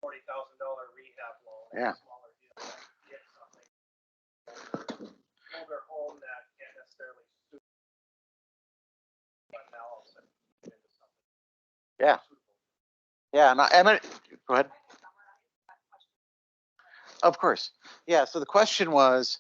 $40,000 rehab loan. Yeah. Smaller deal. Get something older home that can't necessarily suit. But now all of a sudden into something. Yeah. Yeah, and I mean, go ahead. Of course. Yeah, so the question was,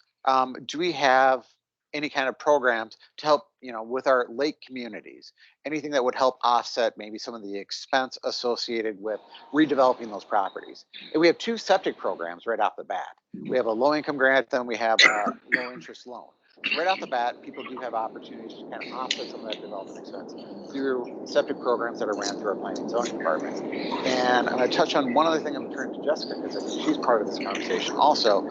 do we have any kind of programs to help, with our lake communities, anything that would help offset maybe some of the expense associated with redeveloping those properties? And we have two septic programs right off the bat. We have a low income grant, then we have a low interest loan. So right off the bat, people do have opportunities to kind of offset some of that development expense through incentive programs that are ran through our planning and zoning department. And I'm going to touch on one other thing. I'm turning to Jessica because I think she's part of this conversation also.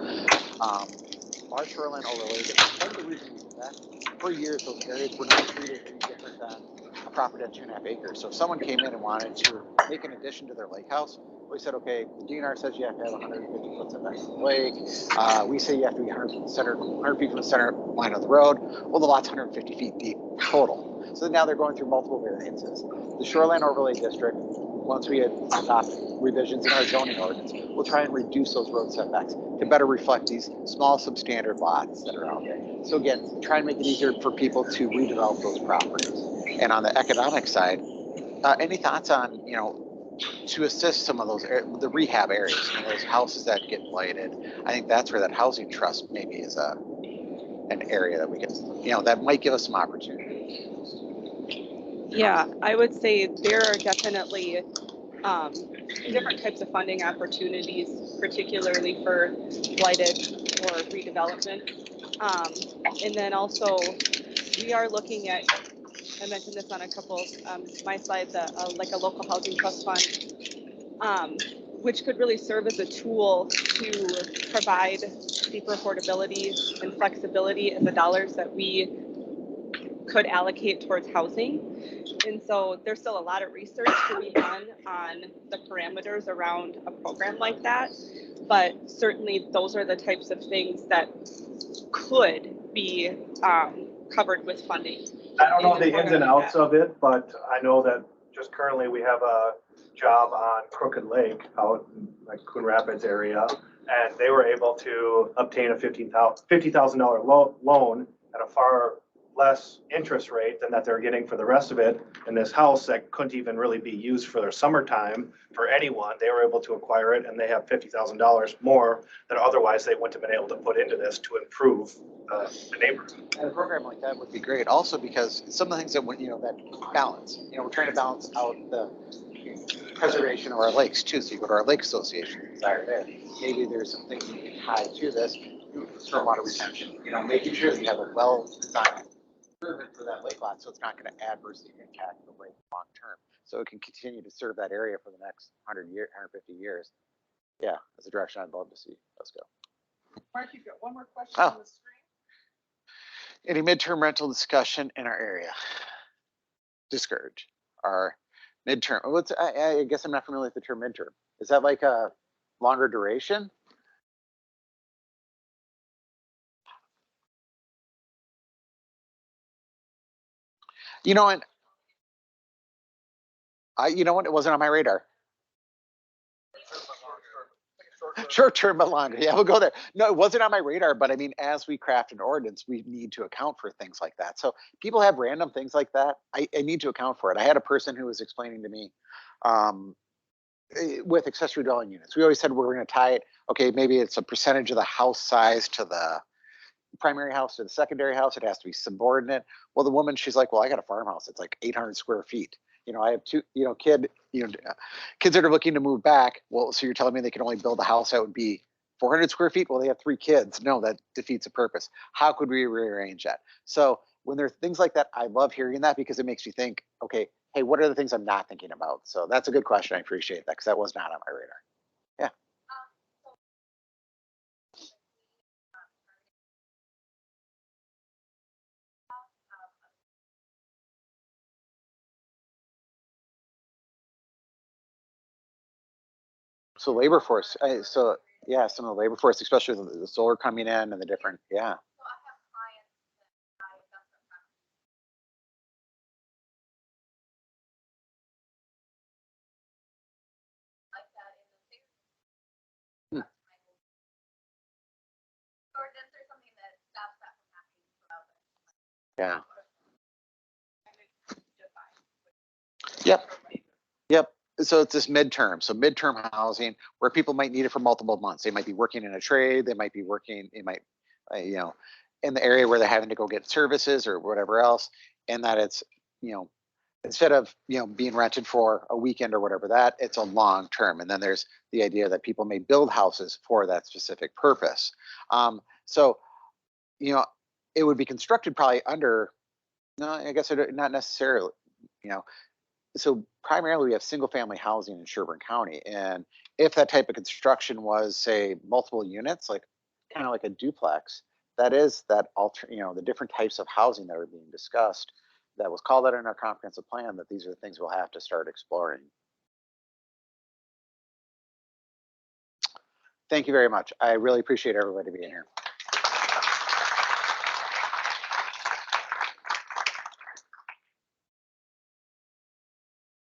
Our shoreline overlay, part of the reason we did that, for years those areas were not treated any different than a property on 2.5 acres. So if someone came in and wanted to make an addition to their lake house, we said, okay, the DNR says you have to have 150 foot setback from the lake. We say you have to be 100 feet from the center line of the road. Well, the lot's 150 feet deep total. So now they're going through multiple variances. The shoreline overlay district, once we adopt revisions in our zoning ordinance, we'll try and reduce those road setbacks to better reflect these small substandard lots that are out there. So again, try and make it easier for people to redevelop those properties. And on the economic side, any thoughts on, to assist some of those, the rehab areas, some of those houses that get blighted? I think that's where that housing trust maybe is an area that we can, that might give us some opportunity. Yeah, I would say there are definitely different types of funding opportunities, particularly for blighted or redevelopment. And then also, we are looking at, I mentioned this on a couple of my slides, like a local housing trust fund, which could really serve as a tool to provide deeper affordability and flexibility in the dollars that we could allocate towards housing. And so there's still a lot of research to be done on the parameters around a program like that. But certainly those are the types of things that could be covered with funding. I don't know the ins and outs of it, but I know that just currently we have a job on Crooked Lake out in like Coon Rapids area. And they were able to obtain a $50,000 loan at a far less interest rate than that they're getting for the rest of it. In this house that couldn't even really be used for their summertime for anyone, they were able to acquire it and they have $50,000 more than otherwise they wouldn't have been able to put into this to improve the neighborhood. And a program like that would be great also because some of the things that, that balance, we're trying to balance out the preservation of our lakes too. So you go to our lake association, desire there. Maybe there's some things you can tie to this, stormwater retention, making sure that you have a well-designed improvement for that lake lot so it's not going to adversely impact the lake long term. So it can continue to serve that area for the next 150 years. Yeah, that's a direction I'd love to see. Let's go. Mark, you've got one more question Oh. on the screen. Any midterm rental discussion in our area? Discourage our midterm. I guess I'm not familiar with the term midterm. Is that like a longer duration? You know what? It wasn't on my radar. Short term, but longer. Yeah, we'll go there. No, it wasn't on my radar, but I mean, as we craft an ordinance, we need to account for things like that. So people have random things like that. I need to account for it. I had a person who was explaining to me with accessory dwelling units. We always said we're going to tie it. Okay, maybe it's a percentage of the house size to the primary house to the secondary house. It has to be subordinate. Well, the woman, she's like, well, I got a farmhouse. It's like 800 square feet. I have two, kids that are looking to move back. Well, so you're telling me they can only build a house that would be 400 square feet? Well, they have 3 kids. No, that defeats the purpose. How could we rearrange that? So when there's things like that, I love hearing that because it makes me think, okay, hey, what are the things I'm not thinking about? So that's a good question. I appreciate that because that was not on my radar. Yeah. So labor force. So yeah, some of the labor force, especially the solar coming in and the different. Yeah. Yeah. Yep. Yep. So it's this midterm. So midterm housing where people might need it for multiple months. They might be working in a trade. They might be working. They might, in the area where they're having to go get services or whatever else, and that it's, instead of being rented for a weekend or whatever that, it's a long term. And then there's the idea that people may build houses for that specific purpose. So, it would be constructed probably under, no, I guess not necessarily, you know. So primarily we have single family housing in Sherburne County. And if that type of construction was, say, multiple units, like kind of like a duplex, that is that the different types of housing that are being discussed that was called out in our comprehensive plan, that these are the things we'll have to start exploring. Thank you very much. I really appreciate everybody being here.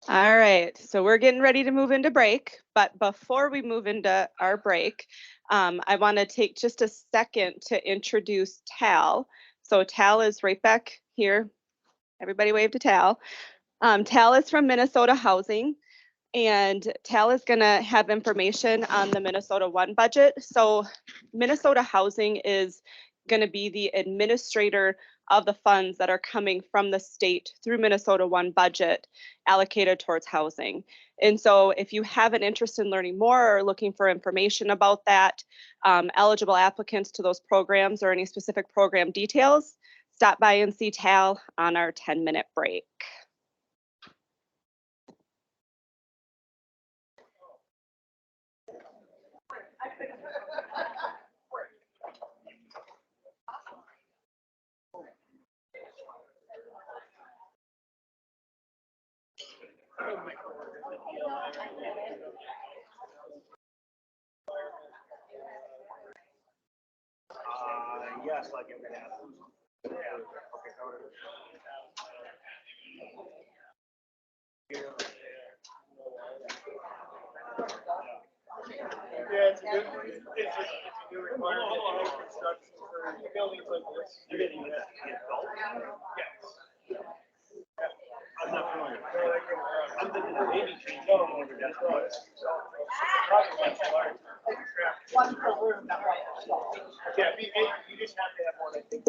All right, so we're getting ready to move into break, but before we move into our break, I want to take just a second to introduce Tal. So Tal is right back here. Everybody wave to Tal. Tal is from Minnesota Housing, and Tal is going to have information on the Minnesota One budget. So Minnesota Housing is going to be the administrator of the funds that are coming from the state through Minnesota One budget allocated towards housing. And so if you have an interest in learning more or looking for information about that, eligible applicants to those programs or any specific program details, stop by and see Tal on our 10-minute break. Yes, like I'm gonna ask. Yeah, it's a new requirement for construction for buildings like this. You're getting that. Yes. I'm not familiar. I'm thinking the baby tree. No, that's right. One per room, not right. Yeah, you just have to have one, I think.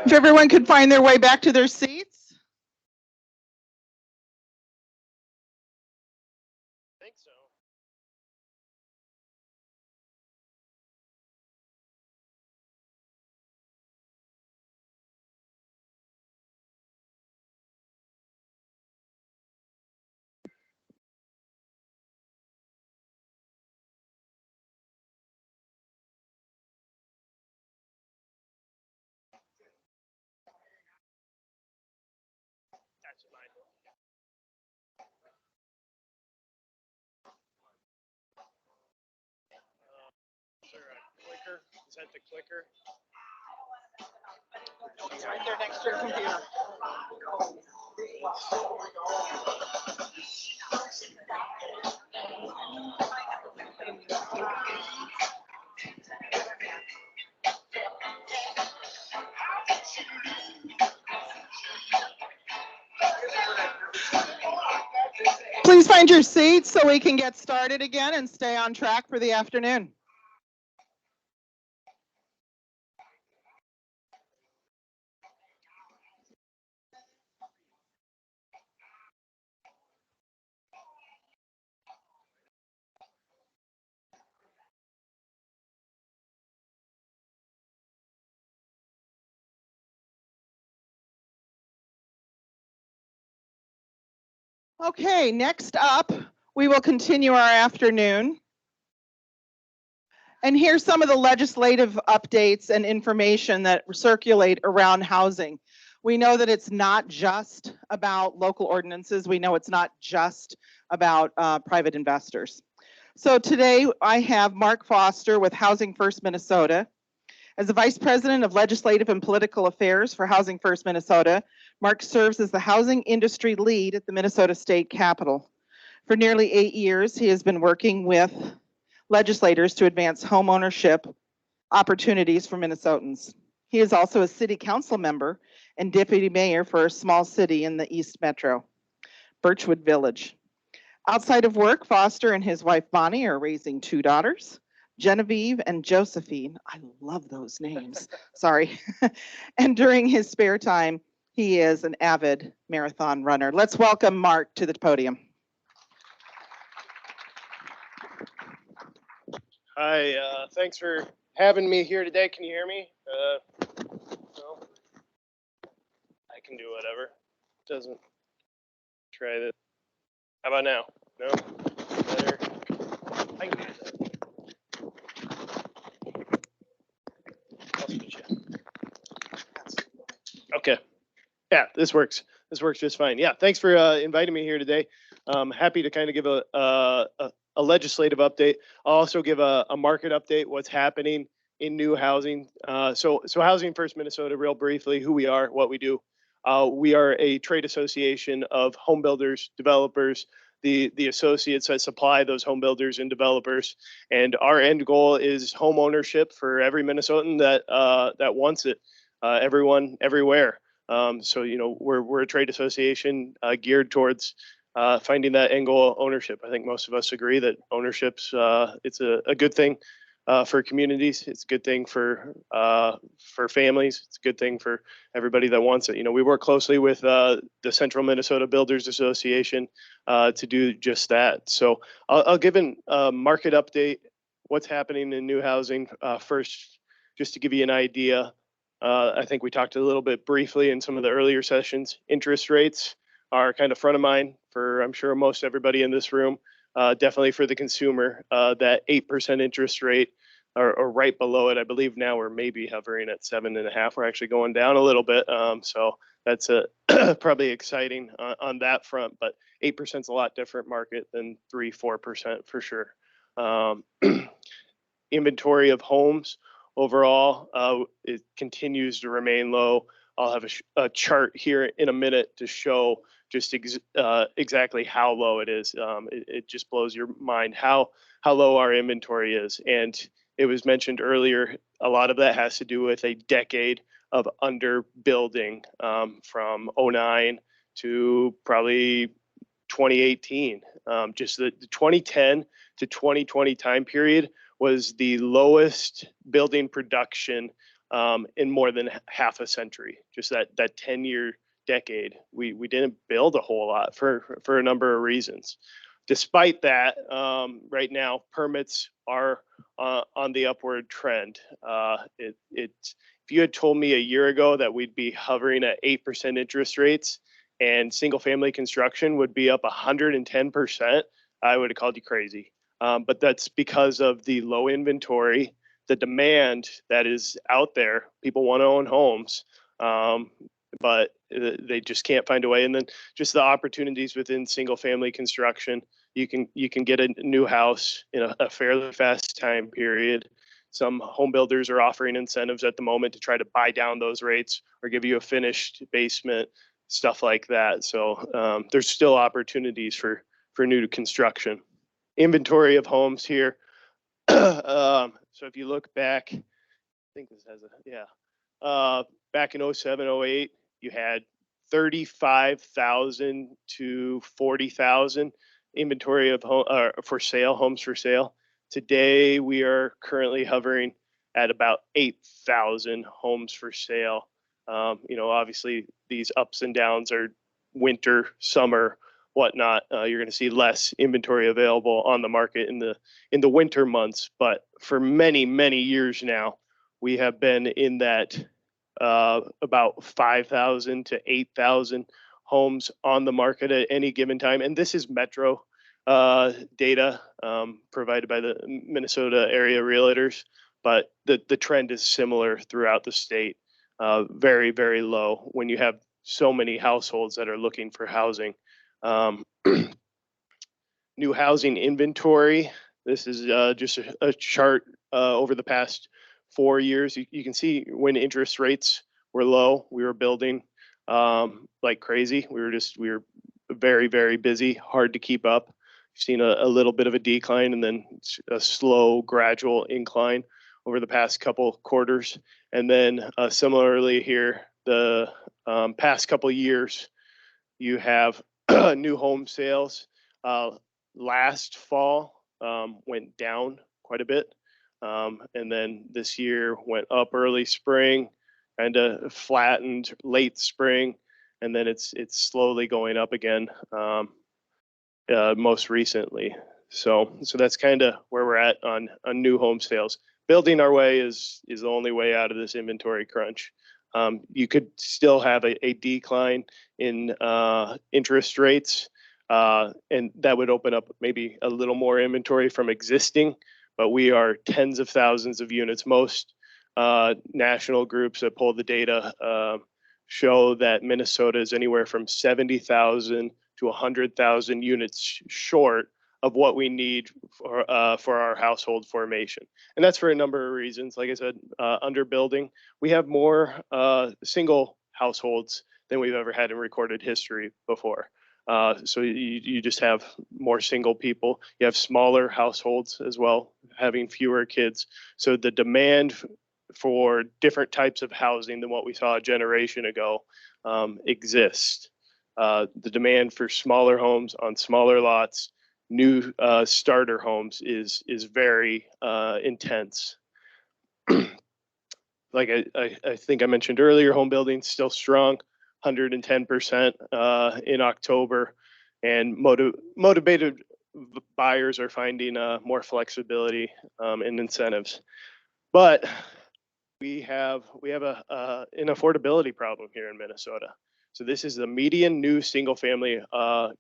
If everyone could find their way back to their seats. I think so. That's fine. Is there a clicker? Is that the clicker? It's right there next to your computer. Please find your seats so we can get started again and stay on track for the afternoon. Okay, next up, we will continue our afternoon. And here's some of the legislative updates and information that circulate around housing. We know that it's not just about local ordinances. We know it's not just about private investors. So today I have Mark Foster with Housing First Minnesota. As the Vice President of Legislative and Political Affairs for Housing First Minnesota, Mark serves as the housing industry lead at the Minnesota State Capitol. For nearly 8 years, he has been working with legislators to advance homeownership opportunities for Minnesotans. He is also a city council member and deputy mayor for a small city in the East Metro, Birchwood Village. Outside of work, Foster and his wife Bonnie are raising 2 daughters, Genevieve and Josephine. I love those names. Sorry. And during his spare time, he is an avid marathon runner. Let's welcome Mark to the podium. Hi, thanks for having me here today. Can you hear me? No? I can do whatever. Doesn't try this. How about now? No? Better? I can do that. I'll switch it. Okay. Yeah, this works. This works just fine. Yeah, thanks for inviting me here today. Happy to kind of give a legislative update. I'll also give a market update, what's happening in new housing. So Housing First Minnesota, real briefly, who we are, what we do. We are a trade association of home builders, developers, the associates that supply those home builders and developers. And our end goal is home ownership for every Minnesotan that wants it, everyone, everywhere. So, you know, we're a trade association geared towards finding that end goal ownership. I think most of us agree that ownership's it's a good thing for communities. It's a good thing for families. It's a good thing for everybody that wants it. You know, we work closely with the Central Minnesota Builders Association to do just that. So I'll give a market update, what's happening in new housing first, just to give you an idea. I think we talked a little bit briefly in some of the earlier sessions. Interest rates are kind of front of mind for, I'm sure, most everybody in this room. Definitely for the consumer, that 8% interest rate or right below it. I believe now we're maybe hovering at 7.5. We're actually going down a little bit. So that's probably exciting on that front, but 8% is a lot different market than 3-4% for sure. Inventory of homes overall, it continues to remain low. I'll have a chart here in a minute to show just exactly how low it is. It just blows your mind how low our inventory is. And it was mentioned earlier, a lot of that has to do with a decade of underbuilding from 09 to probably 2018. Just the 2010 to 2020 time period was the lowest building production in more than half a century. Just that 10-year decade, we didn't build a whole lot for a number of reasons. Despite that, right now permits are on the upward trend. If you had told me a year ago that we'd be hovering at 8% interest rates and single family construction would be up 110%, I would have called you crazy. But that's because of the low inventory, the demand that is out there. People want to own homes, but they just can't find a way. And then just the opportunities within single family construction. You can get a new house in a fairly fast time period. Some home builders are offering incentives at the moment to try to buy down those rates or give you a finished basement, stuff like that. So there's still opportunities for new construction. Inventory of homes here. So if you look back, I think this has back in 07, 08, you had 35,000 to 40,000 inventory of homes for sale. Today, we are currently hovering at about 8,000 homes for sale. Obviously these ups and downs are winter, summer, whatnot. You're going to see less inventory available on the market in the winter months. But for many, many years now, we have been in that about 5,000 to 8,000 homes on the market at any given time. And this is Metro data provided by the Minnesota area realtors, but the trend is similar throughout the state. Very, very low when you have so many households that are looking for housing. New housing inventory. This is just a chart over the past 4 years. You can see when interest rates were low, we were building like crazy. We were very, very busy, hard to keep up. We've seen a little bit of a decline and then a slow, gradual incline over the past couple quarters. And then similarly here, the past couple years, you have new home sales. Last fall went down quite a bit. And then this year went up early spring, kind of flattened late spring, and then it's slowly going up again most recently. So that's kind of where we're at on new home sales. Building our way is the only way out of this inventory crunch. You could still have a decline in interest rates, and that would open up maybe a little more inventory from existing, but we are tens of thousands of units. Most national groups that pull the data show that Minnesota is anywhere from 70,000 to 100,000 units short of what we need for our household formation. And that's for a number of reasons. Like I said, underbuilding. We have more single households than we've ever had in recorded history before. So you just have more single people. You have smaller households as well, having fewer kids. So the demand for different types of housing than what we saw a generation ago exists. The demand for smaller homes on smaller lots, new starter homes is very intense. Like I think I mentioned earlier, home building still strong, 110% in October, and motivated buyers are finding more flexibility and incentives. But we have an affordability problem here in Minnesota. So this is the median new single family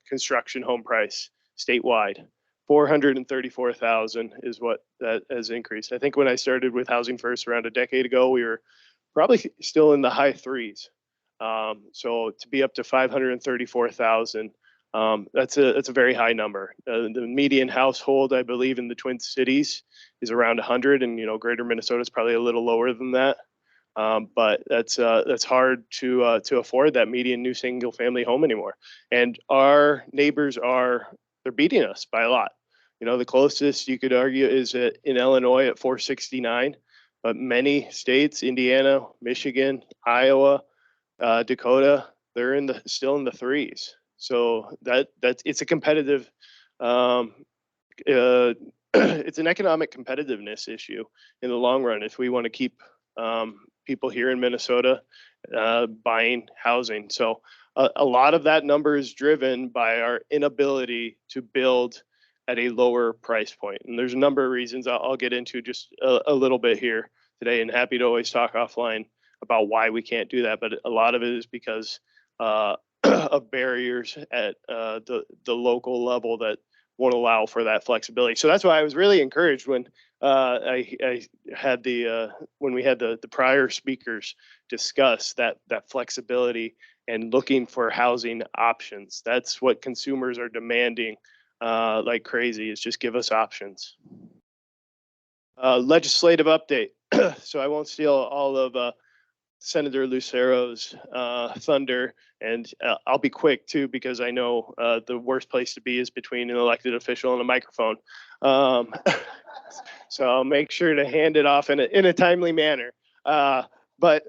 construction home price statewide. 434,000 is what that has increased. I think when I started with Housing First around a decade ago, we were probably still in the high threes. So to be up to 534,000, that's a very high number. The median household, I believe, in the Twin Cities is around 100, and Greater Minnesota is probably a little lower than that. But that's hard to afford that median new single family home anymore. And our neighbors they're beating us by a lot. The closest you could argue is in Illinois at 469, but many states, Indiana, Michigan, Iowa, Dakota, they're still in the threes. So it's a competitive, it's an economic competitiveness issue in the long run if we want to keep people here in Minnesota buying housing. So a lot of that number is driven by our inability to build at a lower price point. And there's a number of reasons I'll get into just a little bit here today, and happy to always talk offline about why we can't do that. But a lot of it is because of barriers at the local level that won't allow for that flexibility. So that's why I was really encouraged when I had when we had the prior speakers discuss that flexibility and looking for housing options. That's what consumers are demanding like crazy, is just give us options. Legislative update. So I won't steal all of Senator Lucero's thunder, and I'll be quick too, because I know the worst place to be is between an elected official and a microphone. So I'll make sure to hand it off in a timely manner. But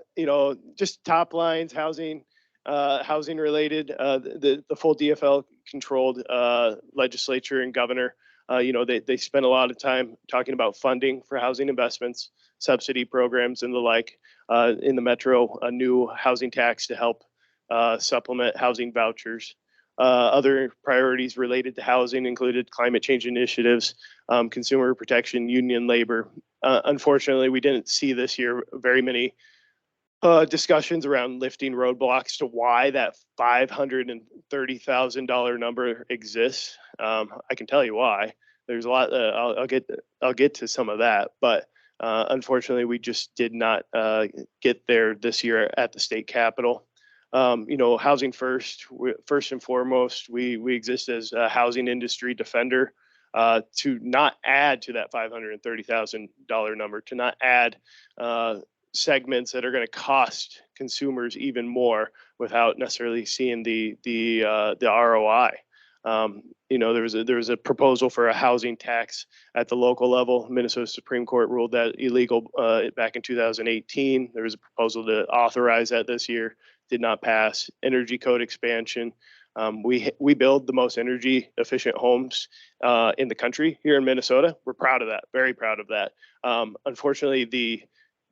just top lines, housing related, the full DFL controlled legislature and governor. They spent a lot of time talking about funding for housing investments, subsidy programs, and the like. In the metro, a new housing tax to help supplement housing vouchers. Other priorities related to housing included climate change initiatives, consumer protection, union labor. Unfortunately, we didn't see this year very many discussions around lifting roadblocks to why that $530,000 number exists. I can tell you why. There's a lot. I'll get to some of that, but unfortunately, we just did not get there this year at the state capitol. Housing first. First and foremost, we exist as a housing industry defender. To not add to that $530,000 number, to not add segments that are going to cost consumers even more without necessarily seeing the ROI. There was a proposal for a housing tax at the local level. Minnesota Supreme Court ruled that illegal back in 2018. There was a proposal to authorize that this year, did not pass. Energy code expansion. We build the most energy efficient homes in the country here in Minnesota. We're proud of that, very proud of that. Unfortunately,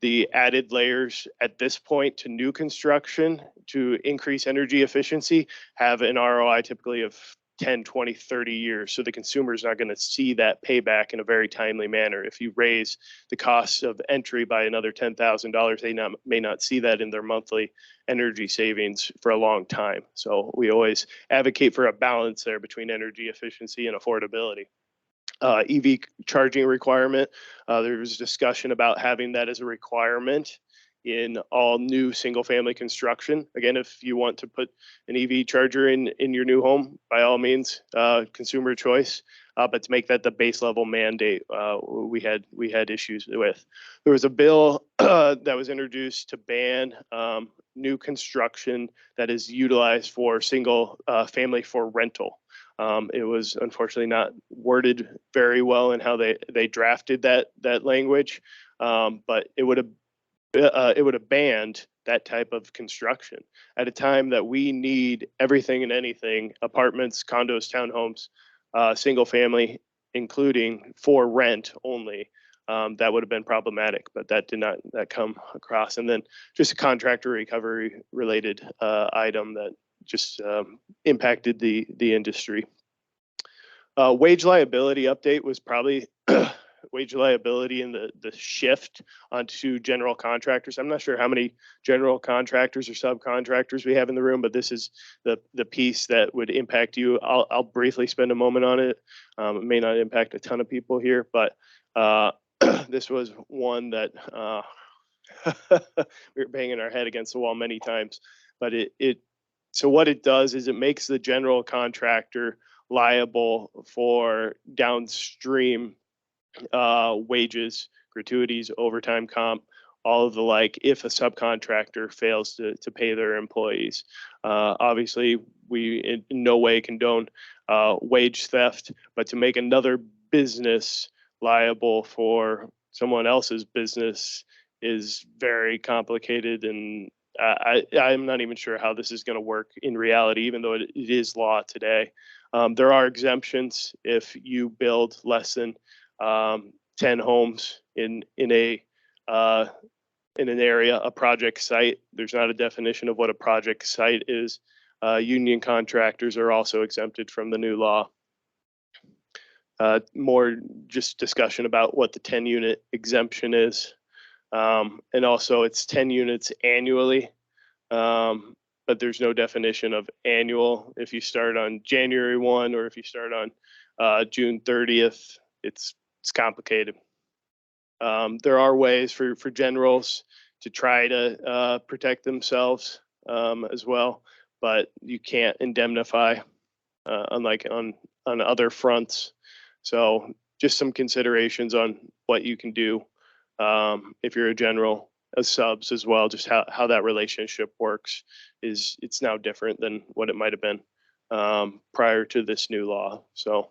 the added layers at this point to new construction to increase energy efficiency have an ROI typically of 10, 20, 30 years. So the consumer is not going to see that payback in a very timely manner. If you raise the cost of entry by another $10,000, they may not see that in their monthly energy savings for a long time. So we always advocate for a balance there between energy efficiency and affordability. EV charging requirement. There was discussion about having that as a requirement in all new single family construction. Again, if you want to put an EV charger in your new home, by all means, consumer choice. But to make that the base level mandate, we had issues with. There was a bill that was introduced to ban new construction that is utilized for single family for rental. It was unfortunately not worded very well in how they drafted that language, but it would have banned that type of construction at a time that we need everything and anything: apartments, condos, townhomes, single family, including for rent only. That would have been problematic, but that did not come across. And then just a contractor recovery related item that just impacted the industry. Wage liability update was probably wage liability and the shift onto general contractors. I'm not sure how many general contractors or subcontractors we have in the room, but this is the piece that would impact you. I'll briefly spend a moment on it. It may not impact a ton of people here, but this was one that we were banging our head against the wall many times. But so what it does is it makes the general contractor liable for downstream wages, gratuities, overtime comp, all of the like, if a subcontractor fails to pay their employees. Obviously, we in no way condone wage theft, but to make another business liable for someone else's business is very complicated, and I'm not even sure how this is going to work in reality, even though it is law today. There are exemptions if you build less than 10 homes in a in an area a project site. There's not a definition of what a project site is. Union contractors are also exempted from the new law. More just discussion about what the 10 unit exemption is. And also it's 10 units annually. But there's no definition of annual. If you start on January 1 or if you start on June 30th, it's complicated. There are ways for generals to try to protect themselves as well, but you can't indemnify unlike on other fronts. So just some considerations on what you can do if you're a general, as subs as well, just how that relationship works it's now different than what it might have been prior to this new law. So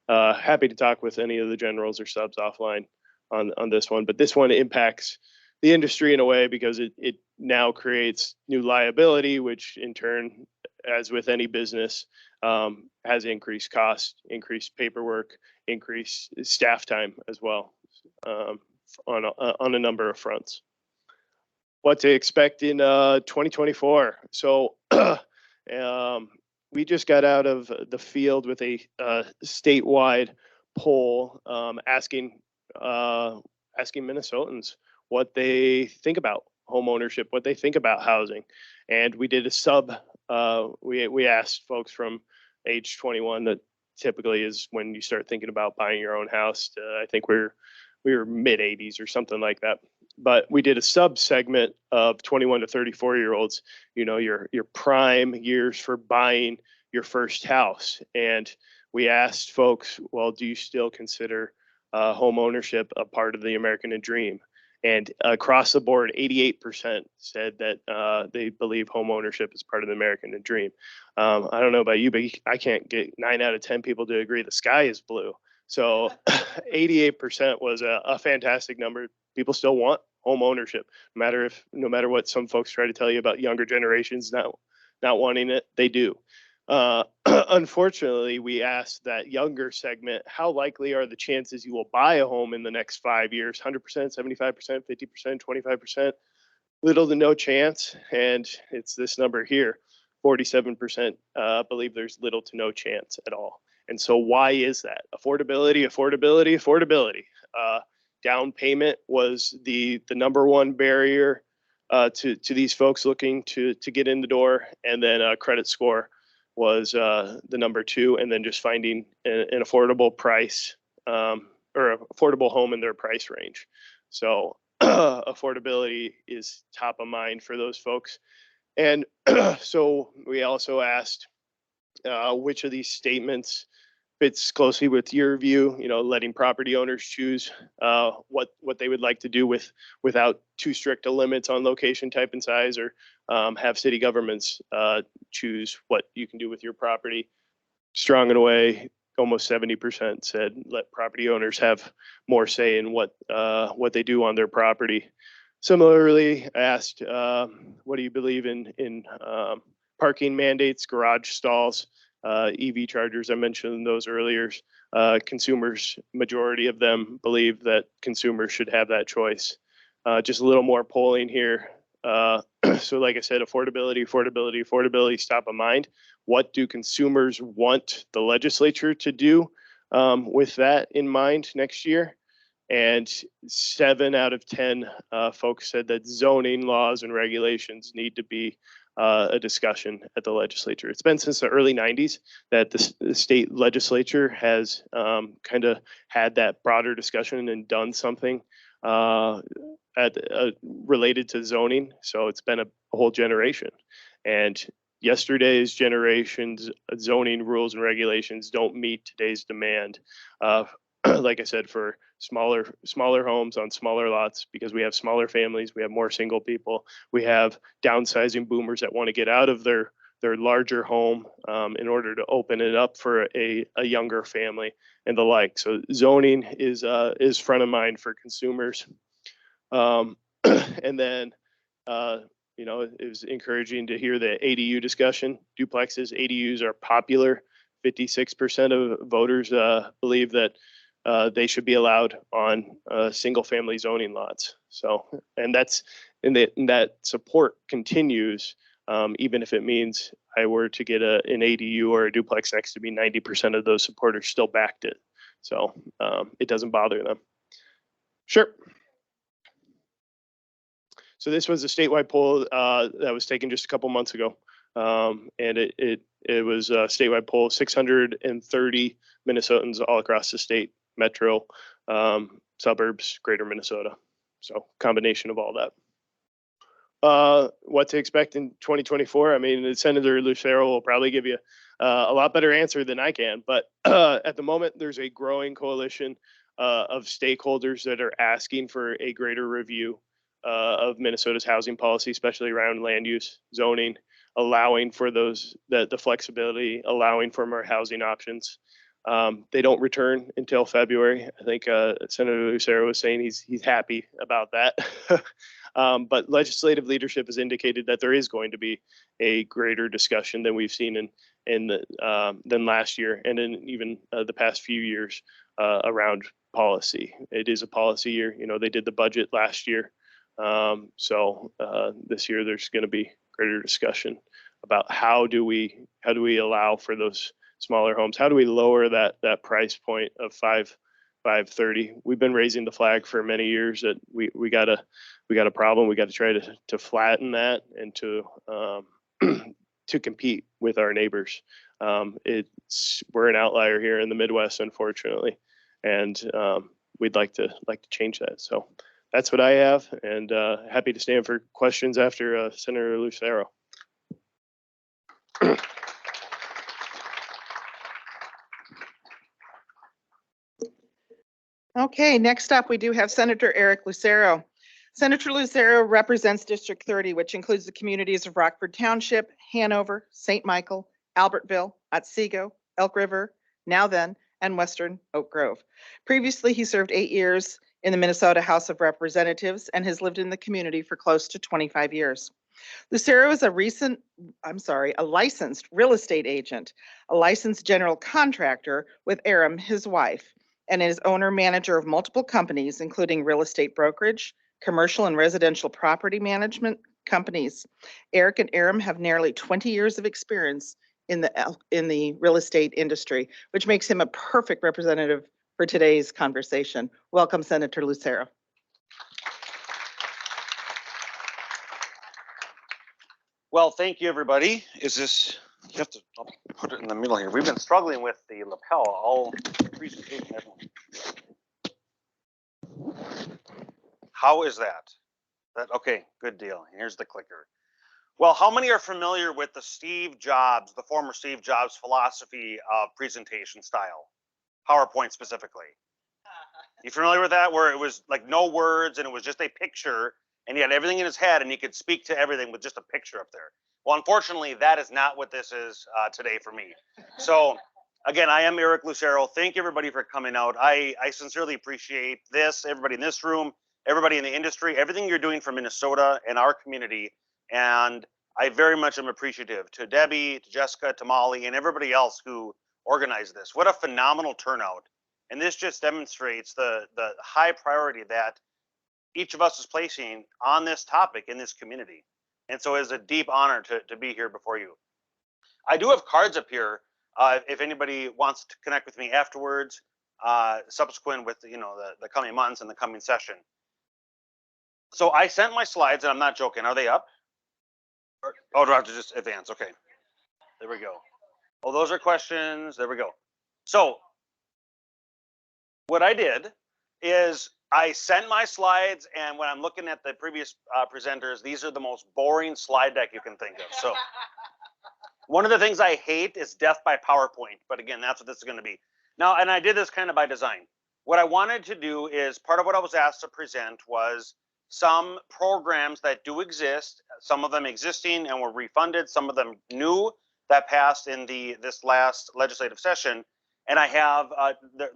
happy to talk with any of the generals or subs offline on this one, but this one impacts the industry in a way because it now creates new liability, which in turn, as with any business, has increased cost, increased paperwork, increased staff time as well on a number of fronts. What to expect in 2024. So we just got out of the field with a statewide poll asking Minnesotans what they think about home ownership, what they think about housing. And we did a sub, we asked folks from age 21, that typically is when you start thinking about buying your own house. I think we were mid 80s or something like that. But we did a sub segment of 21 to 34-year-olds, your prime years for buying your first house. And we asked folks, well, do you still consider home ownership a part of the American dream? And across the board, 88% said that they believe home ownership is part of the American dream. I don't know about you, but I can't get 9 out of 10 people to agree the sky is blue. So 88% was a fantastic number. People still want home ownership, no matter what some folks try to tell you about younger generations not wanting it, they do. Unfortunately, we asked that younger segment, how likely are the chances you will buy a home in the next 5 years? 100%, 75%, 50%, 25%, little to no chance. And it's this number here, 47% believe there's little to no chance at all. And so why is that? Affordability. Down payment was the number one barrier to these folks looking to get in the door. And then credit score was the number two. And then just finding an affordable price or affordable home in their price range. So affordability is top of mind for those folks. And so we also asked which of these statements fits closely with your view, letting property owners choose what they would like to do without too strict a limits on location, type, and size, or have city governments choose what you can do with your property. Strong in a way, almost 70% said let property owners have more say in what they do on their property. Similarly, I asked, what do you believe in parking mandates, garage stalls, EV chargers? I mentioned those earlier. Consumers, majority of them believe that consumers should have that choice. Just a little more polling here. So like I said, affordability, top of mind. What do consumers want the legislature to do with that in mind next year? And 7 out of 10 folks said that zoning laws and regulations need to be a discussion at the legislature. It's been since the early 90s that the state legislature has kind of had that broader discussion and done something related to zoning. So it's been a whole generation. And yesterday's generation's zoning rules and regulations don't meet today's demand. Like I said, for smaller homes on smaller lots, because we have smaller families, we have more single people, we have downsizing boomers that want to get out of their larger home in order to open it up for a younger family and the like. So zoning is front of mind for consumers. And then it was encouraging to hear the ADU discussion. Duplexes, ADUs are popular. 56% of voters believe that they should be allowed on single family zoning lots. So, and that support continues, even if it means I were to get an ADU or a duplex next to me, 90% of those supporters still backed it. So it doesn't bother them. Sure. So this was a statewide poll that was taken just a couple months ago. And it was a statewide poll, 630 Minnesotans all across the state, metro, suburbs, greater Minnesota. So combination of all that. What to expect in 2024? I mean, Senator Lucero will probably give you a lot better answer than I can, but at the moment, there's a growing coalition of stakeholders that are asking for a greater review of Minnesota's housing policy, especially around land use, zoning, allowing for the flexibility, allowing for more housing options. They don't return until February. I think Senator Lucero was saying he's happy about that. But legislative leadership has indicated that there is going to be a greater discussion than we've seen than last year and in even the past few years around policy. It is a policy year. You know, they did the budget last year. So this year there's going to be greater discussion about how do we allow for those smaller homes? How do we lower that price point of $530? We've been raising the flag for many years that we got a problem. We got to try to flatten that and to to compete with our neighbors. We're an outlier here in the Midwest, unfortunately, and we'd like to change that. So that's what I have, and happy to stand for questions after Senator Lucero. Okay, next up, we do have Senator Eric Lucero. Senator Lucero represents District 30, which includes the communities of Rockford Township, Hanover, St. Michael, Albertville, Otsego, Elk River, Now Then, and Western Oak Grove. Previously, he served 8 years in the Minnesota House of Representatives and has lived in the community for close to 25 years. Lucero is a licensed real estate agent, a licensed general contractor with Aram, his wife, and is owner-manager of multiple companies, including real estate brokerage, commercial and residential property management companies. Eric and Aram have nearly 20 years of experience in the real estate industry, which makes him a perfect representative for today's conversation. Welcome, Senator Lucero. Well, thank you, everybody. You have to, I'll put it in the middle here. We've been struggling with the lapel all presentation. How is that? Okay, good deal. Here's the clicker. Well, how many are familiar with the former Steve Jobs philosophy of presentation style? PowerPoint specifically. You familiar with that, where it was like no words and it was just a picture and he had everything in his head and he could speak to everything with just a picture up there? Well, unfortunately, that is not what this is today for me. So again, I am Eric Lucero. Thank you, everybody, for coming out. I sincerely appreciate this, everybody in this room, everybody in the industry, everything you're doing for Minnesota and our community. And I very much am appreciative to Debbie, to Jessica, to Molly, and everybody else who organized this. What a phenomenal turnout. And this just demonstrates the high priority that each of us is placing on this topic in this community. And so it's a deep honor to be here before you. I do have cards up here if anybody wants to connect with me afterwards, subsequent with the coming months and the coming session. So I sent my slides, and I'm not joking. Are they up? Oh, do I have to just advance? Okay. There we go. Oh, those are questions. There we go. So what I did is I sent my slides, and when I'm looking at the previous presenters, these are the most boring slide deck you can think of. So one of the things I hate is death by PowerPoint, but again, that's what this is going to be. Now, and I did this kind of by design. What I wanted to do is part of what I was asked to present was some programs that do exist, some of them existing and were refunded, some of them new that passed in this last legislative session. And I have,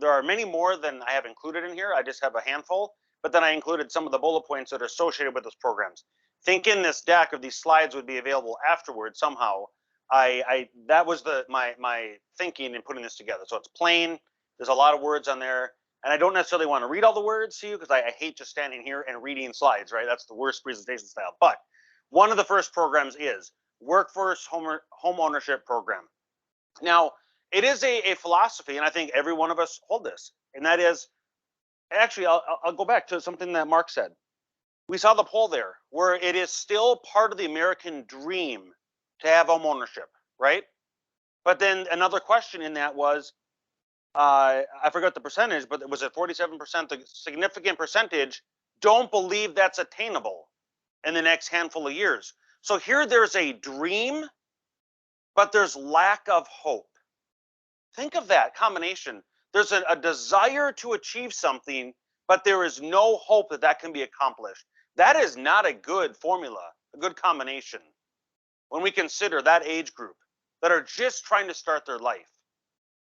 there are many more than I have included in here. I just have a handful, but then I included some of the bullet points that are associated with those programs. Thinking this deck of these slides would be available afterwards somehow, that was my thinking in putting this together. So it's plain, there's a lot of words on there, And I don't necessarily want to read all the words to you because I hate just standing here and reading slides, right? That's the worst presentation style. But one of the first programs is Workforce Home Ownership Program. Now, it is a philosophy, and I think every one of us hold this, and that is, actually, I'll go back to something that Mark said. We saw the poll there, where it is still part of the American dream to have home ownership, right? But then another question in that was, I forgot the percentage, but it was at 47%, a significant percentage don't believe that's attainable in the next handful of years. So here there's a dream, but there's lack of hope. Think of that combination. There's a desire to achieve something, but there is no hope that that can be accomplished. That is not a good formula, a good combination when we consider that age group that are just trying to start their life.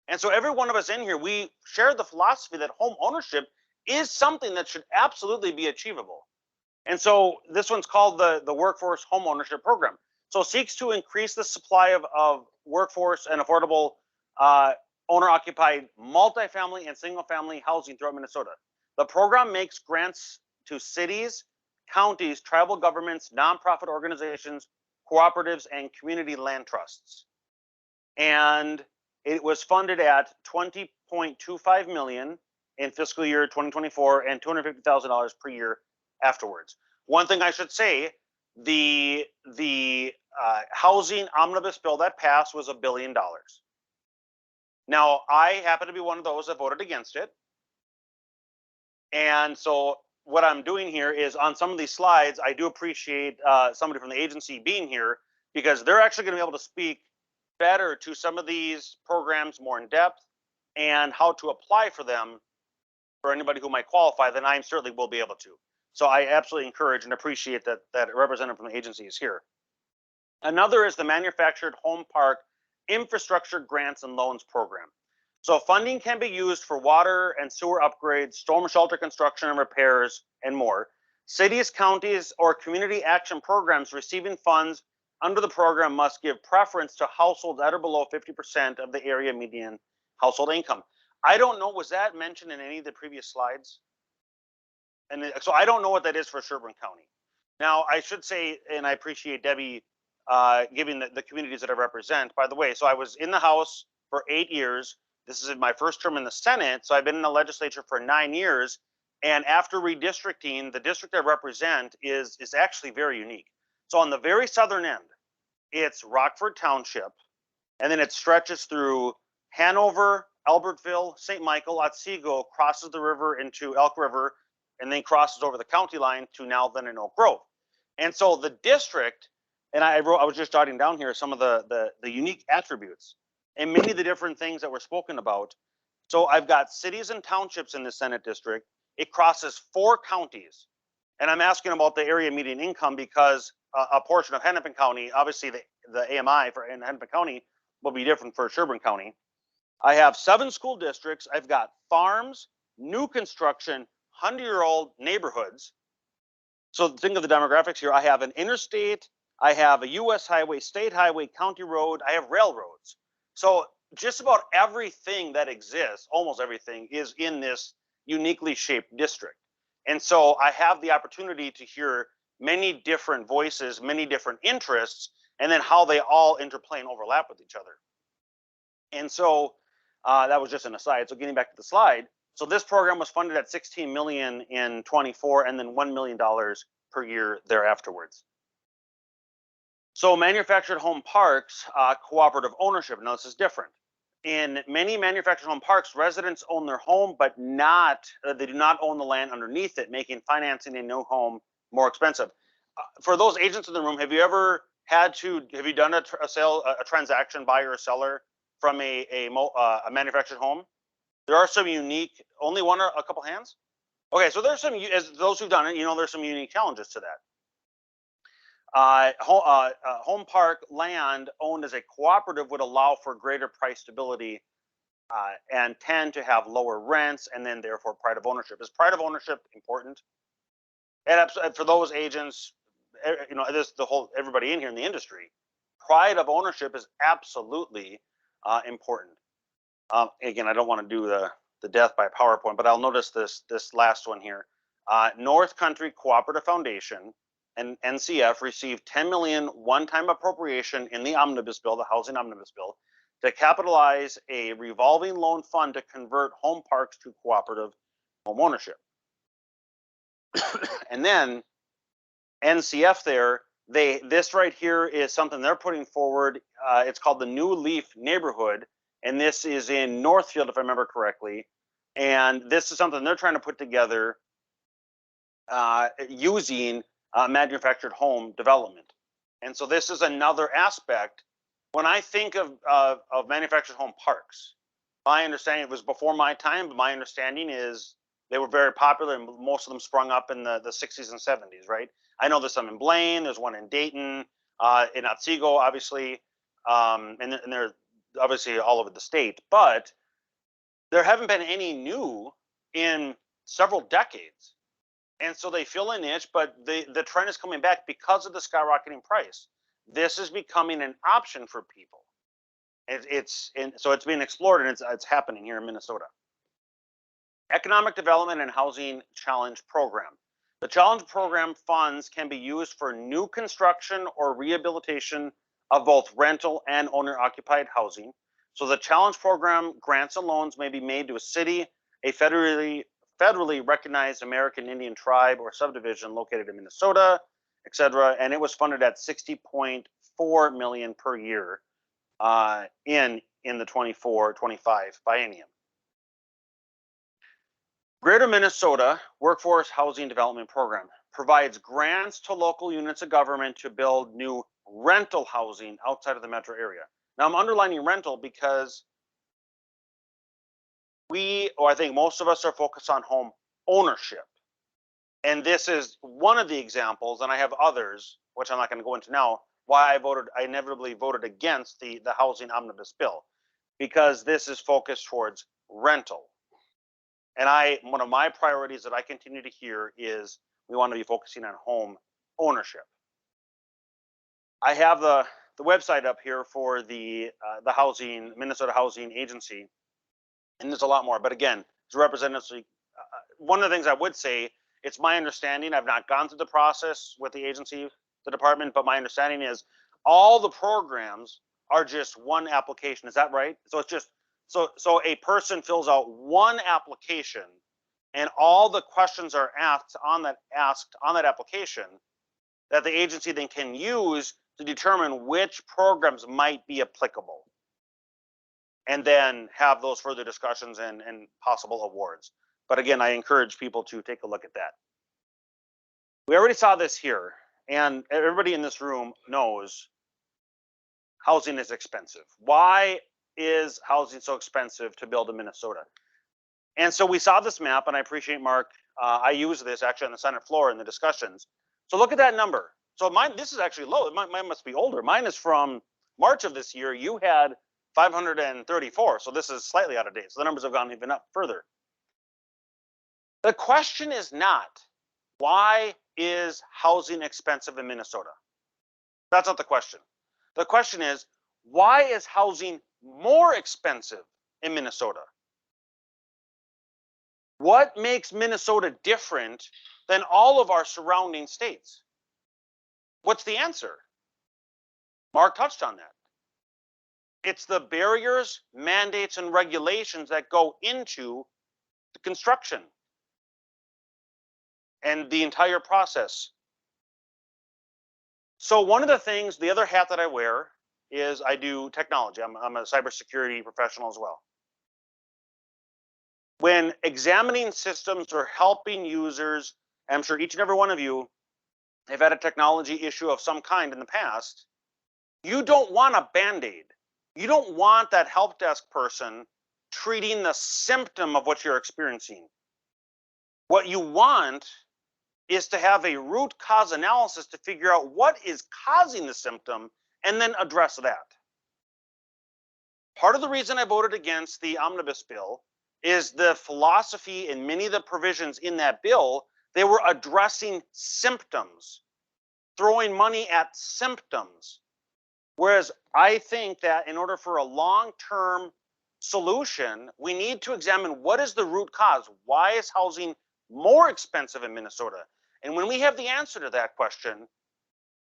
And so every one of us in here, we share the philosophy that home ownership is something that should absolutely be achievable. And so this one's called the Workforce Home Ownership Program. So it seeks to increase the supply of workforce and affordable owner-occupied multifamily and single-family housing throughout Minnesota. The program makes grants to cities, counties, tribal governments, nonprofit organizations, cooperatives, and community land trusts. And it was funded at $20.25 million in fiscal year 2024 and $250,000 per year afterwards. One thing I should say, the housing omnibus bill that passed was $1 billion. Now, I happen to be one of those that voted against it. And so what I'm doing here is on some of these slides, I do appreciate somebody from the agency being here because they're actually going to be able to speak better to some of these programs more in depth and how to apply for them for anybody who might qualify, then I certainly will be able to. So I absolutely encourage and appreciate that a representative from the agency is here. Another is the Manufactured Home Park Infrastructure Grants and Loans Program. So funding can be used for water and sewer upgrades, storm shelter construction and repairs, and more. Cities, counties, or community action programs receiving funds under the program must give preference to households that are below 50% of the area median household income. I don't know, was that mentioned in any of the previous slides? And so I don't know what that is for Sherburne County. Now, I should say, and I appreciate Debbie giving the communities that I represent. By the way, so I was in the House for 8 years. This is my first term in the Senate, so I've been in the legislature for 9 years. And after redistricting, the district I represent is actually very unique. So on the very southern end, it's Rockford Township, and then it stretches through Hanover, Albertville, St. Michael, Otsego, crosses the river into Elk River, and then crosses over the county line to Nowthen and Oak Grove. And so the district, and I was just jotting down here some of the unique attributes and many of the different things that were spoken about. So I've got cities and townships in the Senate district. It crosses 4 counties. And I'm asking about the area median income because a portion of Hennepin County, obviously the AMI for Hennepin County will be different for Sherburne County. I have 7 school districts. I've got farms, new construction, 100-year-old neighborhoods. So think of the demographics here. I have an interstate, I have a US highway, state highway, county road, I have railroads. So just about everything that exists, almost everything, is in this uniquely shaped district. And so I have the opportunity to hear many different voices, many different interests, and then how they all interplay and overlap with each other. And so that was just an aside. So getting back to the slide, so this program was funded at $16 million in 24 and then $1 million per year thereafterwards. So manufactured home parks, cooperative ownership. Now this is different. In many manufactured home parks, residents own their home, but they do not own the land underneath it, making financing a new home more expensive. For those agents in the room, have you done a transaction, buyer or seller, from a manufactured home? There are some unique, only one or a couple hands? Okay, so there's some, as those who've done it, there's some unique challenges to that. Home park land owned as a cooperative would allow for greater price stability and tend to have lower rents, and then therefore pride of ownership. Is pride of ownership important? And for those agents, everybody in here in the industry, pride of ownership is absolutely important. Again, I don't want to do the death by PowerPoint, but I'll notice this last one here. North Country Cooperative Foundation and NCF received 10 million one-time appropriation in the omnibus bill, the housing omnibus bill, to capitalize a revolving loan fund to convert home parks to cooperative home ownership. And then NCF there, this right here is something they're putting forward. It's called the New Leaf Neighborhood, and this is in Northfield, if I remember correctly. And this is something they're trying to put together using manufactured home development. And so this is another aspect. When I think of manufactured home parks, my understanding, it was before my time, but my understanding is they were very popular, and most of them sprung up in the 60s and 70s, right? I know there's some in Blaine, there's one in Dayton, in Otsego, obviously, and they're obviously all over the state, but there haven't been any new in several decades. And so they fill a niche, but the trend is coming back because of the skyrocketing price. This is becoming an option for people. So it's being explored, and it's happening here in Minnesota. Economic Development and Housing Challenge Program. The Challenge Program funds can be used for new construction or rehabilitation of both rental and owner-occupied housing. So the Challenge Program grants and loans may be made to a city, a federally recognized American Indian tribe or subdivision located in Minnesota, etc. And it was funded at $60.4 million per year in the 24-25 biennium. Greater Minnesota Workforce Housing Development Program provides grants to local units of government to build new rental housing outside of the metro area. Now I'm underlining rental because I think most of us are focused on home ownership. And this is one of the examples, and I have others, which I'm not going to go into now, why I inevitably voted against the housing omnibus bill, because this is focused towards rental. And one of my priorities that I continue to hear is we want to be focusing on home ownership. I have the website up here for the Minnesota Housing Agency, and there's a lot more. But again, as representatives, one of the things I would say, it's my understanding, I've not gone through the process with the agency, the department, but my understanding is all the programs are just one application. Is that right? So it's just so a person fills out one application, and all the questions are asked on that application that the agency then can use to determine which programs might be applicable, and then have those further discussions and possible awards. But again, I encourage people to take a look at that. We already saw this here, and everybody in this room knows housing is expensive. Why is housing so expensive to build in Minnesota? And so we saw this map, and I appreciate Mark. I use this actually on the Senate floor in the discussions. So look at that number. So this is actually low. Mine must be older. Mine is from March of this year. You had 534. So this is slightly out of date. So the numbers have gone even up further. The question is not, why is housing expensive in Minnesota? That's not the question. The question is, why is housing more expensive in Minnesota? What makes Minnesota different than all of our surrounding states? What's the answer? Mark touched on that. It's the barriers, mandates, and regulations that go into the construction and the entire process. So one of the things, the other hat that I wear is I do technology. I'm a cybersecurity professional as well. When examining systems or helping users, I'm sure each and every one of you have had a technology issue of some kind in the past, you don't want a Band-Aid. You don't want that help desk person treating the symptom of what you're experiencing. What you want is to have a root cause analysis to figure out what is causing the symptom and then address that. Part of the reason I voted against the omnibus bill is the philosophy in many of the provisions in that bill, they were addressing symptoms, throwing money at symptoms. Whereas I think that in order for a long-term solution, we need to examine what is the root cause. Why is housing more expensive in Minnesota? And when we have the answer to that question,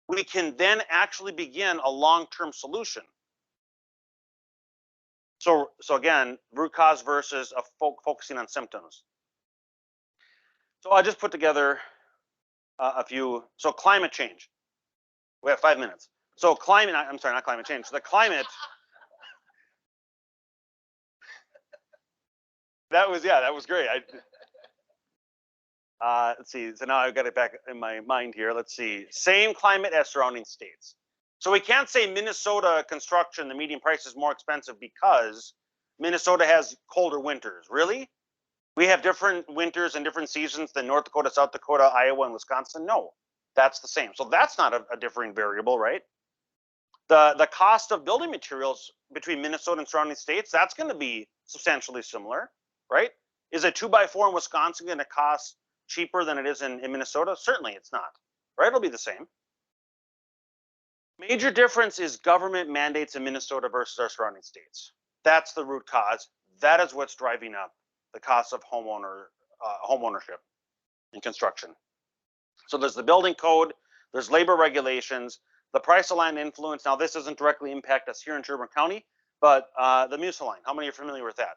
we can then actually begin a long-term solution. So again, root cause versus focusing on symptoms. So I just put together a few. So climate change. We have 5 minutes. So climate, I'm sorry, not climate change. The climate. That was great. Let's see. So now I've got it back in my mind here. Let's see. Same climate as surrounding states. So we can't say Minnesota construction, the median price is more expensive because Minnesota has colder winters. Really? We have different winters and different seasons than North Dakota, South Dakota, Iowa, and Wisconsin? No, that's the same. So that's not a differing variable, right? The cost of building materials between Minnesota and surrounding states, that's going to be substantially similar, right? Is a 2x4 in Wisconsin going to cost cheaper than it is in Minnesota? Certainly it's not, right? It'll be the same. Major difference is government mandates in Minnesota versus our surrounding states. That's the root cause. That is what's driving up the cost of homeownership and construction. So there's the building code, there's labor regulations, the price of land influence. Now this doesn't directly impact us here in Sherburne County, but the MUSA line, how many are familiar with that?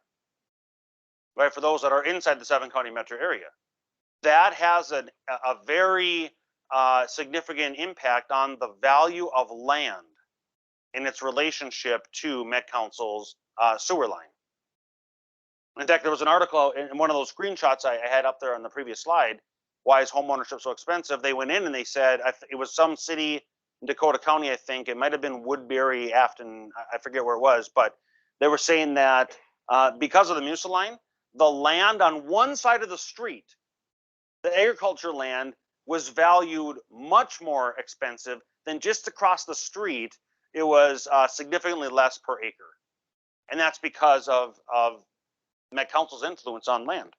Right, for those that are inside the 7-county metro area. That has a very significant impact on the value of land in its relationship to Met Council's sewer line. In fact, there was an article in one of those screenshots I had up there on the previous slide. Why is homeownership so expensive? They went in and they said it was some city in Dakota County, I think. It might have been Woodbury, Afton, I forget where it was, but they were saying that because of the MUSA line, the land on one side of the street, the agriculture land, was valued much more expensive than just across the street. It was significantly less per acre. And that's because of Met Council's influence on land.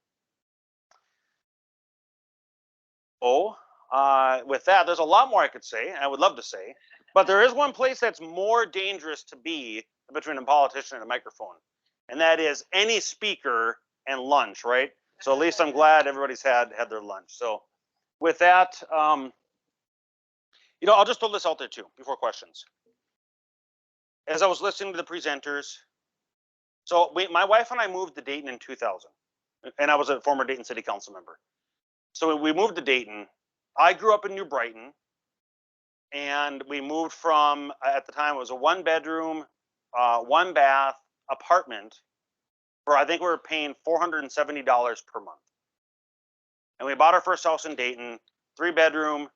With that, there's a lot more I could say, and I would love to say, but there is one place that's more dangerous to be between a politician and a microphone, and that is any speaker and lunch, right? So at least I'm glad everybody's had their lunch. So with that, I'll just throw this out there too before questions. As I was listening to the presenters, so my wife and I moved to Dayton in 2000, and I was a former Dayton City Council member. So we moved to Dayton. I grew up in New Brighton, and we moved from, at the time, it was a 1-bedroom, 1-bath apartment for, I think we were paying $470 per month. And we bought our first house in Dayton, 3-bedroom,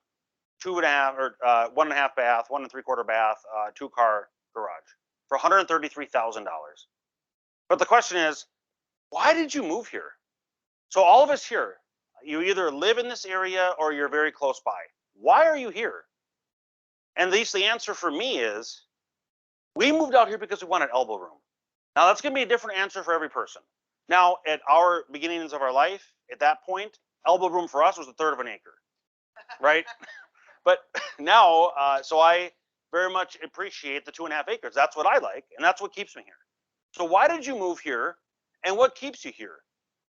2.5 or 1.5 bath, 1 3/4 bath, 2-car garage for $133,000. But the question is, why did you move here? So all of us here, you either live in this area or you're very close by. Why are you here? And at least the answer for me is, we moved out here because we wanted elbow room. Now that's gonna be a different answer for every person. Now at our beginnings of our life, at that point, elbow room for us was 1/3 of an acre, right? But now, so I very much appreciate the 2.5 acres. That's what I like, and that's what keeps me here. So why did you move here, and what keeps you here?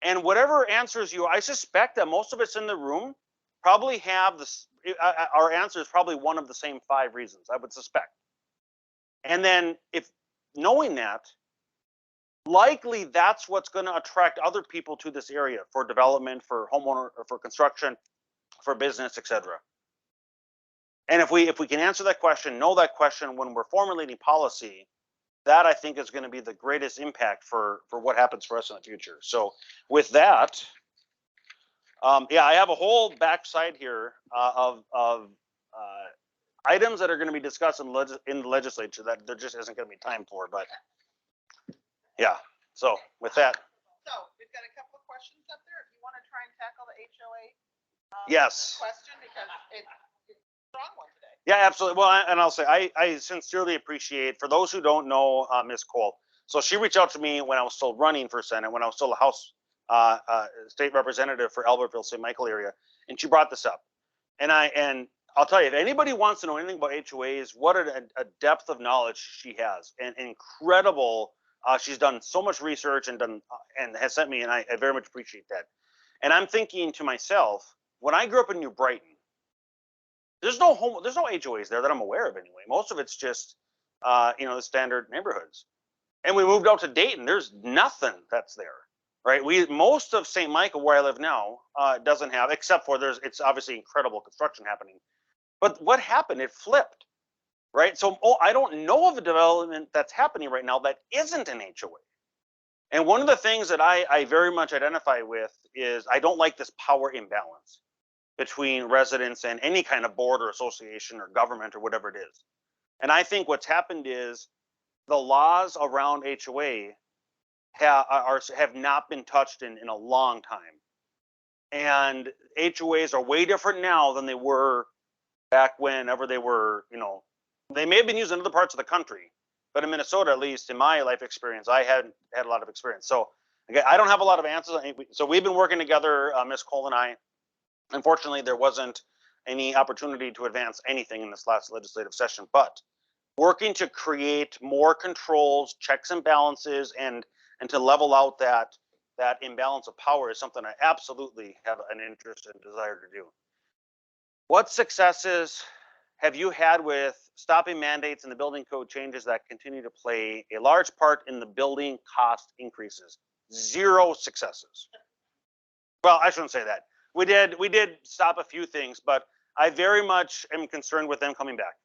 And whatever answers you, I suspect that most of us in the room probably have this, our answer is probably one of the same 5 reasons, I would suspect. And then if knowing that, likely that's what's going to attract other people to this area for development, for homeowner, or for construction, for business, etc. And if we can answer that question, know that question when we're formulating policy, that I think is going to be the greatest impact for what happens for us in the future. So with that, yeah, I have a whole backside here of items that are going to be discussed in the legislature that there just isn't going to be time for. But yeah, so with that. So we've got a couple of questions up there. If you want to try and tackle the HOA Yes. question, because it's a strong one today. Yeah, absolutely. Well, and I'll say I sincerely appreciate, for those who don't know Ms. Cole. So she reached out to me when I was still running for Senate, when I was still a House state representative for Albertville, St. Michael area, and she brought this up. And I'll tell you, if anybody wants to know anything about HOAs, what a depth of knowledge she has, and incredible She's done so much research and and has sent me, and I very much appreciate that. And I'm thinking to myself, when I grew up in New Brighton, there's no HOAs there that I'm aware of anyway. Most of it's just, the standard neighborhoods. And we moved out to Dayton. There's nothing that's there, right? Most of St. Michael, where I live now, doesn't have, except for it's obviously incredible construction happening. But what happened? It flipped, right? So I don't know of a development that's happening right now that isn't an HOA. And one of the things that I very much identify with is I don't like this power imbalance between residents and any kind of board or association or government or whatever it is. And I think what's happened is the laws around HOA have not been touched in a long time. And HOAs are way different now than they were back whenever they were, they may have been used in other parts of the country, but in Minnesota, at least in my life experience, I hadn't had a lot of experience. So again, I don't have a lot of answers. So we've been working together, Ms. Cole and I. Unfortunately, there wasn't any opportunity to advance anything in this last legislative session, but working to create more controls, checks and balances, and to level out that imbalance of power is something I absolutely have an interest and desire to do. What successes have you had with stopping mandates and the building code changes that continue to play a large part in the building cost increases? 0 successes. Well, I shouldn't say that. We did stop a few things, but I very much am concerned with them coming back.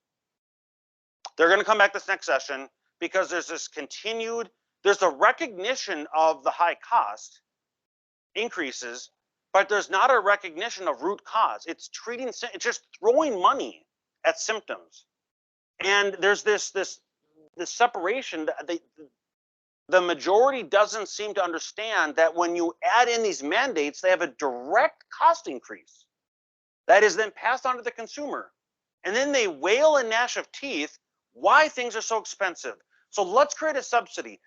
They're going to come back this next session because there's a recognition of the high cost increases, but there's not a recognition of root cause. It's just throwing money at symptoms. And there's this separation that the majority doesn't seem to understand that when you add in these mandates, they have a direct cost increase that is then passed on to the consumer. And then they wail and gnash of teeth why things are so expensive. So let's create a subsidy.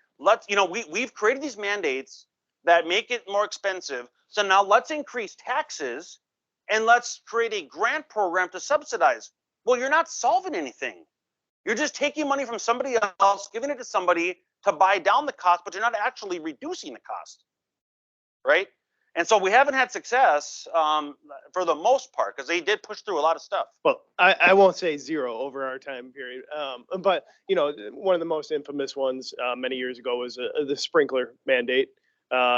We've created these mandates that make it more expensive. So now let's increase taxes and let's create a grant program to subsidize. Well, you're not solving anything. You're just taking money from somebody else, giving it to somebody to buy down the cost, but you're not actually reducing the cost, right? And so we haven't had success for the most part because they did push through a lot of stuff. Well, I won't say 0 over our time period, but one of the most infamous ones many years ago was the sprinkler mandate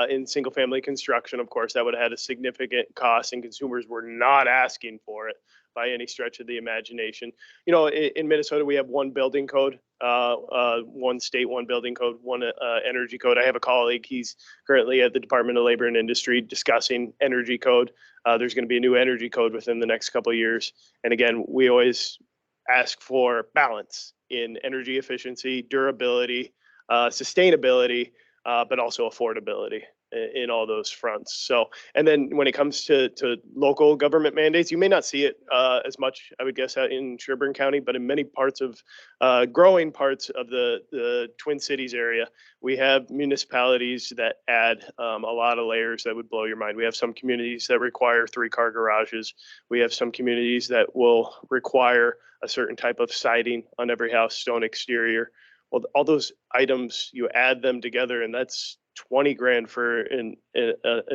in single-family construction. Of course, that would have had a significant cost, and consumers were not asking for it by any stretch of the imagination. In Minnesota, we have one building code, one state, one building code, one energy code. I have a colleague, he's currently at the Department of Labor and Industry discussing energy code. There's going to be a new energy code within the next couple of years. And again, we always ask for balance in energy efficiency, durability, sustainability, but also affordability in all those fronts. So, and then when it comes to local government mandates, you may not see it as much, I would guess, out in Sherburne County, but in many parts of growing parts of the Twin Cities area, we have municipalities that add a lot of layers that would blow your mind. We have some communities that require 3-car garages. We have some communities that will require a certain type of siding on every house, stone exterior. Well, all those items, you add them together, and that's 20 grand for an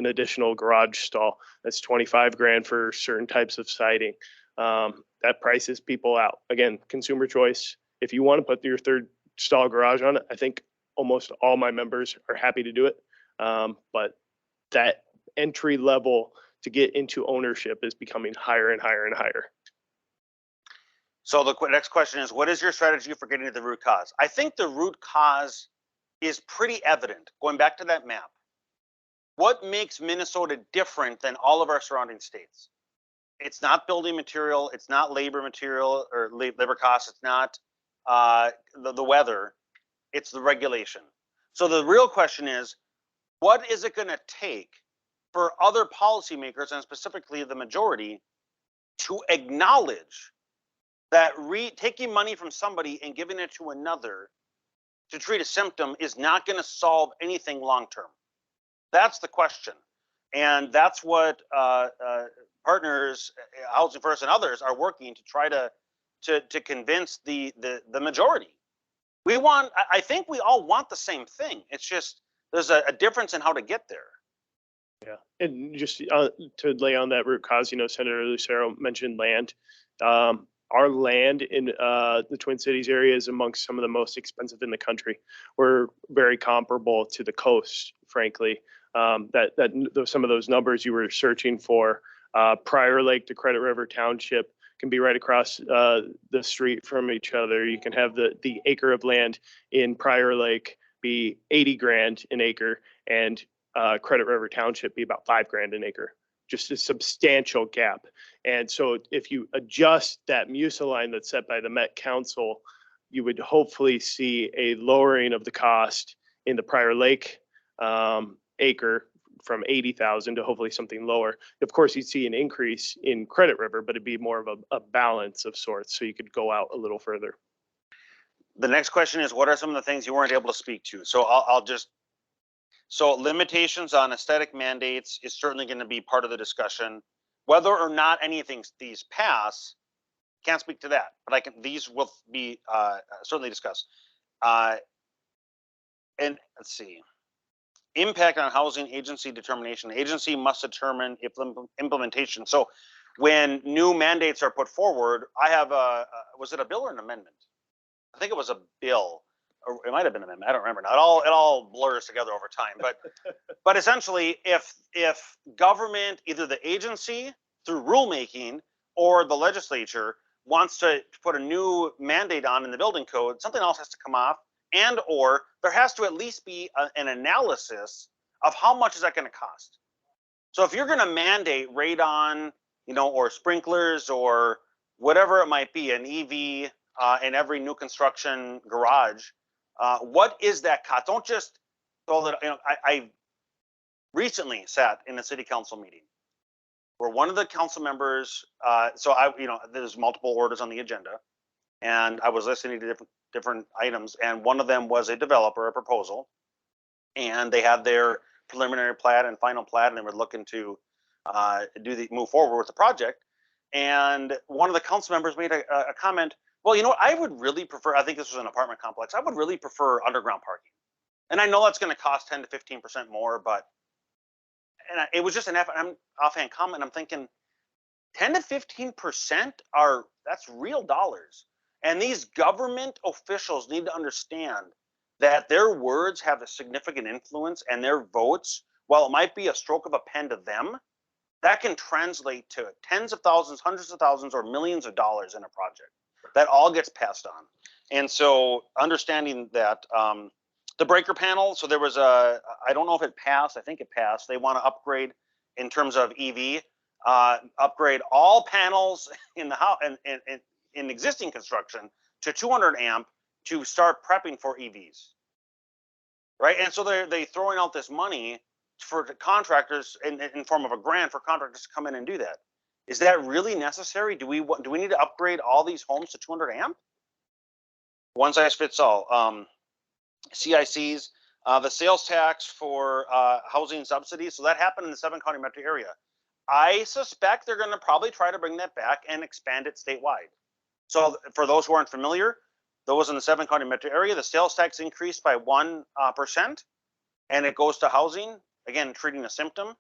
additional garage stall. That's 25 grand for certain types of siding. That prices people out. Again, consumer choice. If you want to put your 3rd stall garage on it, I think almost all my members are happy to do it. But that entry level to get into ownership is becoming higher and higher and higher. So the next question is, what is your strategy for getting to the root cause? I think the root cause is pretty evident. Going back to that map, what makes Minnesota different than all of our surrounding states? It's not building material. It's not labor material or labor costs. It's not the weather. It's the regulation. So the real question is, what is it going to take for other policymakers, and specifically the majority, to acknowledge that taking money from somebody and giving it to another to treat a symptom is not going to solve anything long term? That's the question. And that's what partners, Housing First and others, are working to try to convince the majority. I think we all want the same thing. It's just, there's a difference in how to get there. Yeah, and just to lay on that root cause, Senator Lucero mentioned land. Our land in the Twin Cities area is amongst some of the most expensive in the country. We're very comparable to the coast, frankly. Some of those numbers you were searching for, Prior Lake to Credit River Township can be right across the street from each other. You can have the acre of land in Prior Lake be 80 grand an acre, and Credit River Township be about $5,000 an acre. Just a substantial gap. And so if you adjust that MUSA line that's set by the Met Council, you would hopefully see a lowering of the cost in the Prior Lake acre from 80,000 to hopefully something lower. Of course, you'd see an increase in Credit River, but it'd be more of a balance of sorts. So you could go out a little further. The next question is, what are some of the things you weren't able to speak to? So so limitations on aesthetic mandates is certainly going to be part of the discussion. Whether or not these pass, can't speak to that, but these will be certainly discussed. And let's see. Impact on housing agency determination. The agency must determine implementation. So when new mandates are put forward, I have was it a bill or an amendment? I think it was a bill, or it might have been an amendment. I don't remember now. It all blurs together over time. But essentially, if government, either the agency through rulemaking or the legislature, wants to put a new mandate on in the building code, something else has to come off, and or there has to at least be an analysis of how much is that going to cost. So if you're going to mandate radon, or sprinklers or whatever it might be, an EV in every new construction garage, what is that cost? Don't just throw that. I recently sat in a city council meeting where one of the council members, there's multiple orders on the agenda, and I was listening to different items, and one of them was a proposal, and they had their preliminary plat and final plat, and they were looking to move forward with the project. And one of the council members made a comment. Well, I would really prefer, I think this was an apartment complex, I would really prefer underground parking. And I know that's going to cost 10 to 15% more, but it was just an offhand comment. I'm thinking 10 to 15% that's real dollars. And these government officials need to understand that their words have a significant influence, and their votes, while it might be a stroke of a pen to them, that can translate to tens of thousands, hundreds of thousands, or millions of dollars in a project. That all gets passed on. And so understanding that the breaker panel, so there was I don't know if it passed, I think it passed. They want to upgrade in terms of EV, upgrade all panels in the house and in existing construction to 200 amp to start prepping for EVs. Right. And so they're throwing out this money for contractors in form of a grant for contractors to come in and do that. Is that really necessary? Do we need to upgrade all these homes to 200 amp? One size fits all. CICs, the sales tax for housing subsidies. So that happened in the 7-county metro area. I suspect they're going to probably try to bring that back and expand it statewide. So for those who aren't familiar, those in the 7-county metro area, the sales tax increased by 1%, and it goes to housing, again, treating a symptom.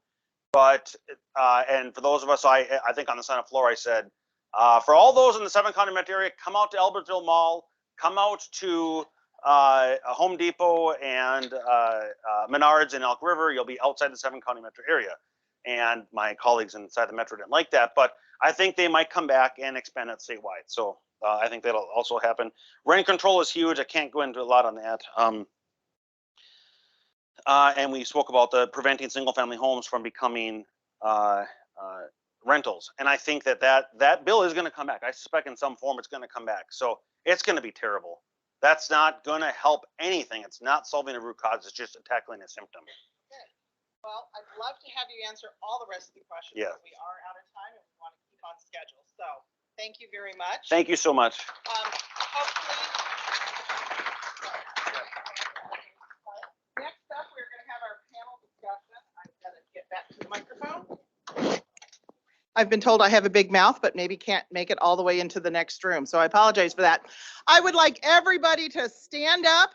But, and for those of us, I think on the Senate floor, I said, for all those in the 7-county metro area, come out to Albertville Mall, come out to Home Depot and Menards in Elk River. You'll be outside the 7-county metro area. And my colleagues inside the metro didn't like that, but I think they might come back and expand it statewide. So I think that'll also happen. Rent control is huge. I can't go into a lot on that. And we spoke about the preventing single-family homes from becoming rentals. And I think that bill is going to come back. I suspect in some form it's going to come back. So it's going to be terrible. That's not going to help anything. It's not solving a root cause. It's just tackling a symptom. Okay. Well, I'd love to have you answer all the rest of the questions. Yeah. But we are out of time and we want to keep on schedule. So thank you very much. Thank you so much. Hopefully. Next up, we're going to have our panel discussion. I've got to get back to the microphone. I've been told I have a big mouth, but maybe can't make it all the way into the next room. So I apologize for that. I would like everybody to stand up,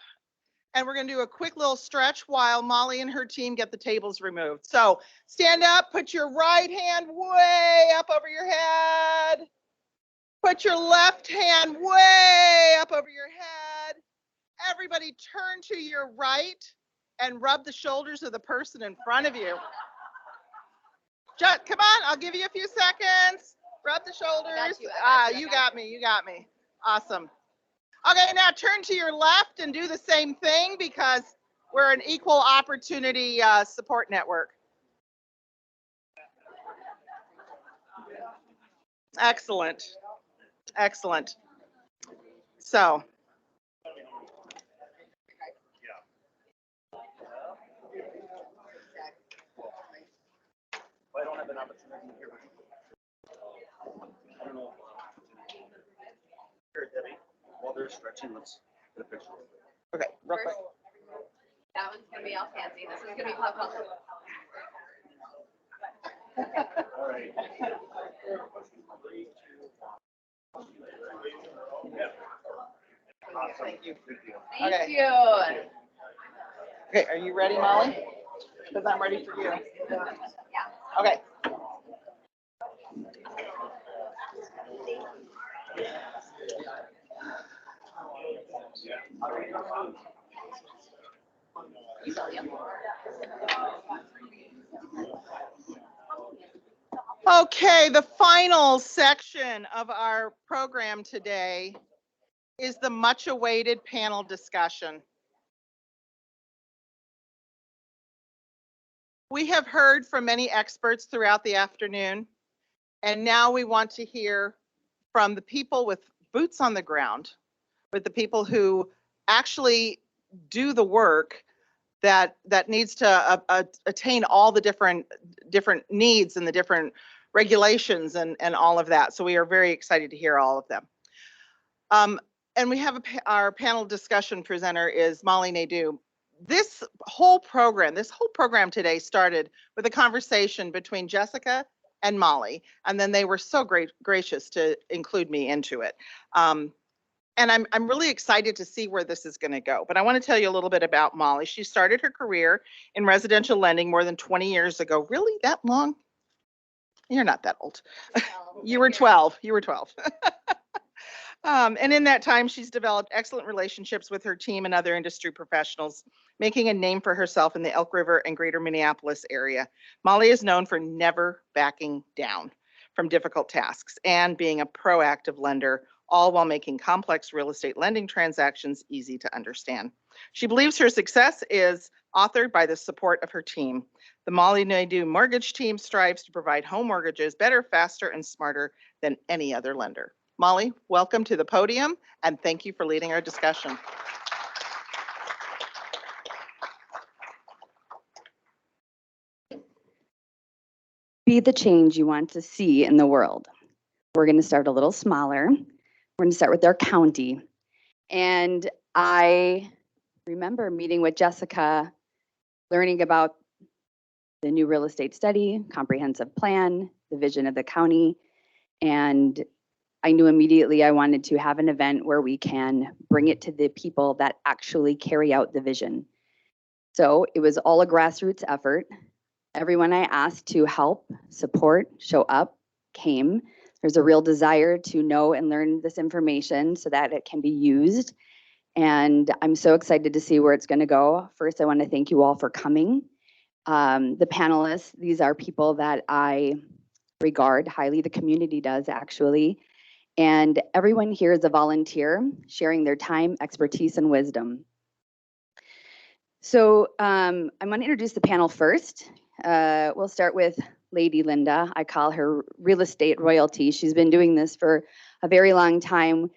and we're going to do a quick little stretch while Molly and her team get the tables removed. So stand up, put your right hand way up over your head. Put your left hand way up over your head. Everybody turn to your right and rub the shoulders of the person in front of you. Just, come on, I'll give you a few seconds. Rub the shoulders. You got me, you got me. Awesome. Okay, now turn to your left and do the same thing because we're an equal opportunity support network. Excellent. Excellent. So. I don't have an opportunity here. I don't know. Here, Debbie, while they're stretching, let's get a picture. Okay, real quick. That one's gonna be all fancy. This is gonna be pop culture. All right. Thank you. Thank Okay. you. Okay, are you ready, Molly? Because I'm ready for you. Okay. Okay, the final section of our program today is the much awaited panel discussion. We have heard from many experts throughout the afternoon, and now we want to hear from the people with boots on the ground, with the people who actually do the work that needs to attain all the different needs and the different regulations and all of that. So we are very excited to hear all of them. And we have our panel discussion presenter is Molly Nadeau. This whole program today started with a conversation between Jessica and Molly, and then they were so gracious to include me into it. And I'm really excited to see where this is going to go. But I want to tell you a little bit about Molly. She started her career in residential lending more than 20 years ago. Really, that long? You're not that old. You were 12. You were 12. And in that time, she's developed excellent relationships with her team and other industry professionals, making a name for herself in the Elk River and greater Minneapolis area. Molly is known for never backing down from difficult tasks and being a proactive lender, all while making complex real estate lending transactions easy to understand. She believes her success is authored by the support of her team. The Molly Nadeau mortgage team strives to provide home mortgages better, faster, and smarter than any other lender. Molly, welcome to the podium, and thank you for leading our discussion. Be the change you want to see in the world. We're going to start a little smaller. We're going to start with our county. And I remember meeting with Jessica, learning about the new real estate study, comprehensive plan, the vision of the county. And I knew immediately I wanted to have an event where we can bring it to the people that actually carry out the vision. So it was all a grassroots effort. Everyone I asked to help, support, show up came. There's a real desire to know and learn this information so that it can be used. And I'm so excited to see where it's going to go. First, I want to thank you all for coming. The panelists, these are people that I regard highly. The community does, actually. And everyone here is a volunteer, sharing their time, expertise, and wisdom. So I'm going to introduce the panel first. We'll start with Lady Linda. I call her real estate royalty. She's been doing this for a very long time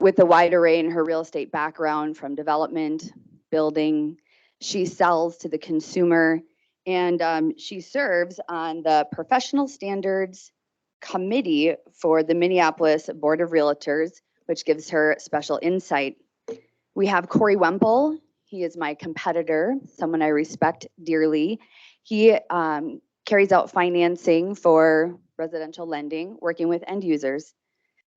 with a wide array in her real estate background, from development, building. She sells to the consumer, and she serves on the professional standards committee for the Minneapolis Board of Realtors, which gives her special insight. We have Corey Wemple. He is my competitor, someone I respect dearly. He carries out financing for residential lending, working with end users.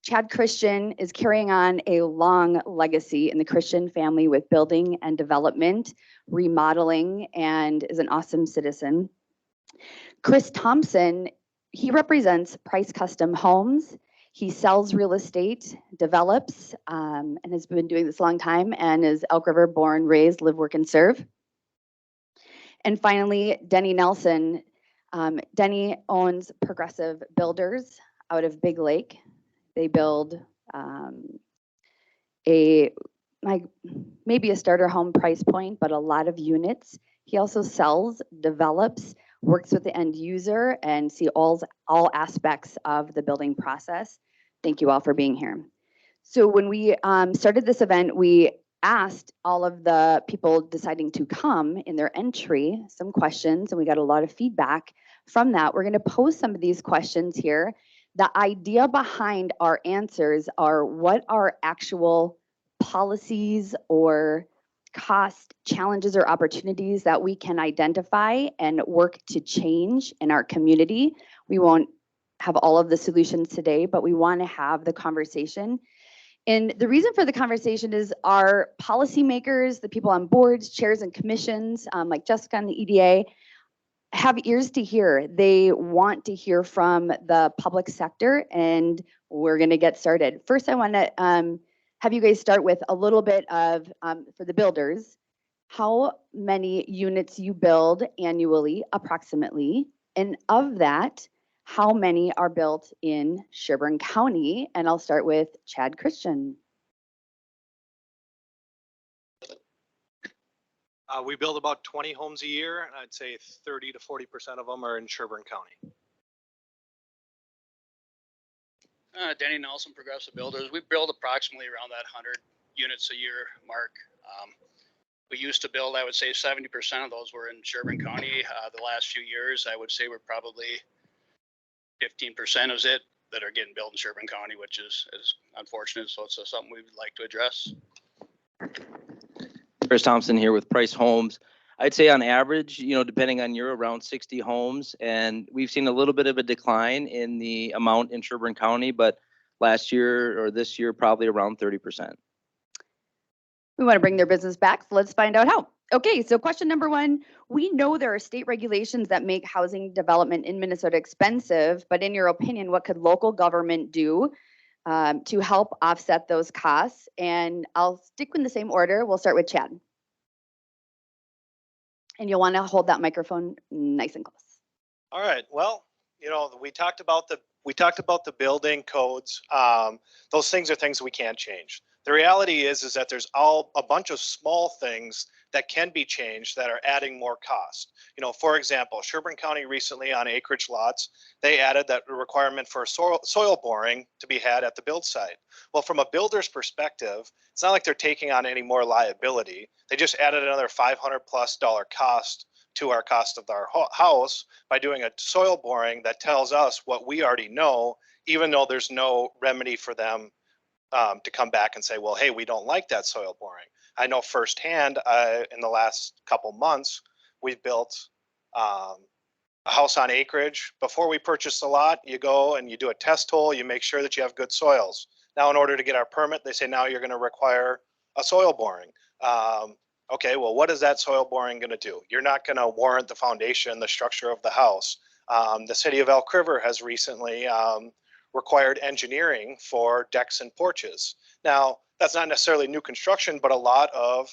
Chad Christian is carrying on a long legacy in the Christian family with building and development, remodeling, and is an awesome citizen. Chris Thompson, he represents Price Custom Homes. He sells real estate, develops, and has been doing this a long time, and is Elk River born, raised, live, work, and serve. And finally, Denny Nelson. Denny owns Progressive Builders out of Big Lake. They build maybe a starter home price point, but a lot of units. He also sells, develops, works with the end user, and see all aspects of the building process. Thank you all for being here. So when we started this event, we asked all of the people deciding to come in their entry some questions, and we got a lot of feedback from that. We're going to pose some of these questions here. The idea behind our answers are what are actual policies or cost challenges or opportunities that we can identify and work to change in our community. We won't have all of the solutions today, but we want to have the conversation. And the reason for the conversation is our policymakers, the people on boards, chairs, and commissions, like Jessica on the EDA, have ears to hear. They want to hear from the public sector, and we're going to get started. First, I want to have you guys start with a little bit of, for the builders, how many units you build annually, approximately, and of that, how many are built in Sherburne County? And I'll start with Chad Christian. We build about 20 homes a year, and I'd say 30 to 40% of them are in Sherburne County. Denny Nelson, Progressive Builders. We build approximately around that 100 units a year mark. We used to build, I would say 70% of those were in Sherburne County. The last few years, I would say we're probably 15% of it that are getting built in Sherburne County, which is unfortunate. So it's something we would like to address. Chris Thompson here with Price Homes. I'd say on average, depending on year, around 60 homes. And we've seen a little bit of a decline in the amount in Sherburne County, but last year or this year, probably around 30%. We want to bring their business back, so let's find out how. Okay, so question number one, we know there are state regulations that make housing development in Minnesota expensive, but in your opinion, what could local government do to help offset those costs? And I'll stick in the same order. We'll start with Chad. And you'll want to hold that microphone nice and close. All right. Well, we talked about the building codes. Those things are things we can't change. The reality is that there's a bunch of small things that can be changed that are adding more cost. For example, Sherburne County recently on acreage lots, they added that requirement for soil boring to be had at the build site. Well, from a builder's perspective, it's not like they're taking on any more liability. They just added another $500+ cost to our cost of our house by doing a soil boring that tells us what we already know, even though there's no remedy for them to come back and say, well, hey, we don't like that soil boring. I know firsthand in the last couple months, we've built a house on acreage. Before we purchase a lot, you go and you do a test hole, you make sure that you have good soils. Now, in order to get our permit, they say now you're going to require a soil boring. Okay, well, what is that soil boring going to do? You're not going to warrant the foundation, the structure of the house. The city of Elk River has recently required engineering for decks and porches. Now, that's not necessarily new construction, but a lot of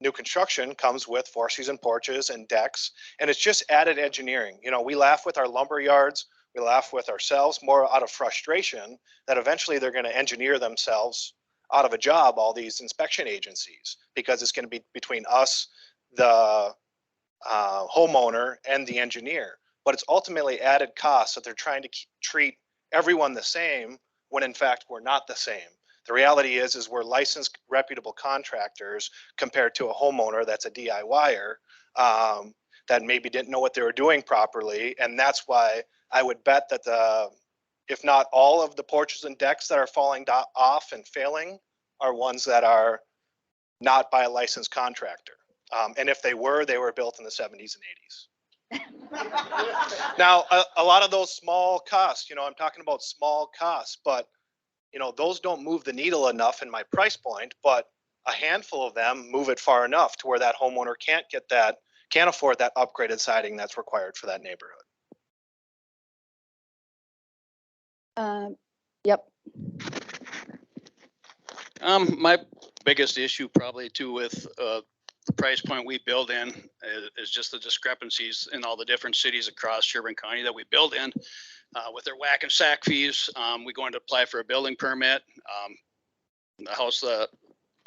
new construction comes with four-season porches and decks, and it's just added engineering. We laugh with our lumber yards, we laugh with ourselves more out of frustration that eventually they're going to engineer themselves out of a job, all these inspection agencies, because it's going to be between us, the homeowner, and the engineer. But it's ultimately added costs that they're trying to treat everyone the same when in fact we're not the same. The reality is we're licensed, reputable contractors compared to a homeowner that's a DIYer that maybe didn't know what they were doing properly. And that's why I would bet that if not all of the porches and decks that are falling off and failing are ones that are not by a licensed contractor. And if they were built in the 70s and 80s. Now, a lot of those small costs, I'm talking about small costs, but those don't move the needle enough in my price point, but a handful of them move it far enough to where that homeowner can't afford that upgraded siding that's required for that neighborhood. Yep. My biggest issue probably too with the price point we build in is just the discrepancies in all the different cities across Sherburne County that we build in with their whack and sack fees. We go in to apply for a building permit. The house, the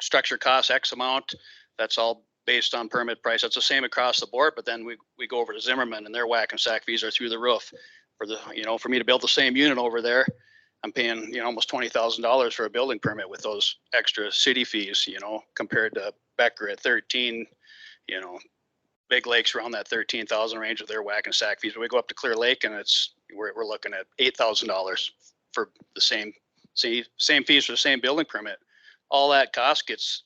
structure costs X amount. That's all based on permit price. That's the same across the board. But then we go over to Zimmerman and their whack and sack fees are through the roof. For me to build the same unit over there, I'm paying, almost $20,000 for a building permit with those extra city fees, compared to Becker at 13, Big Lake's around that 13,000 range of their whack and sack fees. But we go up to Clear Lake and we're looking at $8,000 for the same fees for the same building permit. All that cost gets,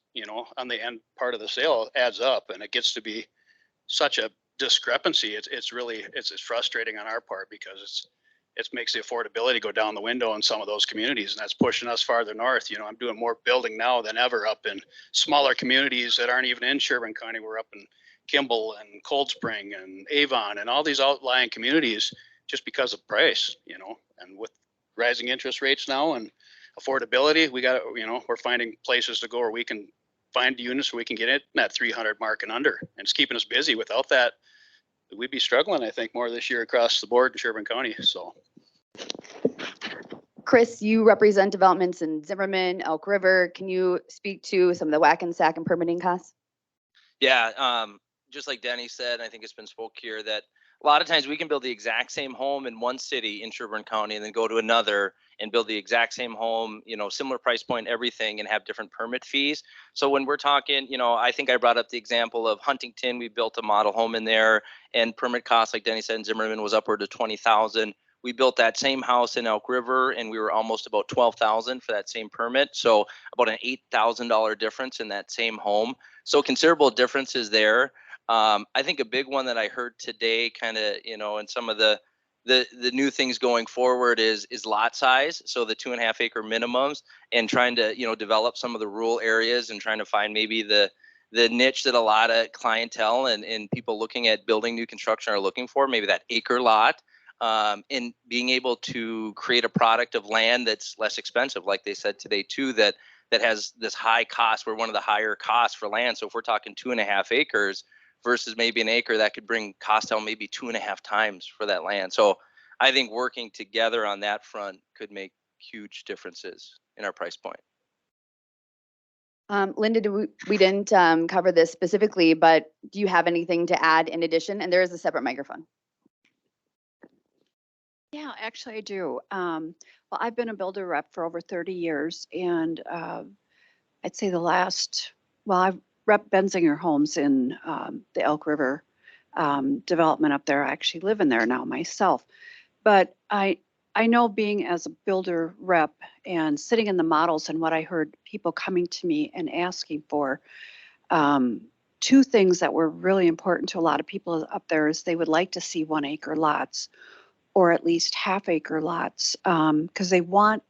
on the end part of the sale adds up, and it gets to be such a discrepancy. It's frustrating on our part because it makes the affordability go down the window in some of those communities, and that's pushing us farther north. I'm doing more building now than ever up in smaller communities that aren't even in Sherburne County. We're up in Kimball and Cold Spring and Avon and all these outlying communities just because of price, and with rising interest rates now and affordability, we're finding places to go where we can find units where we can get it in that 300 mark and under, and it's keeping us busy. Without that, we'd be struggling, I think, more this year across the board in Sherburne County. So, Chris, you represent developments in Zimmerman, Elk River. Can you speak to some of the whack and sack and permitting costs? Yeah, just like Denny said, I think it's been spoke here that a lot of times we can build the exact same home in one city in Sherburne County and then go to another and build the exact same home, similar price point, everything, and have different permit fees. So when we're talking, I think I brought up the example of Huntington. We built a model home in there, and permit costs, like Denny said, in Zimmerman was upward of 20,000. We built that same house in Elk River, and we were almost about 12,000 for that same permit. So about an $8,000 difference in that same home. So considerable differences there. I think a big one that I heard today, kind of, and some of the new things going forward is lot size. So the 2.5 acre minimums, and trying to, develop some of the rural areas and trying to find maybe the niche that a lot of clientele and people looking at building new construction are looking for, maybe that acre lot. And being able to create a product of land that's less expensive, like they said today too, that has this high cost. We're one of the higher costs for land. So if we're talking 2.5 acres versus maybe an acre, that could bring cost down maybe 2.5 times for that land. So I think working together on that front could make huge differences in our price point. Linda, we didn't cover this specifically, but do you have anything to add in addition? And there is a separate microphone. Yeah, actually I do. Well, I've been a builder rep for over 30 years, and I'd say I've rep Benzinger Homes in the Elk River development up there. I actually live in there now myself. But I know, being as a builder rep and sitting in the models, and what I heard people coming to me and asking for, two things that were really important to a lot of people up there is they would like to see 1 acre lots, or at least half acre lots, because they want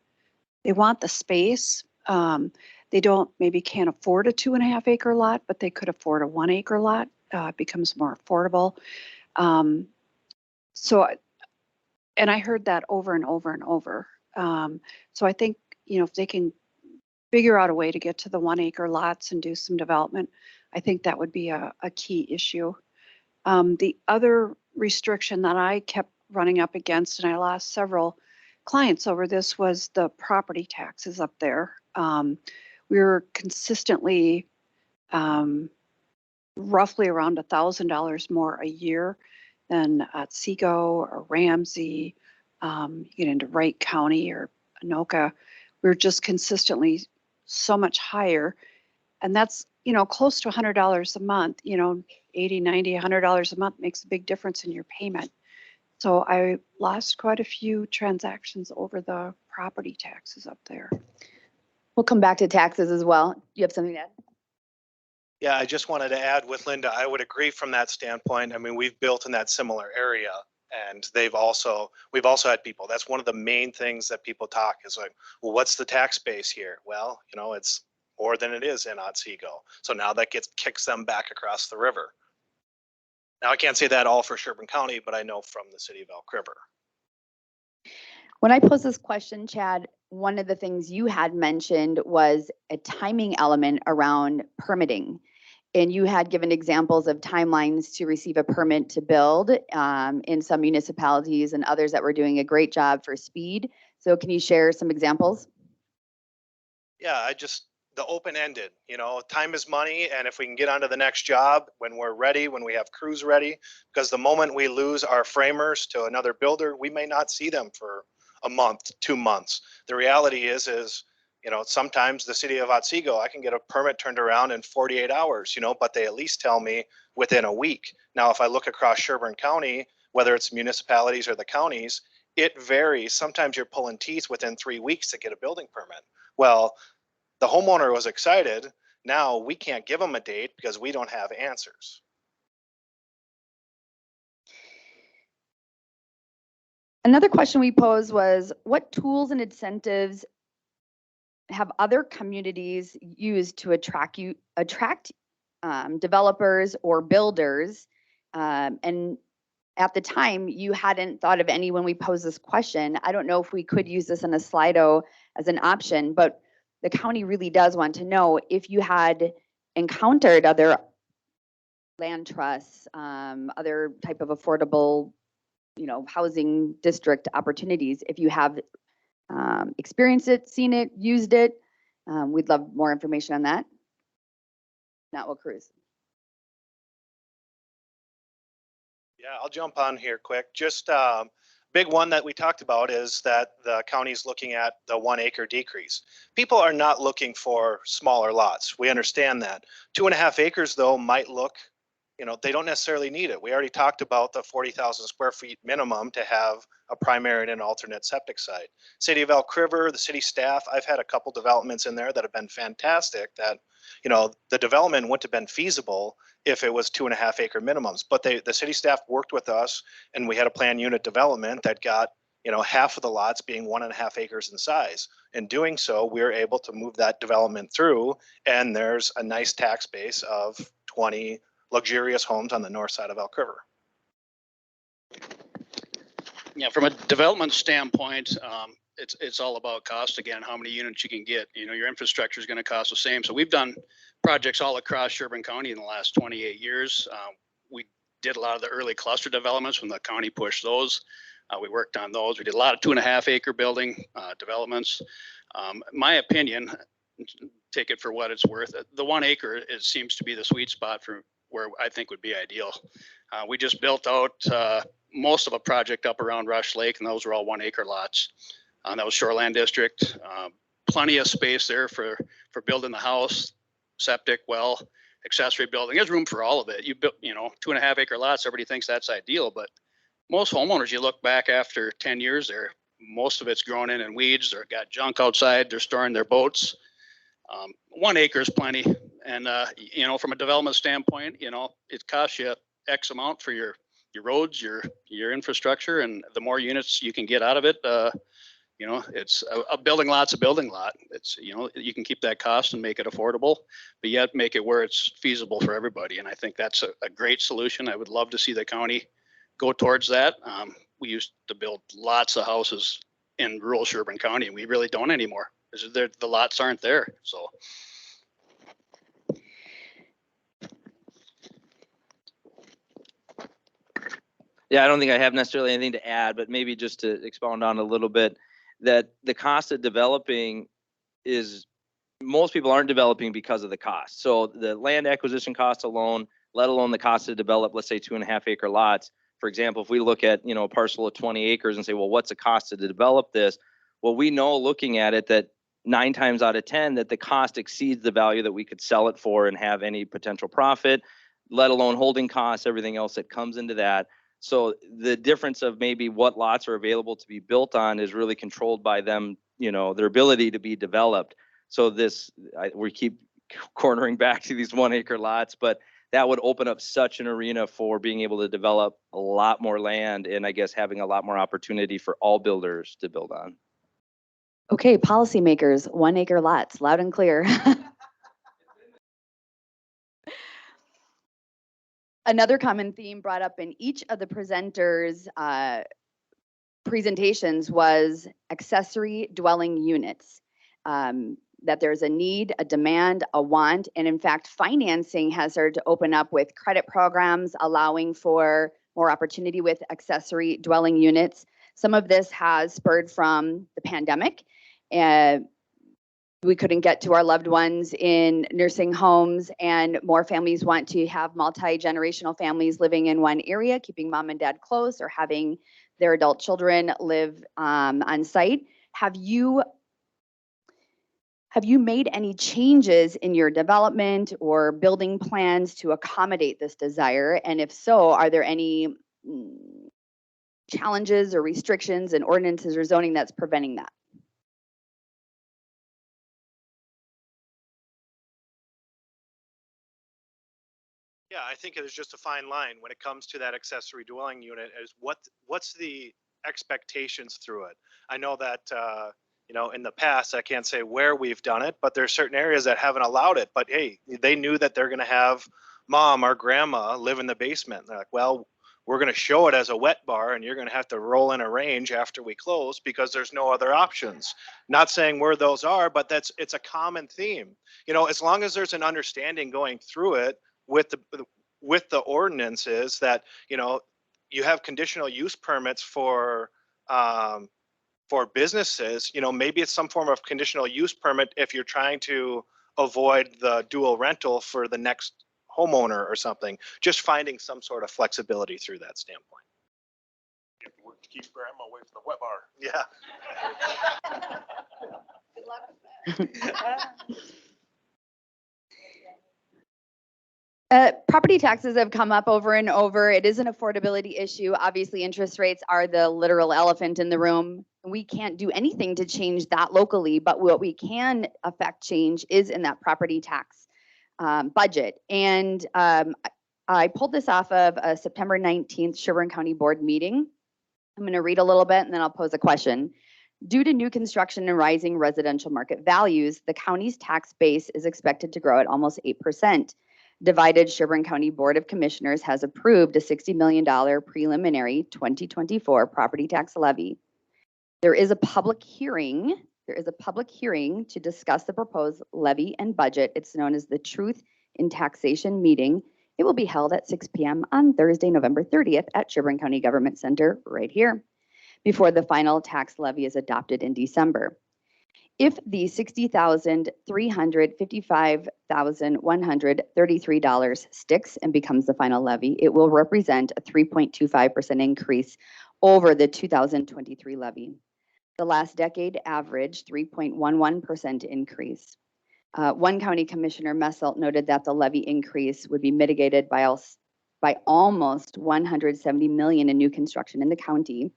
the space. They can't afford a 2.5 acre lot, but they could afford a 1 acre lot. It becomes more affordable. And I heard that over and over and over. So I think, if they can figure out a way to get to the 1 acre lots and do some development, I think that would be a key issue. The other restriction that I kept running up against, and I lost several clients over this, was the property taxes up there. We were consistently roughly around $1,000 more a year than Seago or Ramsey. You get into Wright County or Anoka, we were just consistently so much higher. And that's, close to $100 a month, $80, $90, $100 a month makes a big difference in your payment. So I lost quite a few transactions over the property taxes up there. We'll come back to taxes as well. Do you have something to add? Yeah, I just wanted to add with Linda, I would agree from that standpoint. I mean, we've built in that similar area and we've also had people, that's one of the main things that people talk is like, well, what's the tax base here? Well, you know, it's more than it is in Otsego. So now that kicks them back across the river. Now I can't say that all for Sherburne County, but I know from the city of Elk River. When I posed this question, Chad, one of the things you had mentioned was a timing element around permitting. And you had given examples of timelines to receive a permit to build in some municipalities and others that were doing a great job for speed. So can you share some examples? Yeah, the open-ended, you know, time is money. And if we can get on to the next job when we're ready, when we have crews ready, because the moment we lose our framers to another builder, we may not see them for a month, 2 months. The reality is, you know, sometimes the city of Otsego, I can get a permit turned around in 48 hours, you know, but they at least tell me within a week. Now, if I look across Sherburne County, whether it's municipalities or the counties, it varies. Sometimes you're pulling teeth within 3 weeks to get a building permit. Well, the homeowner was excited. Now we can't give them a date because we don't have answers. Another question we posed was, what tools and incentives have other communities used to attract developers or builders? And at the time, you hadn't thought of any when we posed this question. I don't know if we could use this in a Slido as an option, but the county really does want to know if you had encountered other land trusts, other type of affordable, you know, housing district opportunities. If you have experienced it, seen it, used it, we'd love more information on that. Not will Cruz. Yeah, I'll jump on here quick. Just big one that we talked about is that the county's looking at the 1 acre decrease. People are not looking for smaller lots. We understand that. 2.5 acres though might look, you know, they don't necessarily need it. We already talked about the 40,000 square feet minimum to have a primary and an alternate septic site. City of Elk River, the city staff, I've had a couple developments in there that have been fantastic that, you know, the development wouldn't have been feasible if it was 2.5 acre minimums, but the city staff worked with us and we had a planned unit development that got, you know, half of the lots being 1.5 acres in size. In doing so, we were able to move that development through and there's a nice tax base of 20 luxurious homes on the north side of Elk River. Yeah, from a development standpoint, it's all about cost again, how many units you can get. You know, your infrastructure is going to cost the same. So we've done projects all across Sherburne County in the last 28 years. We did a lot of the early cluster developments when the county pushed those. We worked on those. We did a lot of 2.5 acre building developments. My opinion, take it for what it's worth. The 1 acre seems to be the sweet spot for where I think would be ideal. We just built out most of a project up around Rush Lake, and those were all 1 acre lots. That was Shoreland District. Plenty of space there for building the house, septic, well, accessory building. There's room for all of it. You built, you know, 2.5 acre lots. Everybody thinks that's ideal, but most homeowners, you look back after 10 years there, most of it's grown in weeds or got junk outside. They're storing their boats. 1 acre is plenty. And, you know, from a development standpoint, you know, it costs you X amount for your roads, your infrastructure, and the more units you can get out of it, you know, it's a building lot's a building lot. It's, you know, you can keep that cost and make it affordable, but yet make it where it's feasible for everybody. And I think that's a great solution. I would love to see the county go towards that. We used to build lots of houses in rural Sherburne County, and we really don't anymore. The lots aren't there. So. Yeah, I don't think I have necessarily anything to add, but maybe just to expound on a little bit, that the cost of developing is, most people aren't developing because of the cost. So the land acquisition cost alone, let alone the cost to develop, let's say 2.5 acre lots. For example, if we look at, you know, a parcel of 20 acres and say, well, what's the cost to develop this? Well, we know looking at it that 9 times out of 10 that the cost exceeds the value that we could sell it for and have any potential profit, let alone holding costs, everything else that comes into that. So the difference of maybe what lots are available to be built on is really controlled by them, you know, their ability to be developed. So we keep cornering back to these 1 acre lots, but that would open up such an arena for being able to develop a lot more land and I guess having a lot more opportunity for all builders to build on. Okay, policymakers, 1 acre lots, loud and clear. Another common theme brought up in each of the presenters' presentations was accessory dwelling units. That there's a need, a demand, a want, and in fact, financing has started to open up with credit programs allowing for more opportunity with accessory dwelling units. Some of this has spurred from the pandemic. We couldn't get to our loved ones in nursing homes, and more families want to have multi-generational families living in one area, keeping mom and dad close or having their adult children live on site. Have you made any changes in your development or building plans to accommodate this desire? And if so, are there any challenges or restrictions in ordinances or zoning that's preventing that? Yeah, I think it is just a fine line when it comes to that accessory dwelling unit is what's the expectations through it? I know that, in the past, I can't say where we've done it, but there's certain areas that haven't allowed it. But hey, they knew that they're going to have mom or grandma live in the basement. And they're like, well, we're going to show it as a wet bar and you're going to have to roll in a range after we close because there's no other options. Not saying where those are, but it's a common theme. As long as there's an understanding going through it with the ordinances that, you have conditional use permits for businesses, maybe it's some form of conditional use permit if you're trying to avoid the dual rental for the next homeowner or something, just finding some sort of flexibility through that standpoint. You have to work to keep grandma away from the wet bar. Yeah. Good luck with that. Property taxes have come up over and over. It is an affordability issue. Obviously, interest rates are the literal elephant in the room. We can't do anything to change that locally, but what we can affect change is in that property tax budget. And I pulled this off of a September 19th Sherburne County Board meeting. I'm going to read a little bit and then I'll pose a question. Due to new construction and rising residential market values, the county's tax base is expected to grow at almost 8%. Divided Sherburne County Board of Commissioners has approved a $60 million preliminary 2024 property tax levy. There is a public hearing to discuss the proposed levy and budget. It's known as the Truth in Taxation meeting. It will be held at 6 p.m. on Thursday, November 30th at Sherburne County Government Center right here before the final tax levy is adopted in December. If the $60,355,133 sticks and becomes the final levy, it will represent a 3.25% increase over the 2023 levy. The last decade averaged 3.11% increase. One county commissioner, Messelt, noted that the levy increase would be mitigated by almost $170 million in new construction in the county.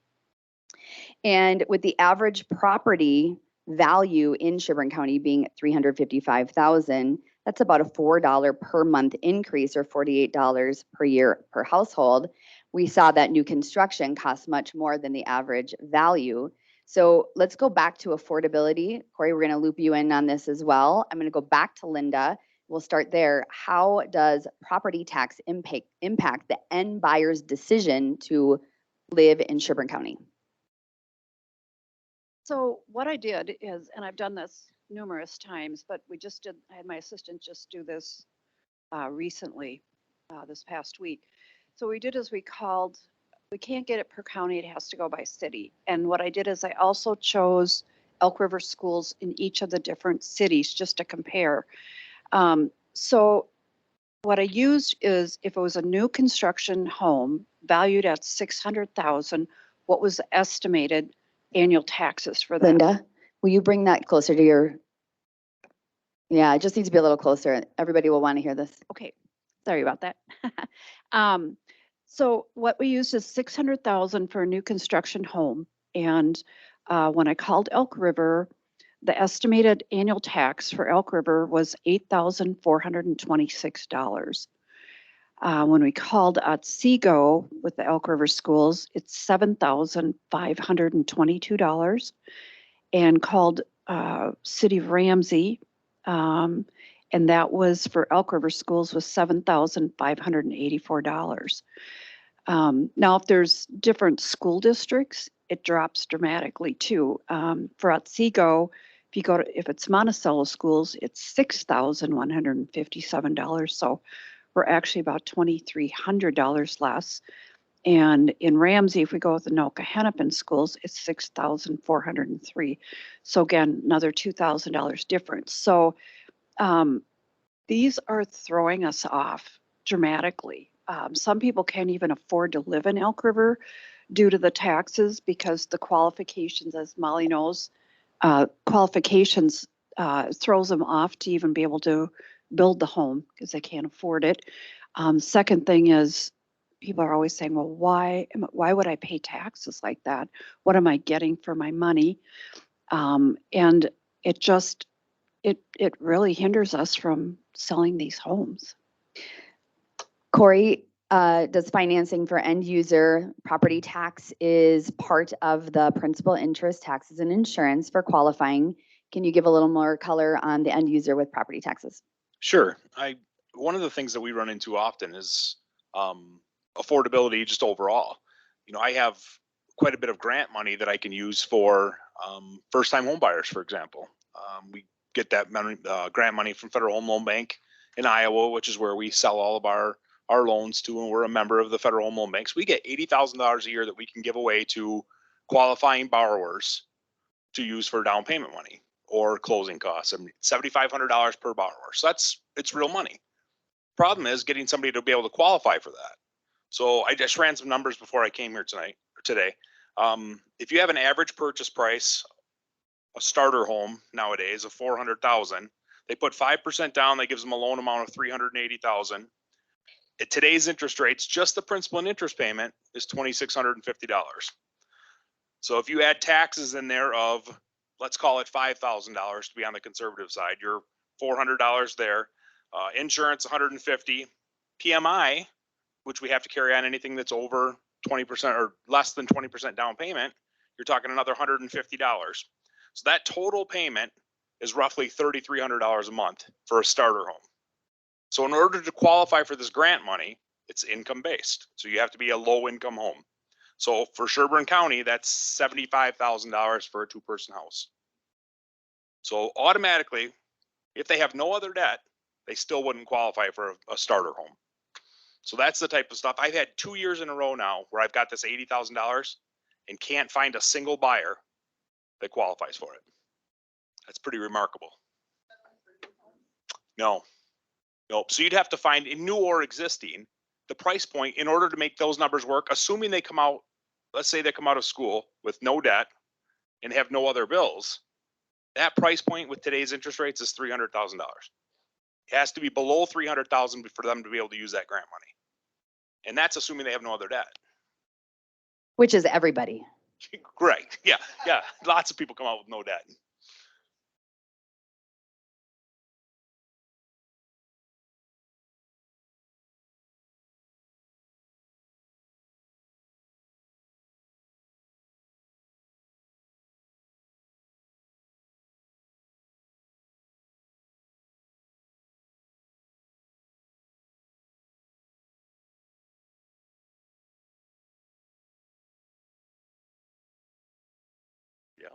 And with the average property value in Sherburne County being $355,000, that's about a $4 per month increase or $48 per year per household. We saw that new construction costs much more than the average value. So let's go back to affordability. Corey, we're going to loop you in on this as well. I'm going to go back to Linda. We'll start there. How does property tax impact the end buyer's decision to live in Sherburne County? So what I did is, and I've done this numerous times, but I had my assistant just do this recently, this past week. So we did is we can't get it per county, it has to go by city. And what I did is I also chose Elk River schools in each of the different cities just to compare. So what I used is if it was a new construction home valued at $600,000, what was the estimated annual taxes for that? Linda, will you bring that closer to your, yeah, it just needs to be a little closer. Everybody will want to hear this. Okay, sorry about that. So what we used is $600,000 for a new construction home. And when I called Elk River, The estimated annual tax for Elk River was $8,426. When we called Otsego with the Elk River schools, it's $7,522, and called City of Ramsey, and that was for Elk River schools was $7,584. Now, if there's different school districts, it drops dramatically too. For Otsego, if it's Monticello schools, it's $6,157. So we're actually about $2,300 less. And in Ramsey, if we go with the Noka Hennepin schools, it's $6,403. So again, another $2,000 difference. So these are throwing us off dramatically. Some people can't even afford to live in Elk River due to the taxes because the qualifications, as Molly knows, qualifications throws them off to even be able to build the home because they can't afford it. Second thing is people are always saying, well, why would I pay taxes like that? What am I getting for my money? And it just, it really hinders us from selling these homes. Corey, does financing for end user property tax is part of the principal interest taxes and insurance for qualifying. Can you give a little more color on the end user with property taxes? Sure. One of the things that we run into often is affordability just overall. You know, I have quite a bit of grant money that I can use for first-time home buyers, for example. We get that money, grant money from Federal Home Loan Bank in Iowa, which is where we sell all of our loans to, and we're a member of the Federal Home Loan Bank. So we get $80,000 a year that we can give away to qualifying borrowers to use for down payment money or closing costs. I mean, $7,500 per borrower. So it's real money. Problem is getting somebody to be able to qualify for that. So I just ran some numbers before I came here today. If you have an average purchase price, a starter home nowadays of 400,000, they put 5% down. That gives them a loan amount of 380,000. At today's interest rates, just the principal and interest payment is $2,650. So if you add taxes in there of, let's call it $5,000 to be on the conservative side, you're $400 there. Insurance, 150. PMI, which we have to carry on anything that's over 20% or less than 20% down payment, you're talking another $150. So that total payment is roughly $3,300 a month for a starter home. So in order to qualify for this grant money, it's income based. So you have to be a low income home. So for Sherburne County, that's $75,000 for a 2-person house. So automatically, if they have no other debt, they still wouldn't qualify for a starter home. So that's the type of stuff. I've had 2 years in a row now where I've got this $80,000 and can't find a single buyer that qualifies for it. That's pretty remarkable. No. Nope. So you'd have to find in new or existing the price point in order to make those numbers work, assuming they come out, let's say they come out of school with no debt and have no other bills. That price point with today's interest rates is $300,000. It has to be below $300,000 for them to be able to use that grant money. And that's assuming they have no other debt. Which is everybody. Right. Yeah. Yeah. Lots of people come out with no debt. Yeah.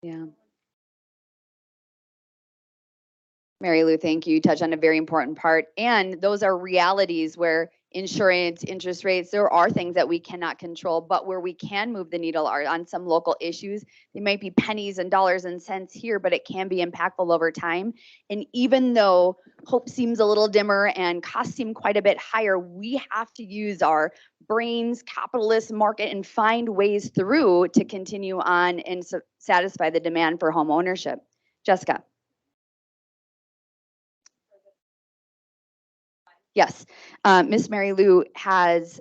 Yeah. Mary Lou, thank you. You touched on a very important part. And those are realities where insurance, interest rates, there are things that we cannot control, but where we can move the needle are on some local issues. They might be pennies and dollars and cents here, but it can be impactful over time. And even though hope seems a little dimmer and costs seem quite a bit higher, we have to use our brains, capitalist market, and find ways through to continue on and satisfy the demand for home ownership. Jessica. Yes, Miss Mary Lou has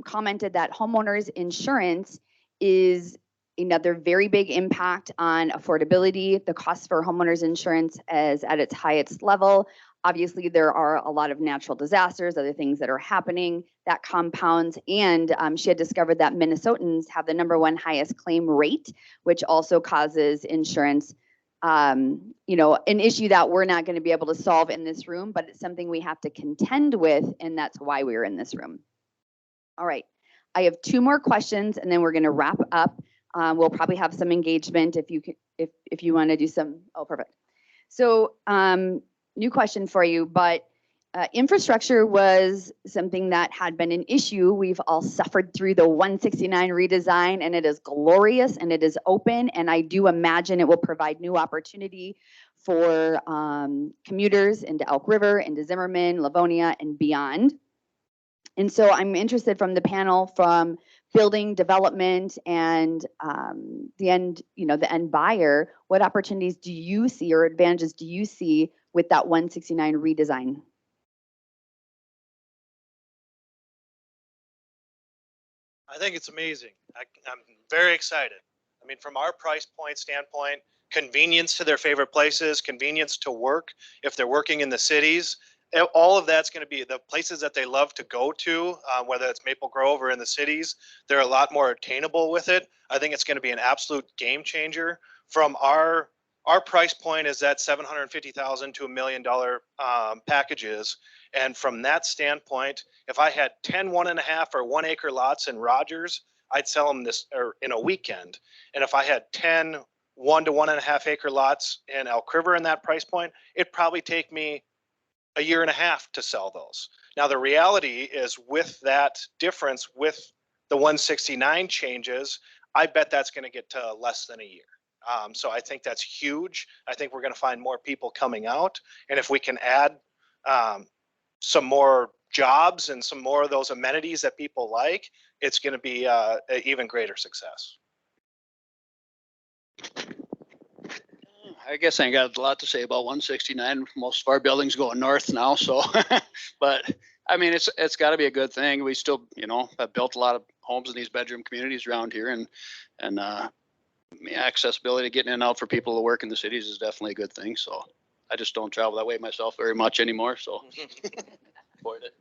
commented that homeowners insurance is another very big impact on affordability. The cost for homeowners insurance is at its highest level. Obviously, there are a lot of natural disasters, other things that are happening that compounds. And she had discovered that Minnesotans have the #1 highest claim rate, which also causes insurance you know, an issue that we're not going to be able to solve in this room, but it's something we have to contend with, and that's why we're in this room. All right, I have 2 more questions, and then we're going to wrap up. We'll probably have some engagement if you can, if you want to do some. Oh, perfect. So, new question for you, but infrastructure was something that had been an issue. We've all suffered through the 169 redesign, and it is glorious and it is open. And I do imagine it will provide new opportunity for commuters into Elk River, into Zimmerman, Livonia, and beyond. And so I'm interested from the panel, from building development and the end, you know, the end buyer, what opportunities do you see or advantages do you see with that 169 redesign? I think it's amazing. I'm very excited. I mean, from our price point standpoint, convenience to their favorite places, convenience to work, if they're working in the cities, all of that's going to be the places that they love to go to, whether it's Maple Grove or in the cities. They're a lot more attainable with it. I think it's going to be an absolute game changer. From our price point is at $750,000 to $1 million packages. And from that standpoint, if I had 10 1.5 or 1 acre lots in Rogers, I'd sell them this or in a weekend. And if I had 10 1 to 1.5 acre lots in Elk River in that price point, it'd probably take me a 1.5 years to sell those. Now, the reality is with that difference, with the 169 changes, I bet that's going to get to less than a year. So I think that's huge. I think we're going to find more people coming out. And if we can add some more jobs and some more of those amenities that people like, it's going to be an even greater success. I guess I ain't got a lot to say about 169. Most of our buildings going north now, so but I mean it's got to be a good thing. We still, you know, have built a lot of homes in these bedroom communities around here, and accessibility, getting in and out for people to work in the cities is definitely a good thing. So I just don't travel that way myself very much anymore, so avoid it.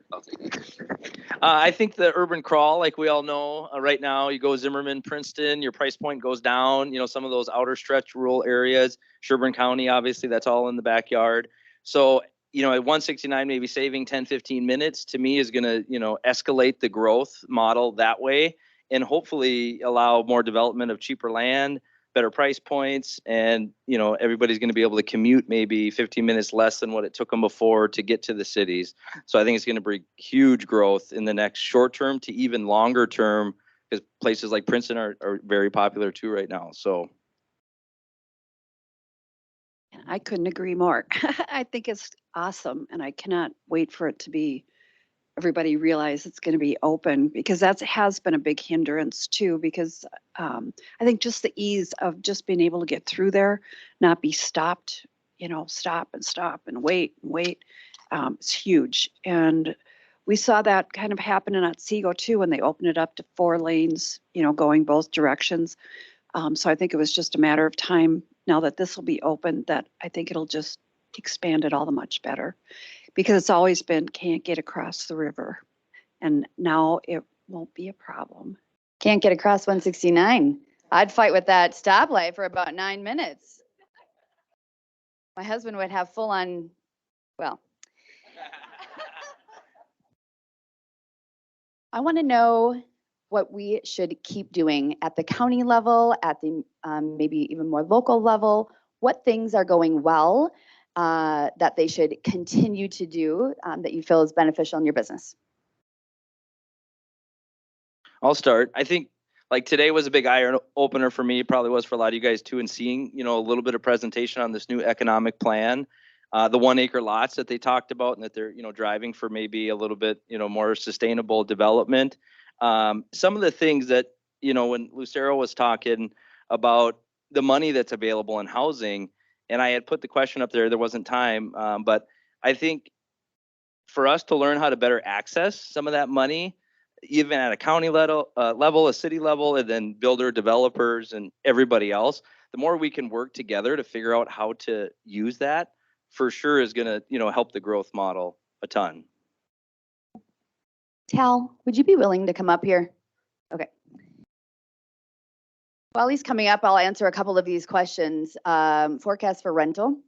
I think the urban crawl, like we all know, right now, you go Zimmerman, Princeton, your price point goes down. You know, some of those outer stretch rural areas, Sherburne County, obviously, that's all in the backyard. So, you know, at 169, maybe saving 10, 15 minutes to me is going to, you know, escalate the growth model that way and hopefully allow more development of cheaper land, better price points, and, you know, everybody's going to be able to commute maybe 15 minutes less than what it took them before to get to the cities. So I think it's going to bring huge growth in the next short term to even longer term, because places like Princeton are very popular too right now. So I couldn't agree more. I think it's awesome, and I cannot wait for it to be, everybody realize it's going to be open, because that has been a big hindrance too, because I think just the ease of just being able to get through there, not be stopped, you know, stop and wait, it's huge. And we saw that kind of happen in Otsego too, when they opened it up to 4 lanes, you know, going both directions. So I think it was just a matter of time now that this will be open, that I think it'll just expand it all the much better, because it's always been can't get across the river, and now it won't be a problem. Can't get across 169. I'd fight with that stoplight for about 9 minutes. My husband would have full on, well. I want to know what we should keep doing at the county level, at the maybe even more local level, what things are going well that they should continue to do that you feel is beneficial in your business. I'll start. I think like today was a big eye opener for me, probably was for a lot of you guys too, and seeing, you know, a little bit of presentation on this new economic plan, the 1 acre lots that they talked about and that they're, you know, driving for maybe a little bit, you know, more sustainable development. Some of the things that, you know, when Lucero was talking about the money that's available in housing, and I had put the question up there wasn't time, but I think for us to learn how to better access some of that money, even at a county level, a city level, and then builder developers and everybody else, the more we can work together to figure out how to use that, for sure is going to, you know, help the growth model a ton. Tal, would you be willing to come up here? Okay. While he's coming up, I'll answer a couple of these questions. Forecast for rental.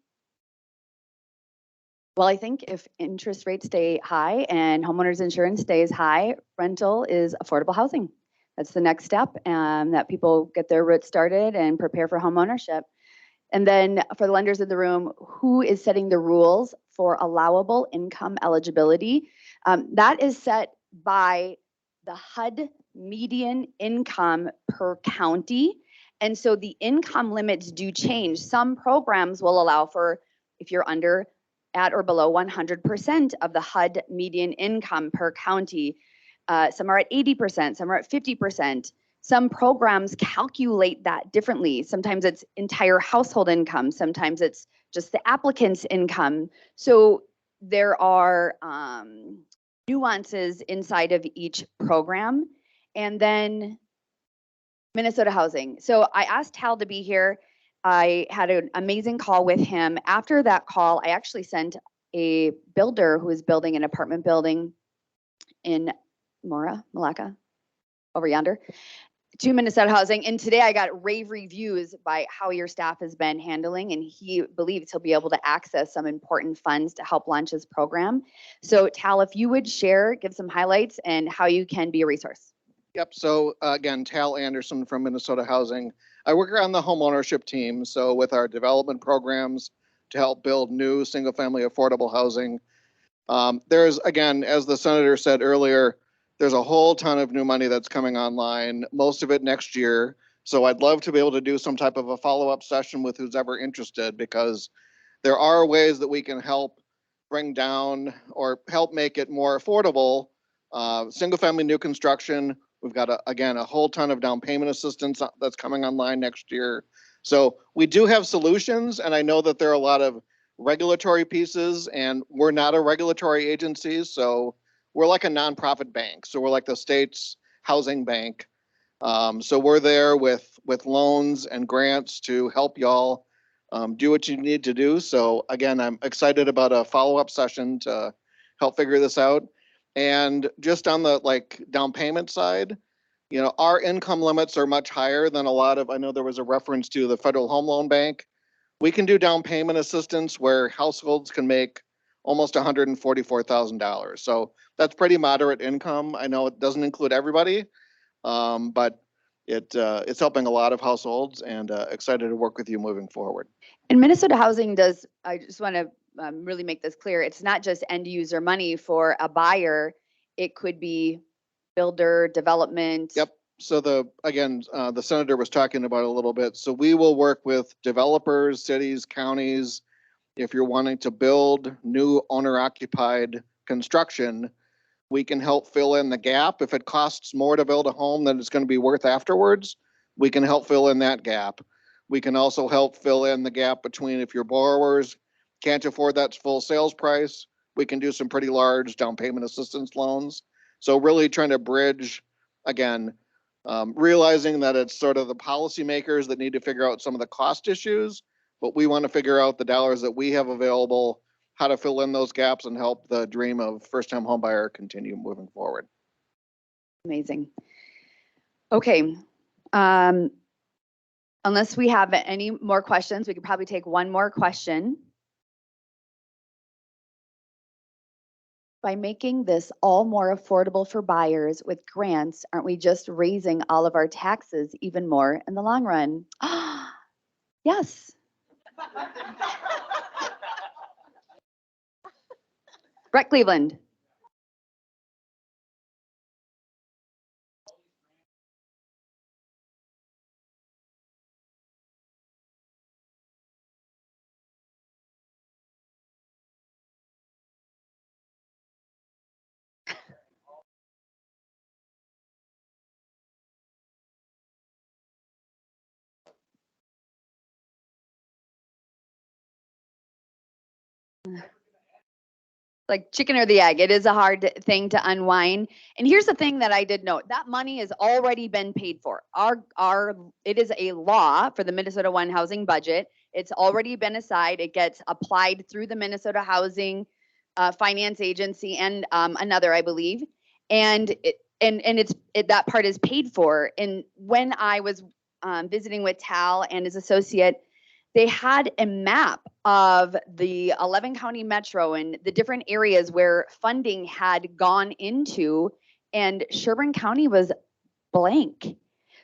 Well, I think if interest rates stay high and homeowners insurance stays high, rental is affordable housing. That's the next step, and that people get their roots started and prepare for home ownership. And then for the lenders in the room, who is setting the rules for allowable income eligibility? That is set by the HUD median income per county. And so the income limits do change. Some programs will allow for, if you're under at or below 100% of the HUD median income per county. Some are at 80%, some are at 50%. Some programs calculate that differently. Sometimes it's entire household income, sometimes it's just the applicant's income. So there are nuances inside of each program. And then Minnesota Housing. So I asked Tal to be here. I had an amazing call with him. After that call, I actually sent a builder who is building an apartment building in Malacca, over yonder, to Minnesota Housing. And today I got rave reviews by how your staff has been handling, and he believes he'll be able to access some important funds to help launch his program. So Tal, if you would share, give some highlights and how you can be a resource. Yep. So again, Tal Anderson from Minnesota Housing. I work on the home ownership team. So with our development programs to help build new single family affordable housing. There's, again, as the senator said earlier, there's a whole ton of new money that's coming online, most of it next year. So I'd love to be able to do some type of a follow-up session with who's ever interested, because there are ways that we can help bring down or help make it more affordable. Single family new construction. We've got, again, a whole ton of down payment assistance that's coming online next year. So we do have solutions, and I know that there are a lot of regulatory pieces, and we're not a regulatory agency, so we're like a nonprofit bank. So we're like the state's housing bank. So we're there with loans and grants to help y'all do what you need to do. So again, I'm excited about a follow-up session to help figure this out. And just on the down payment side, you know, our income limits are much higher than a lot of, I know there was a reference to the Federal Home Loan Bank. We can do down payment assistance where households can make almost $144,000. So that's pretty moderate income. I know it doesn't include everybody, but it's helping a lot of households, and excited to work with you moving forward. And Minnesota Housing does, I just want to really make this clear, it's not just end user money for a buyer. It could be builder, development. Yep. So the senator was talking about it a little bit. So we will work with developers, cities, counties. If you're wanting to build new owner occupied construction, we can help fill in the gap. If it costs more to build a home than it's going to be worth afterwards, we can help fill in that gap. We can also help fill in the gap between, if your borrowers can't afford that full sales price, we can do some pretty large down payment assistance loans. So really trying to bridge, again, realizing that it's sort of the policymakers that need to figure out some of the cost issues, but we want to figure out the dollars that we have available, how to fill in those gaps and help the dream of first-time homebuyer continue moving forward. Amazing. Okay. Unless we have any more questions, we could probably take one more question. By making this all more affordable for buyers with grants, aren't we just raising all of our taxes even more in the long run? Yes. Brett Cleveland. Like chicken or the egg. It is a hard thing to unwind. And here's the thing that I did note. That money has already been paid for. It is a law for the Minnesota One housing budget. It's already been aside. It gets applied through the Minnesota Housing Finance Agency and another, I believe. And that part is paid for. And when I was visiting with Tal and his associate, they had a map of the 11 county metro and the different areas where funding had gone into, and Sherburne County was blank.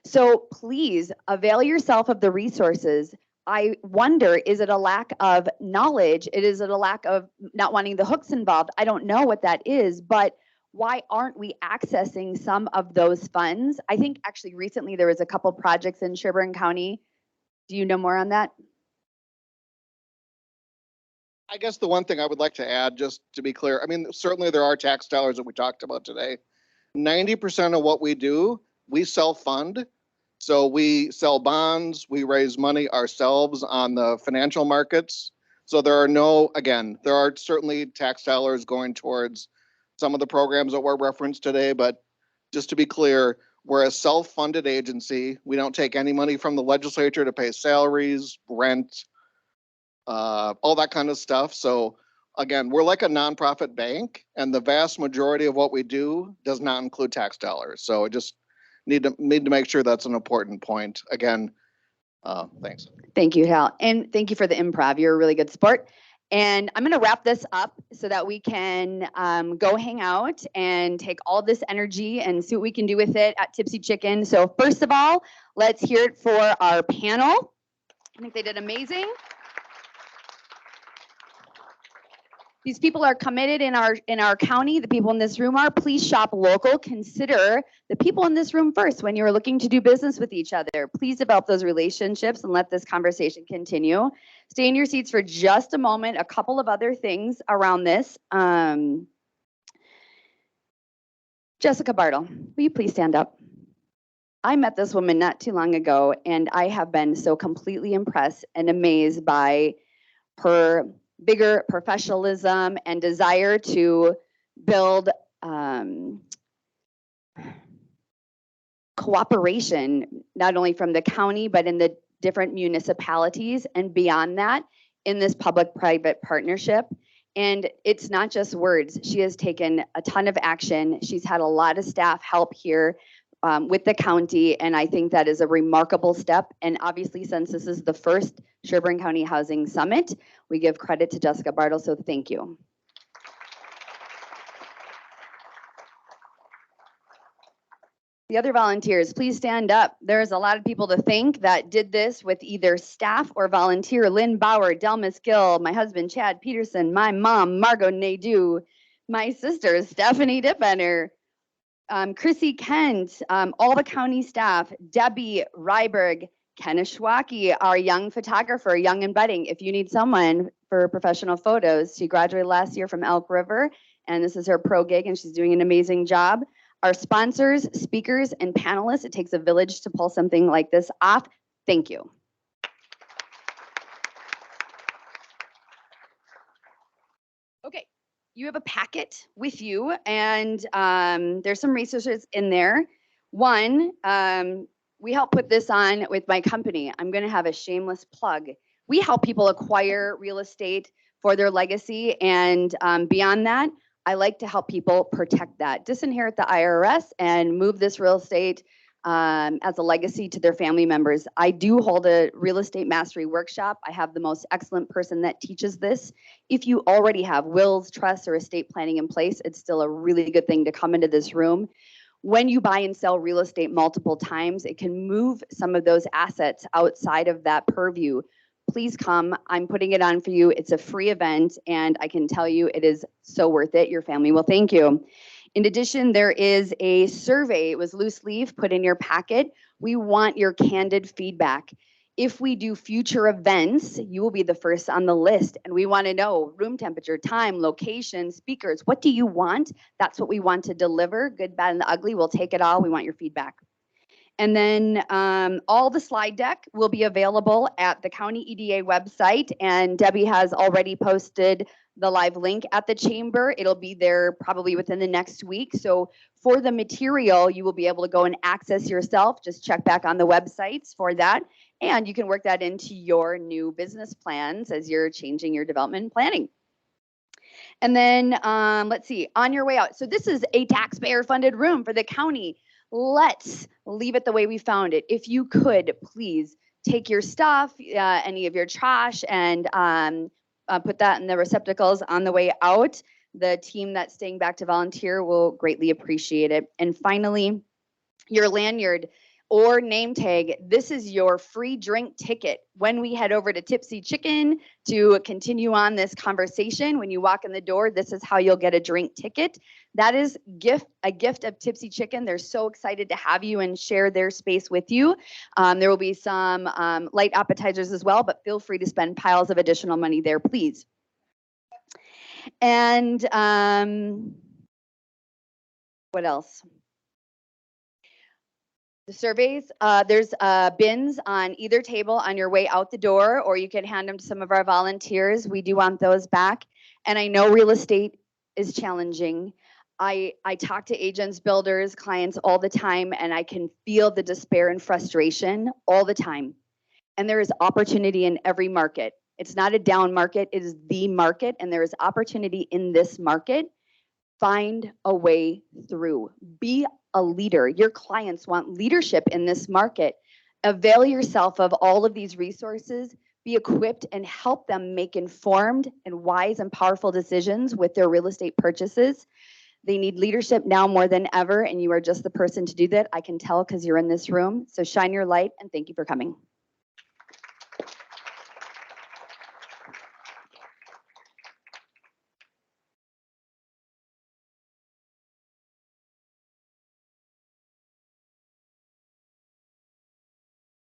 So please avail yourself of the resources. I wonder, is it a lack of knowledge? Is it a lack of not wanting the hooks involved? I don't know what that is, but why aren't we accessing some of those funds? I think actually recently there was a couple projects in Sherburne County. Do you know more on that? I guess the one thing I would like to add, just to be clear, I mean, certainly there are tax dollars that we talked about today. 90% of what we do, we self-fund. So we sell bonds, we raise money ourselves on the financial markets. So there are certainly tax dollars going towards some of the programs that were referenced today, but just to be clear, we're a self-funded agency. We don't take any money from the legislature to pay salaries, rent, all that kind of stuff. So again, we're like a nonprofit bank, and the vast majority of what we do does not include tax dollars. So I just need to make sure that's an important point. Again, thanks. Thank you, Hal. And thank you for the improv. You're a really good sport. And I'm going to wrap this up so that we can go hang out and take all this energy and see what we can do with it at Tipsy Chicken. So first of all, let's hear it for our panel. I think they did amazing. These people are committed in our county. The people in this room are. Please shop local. Consider the people in this room first when you're looking to do business with each other. Please develop those relationships and let this conversation continue. Stay in your seats for just a moment. A couple of other things around this. Jessica Bartle, will you please stand up? I met this woman not too long ago, and I have been so completely impressed and amazed by her bigger professionalism and desire to build cooperation, not only from the county, but in the different municipalities and beyond that in this public-private partnership. And it's not just words. She has taken a ton of action. She's had a lot of staff help here with the county, and I think that is a remarkable step. And obviously, since this is the first Sherburne County Housing Summit, we give credit to Jessica Bartle, so thank you. The other volunteers, please stand up. There's a lot of people to thank that did this with either staff or volunteer. Lynn Bauer, Delmas Gill, my husband, Chad Peterson, my mom, Margot Nadeau, my sister, Stephanie Dippener, Chrissy Kent, all the county staff, Debbie Ryberg, Kenneth Schwacke, our young photographer, young and budding. If you need someone for professional photos, she graduated last year from Elk River, and this is her pro gig, and she's doing an amazing job. Our sponsors, speakers, and panelists, it takes a village to pull something like this off. Thank you. Okay. You have a packet with you, and there's some resources in there. One, we help put this on with my company. I'm going to have a shameless plug. We help people acquire real estate for their legacy, and beyond that, I like to help people protect that. Disinherit the IRS and move this real estate as a legacy to their family members. I do hold a real estate mastery workshop. I have the most excellent person that teaches this. If you already have wills, trusts, or estate planning in place, it's still a really good thing to come into this room. When you buy and sell real estate multiple times, it can move some of those assets outside of that purview. Please come. I'm putting it on for you. It's a free event, and I can tell you it is so worth it. Your family will thank you. In addition, there is a survey. It was loose leaf put in your packet. We want your candid feedback. If we do future events, you will be the first on the list, and we want to know room temperature, time, location, speakers. What do you want? That's what we want to deliver. Good, bad, and the ugly. We'll take it all. We want your feedback. And then all the slide deck will be available at the county EDA website, and Debbie has already posted the live link at the chamber. It'll be there probably within the next week. So for the material, you will be able to go and access yourself. Just check back on the websites for that, and you can work that into your new business plans as you're changing your development and planning. And then let's see, on your way out. So this is a taxpayer-funded room for the county. Let's leave it the way we found it. If you could, please take your stuff, any of your trash, and put that in the receptacles on the way out. The team that's staying back to volunteer will greatly appreciate it. And finally, your lanyard or name tag. This is your free drink ticket when we head over to Tipsy Chicken to continue on this conversation. When you walk in the door, this is how you'll get a drink ticket. That is a gift of Tipsy Chicken. They're so excited to have you and share their space with you. There will be some light appetizers as well, but feel free to spend piles of additional money there, please. And what else? The surveys, there's bins on either table on your way out the door, or you can hand them to some of our volunteers. We do want those back. And I know real estate is challenging. I talk to agents, builders, clients all the time, and I can feel the despair and frustration all the time. And there is opportunity in every market. It's not a down market, it is the market, and there is opportunity in this market. Find a way through. Be a leader. Your clients want leadership in this market. Avail yourself of all of these resources. Be equipped and help them make informed and wise and powerful decisions with their real estate purchases. They need leadership now more than ever, and you are just the person to do that. I can tell because you're in this room. So shine your light, and thank you for coming.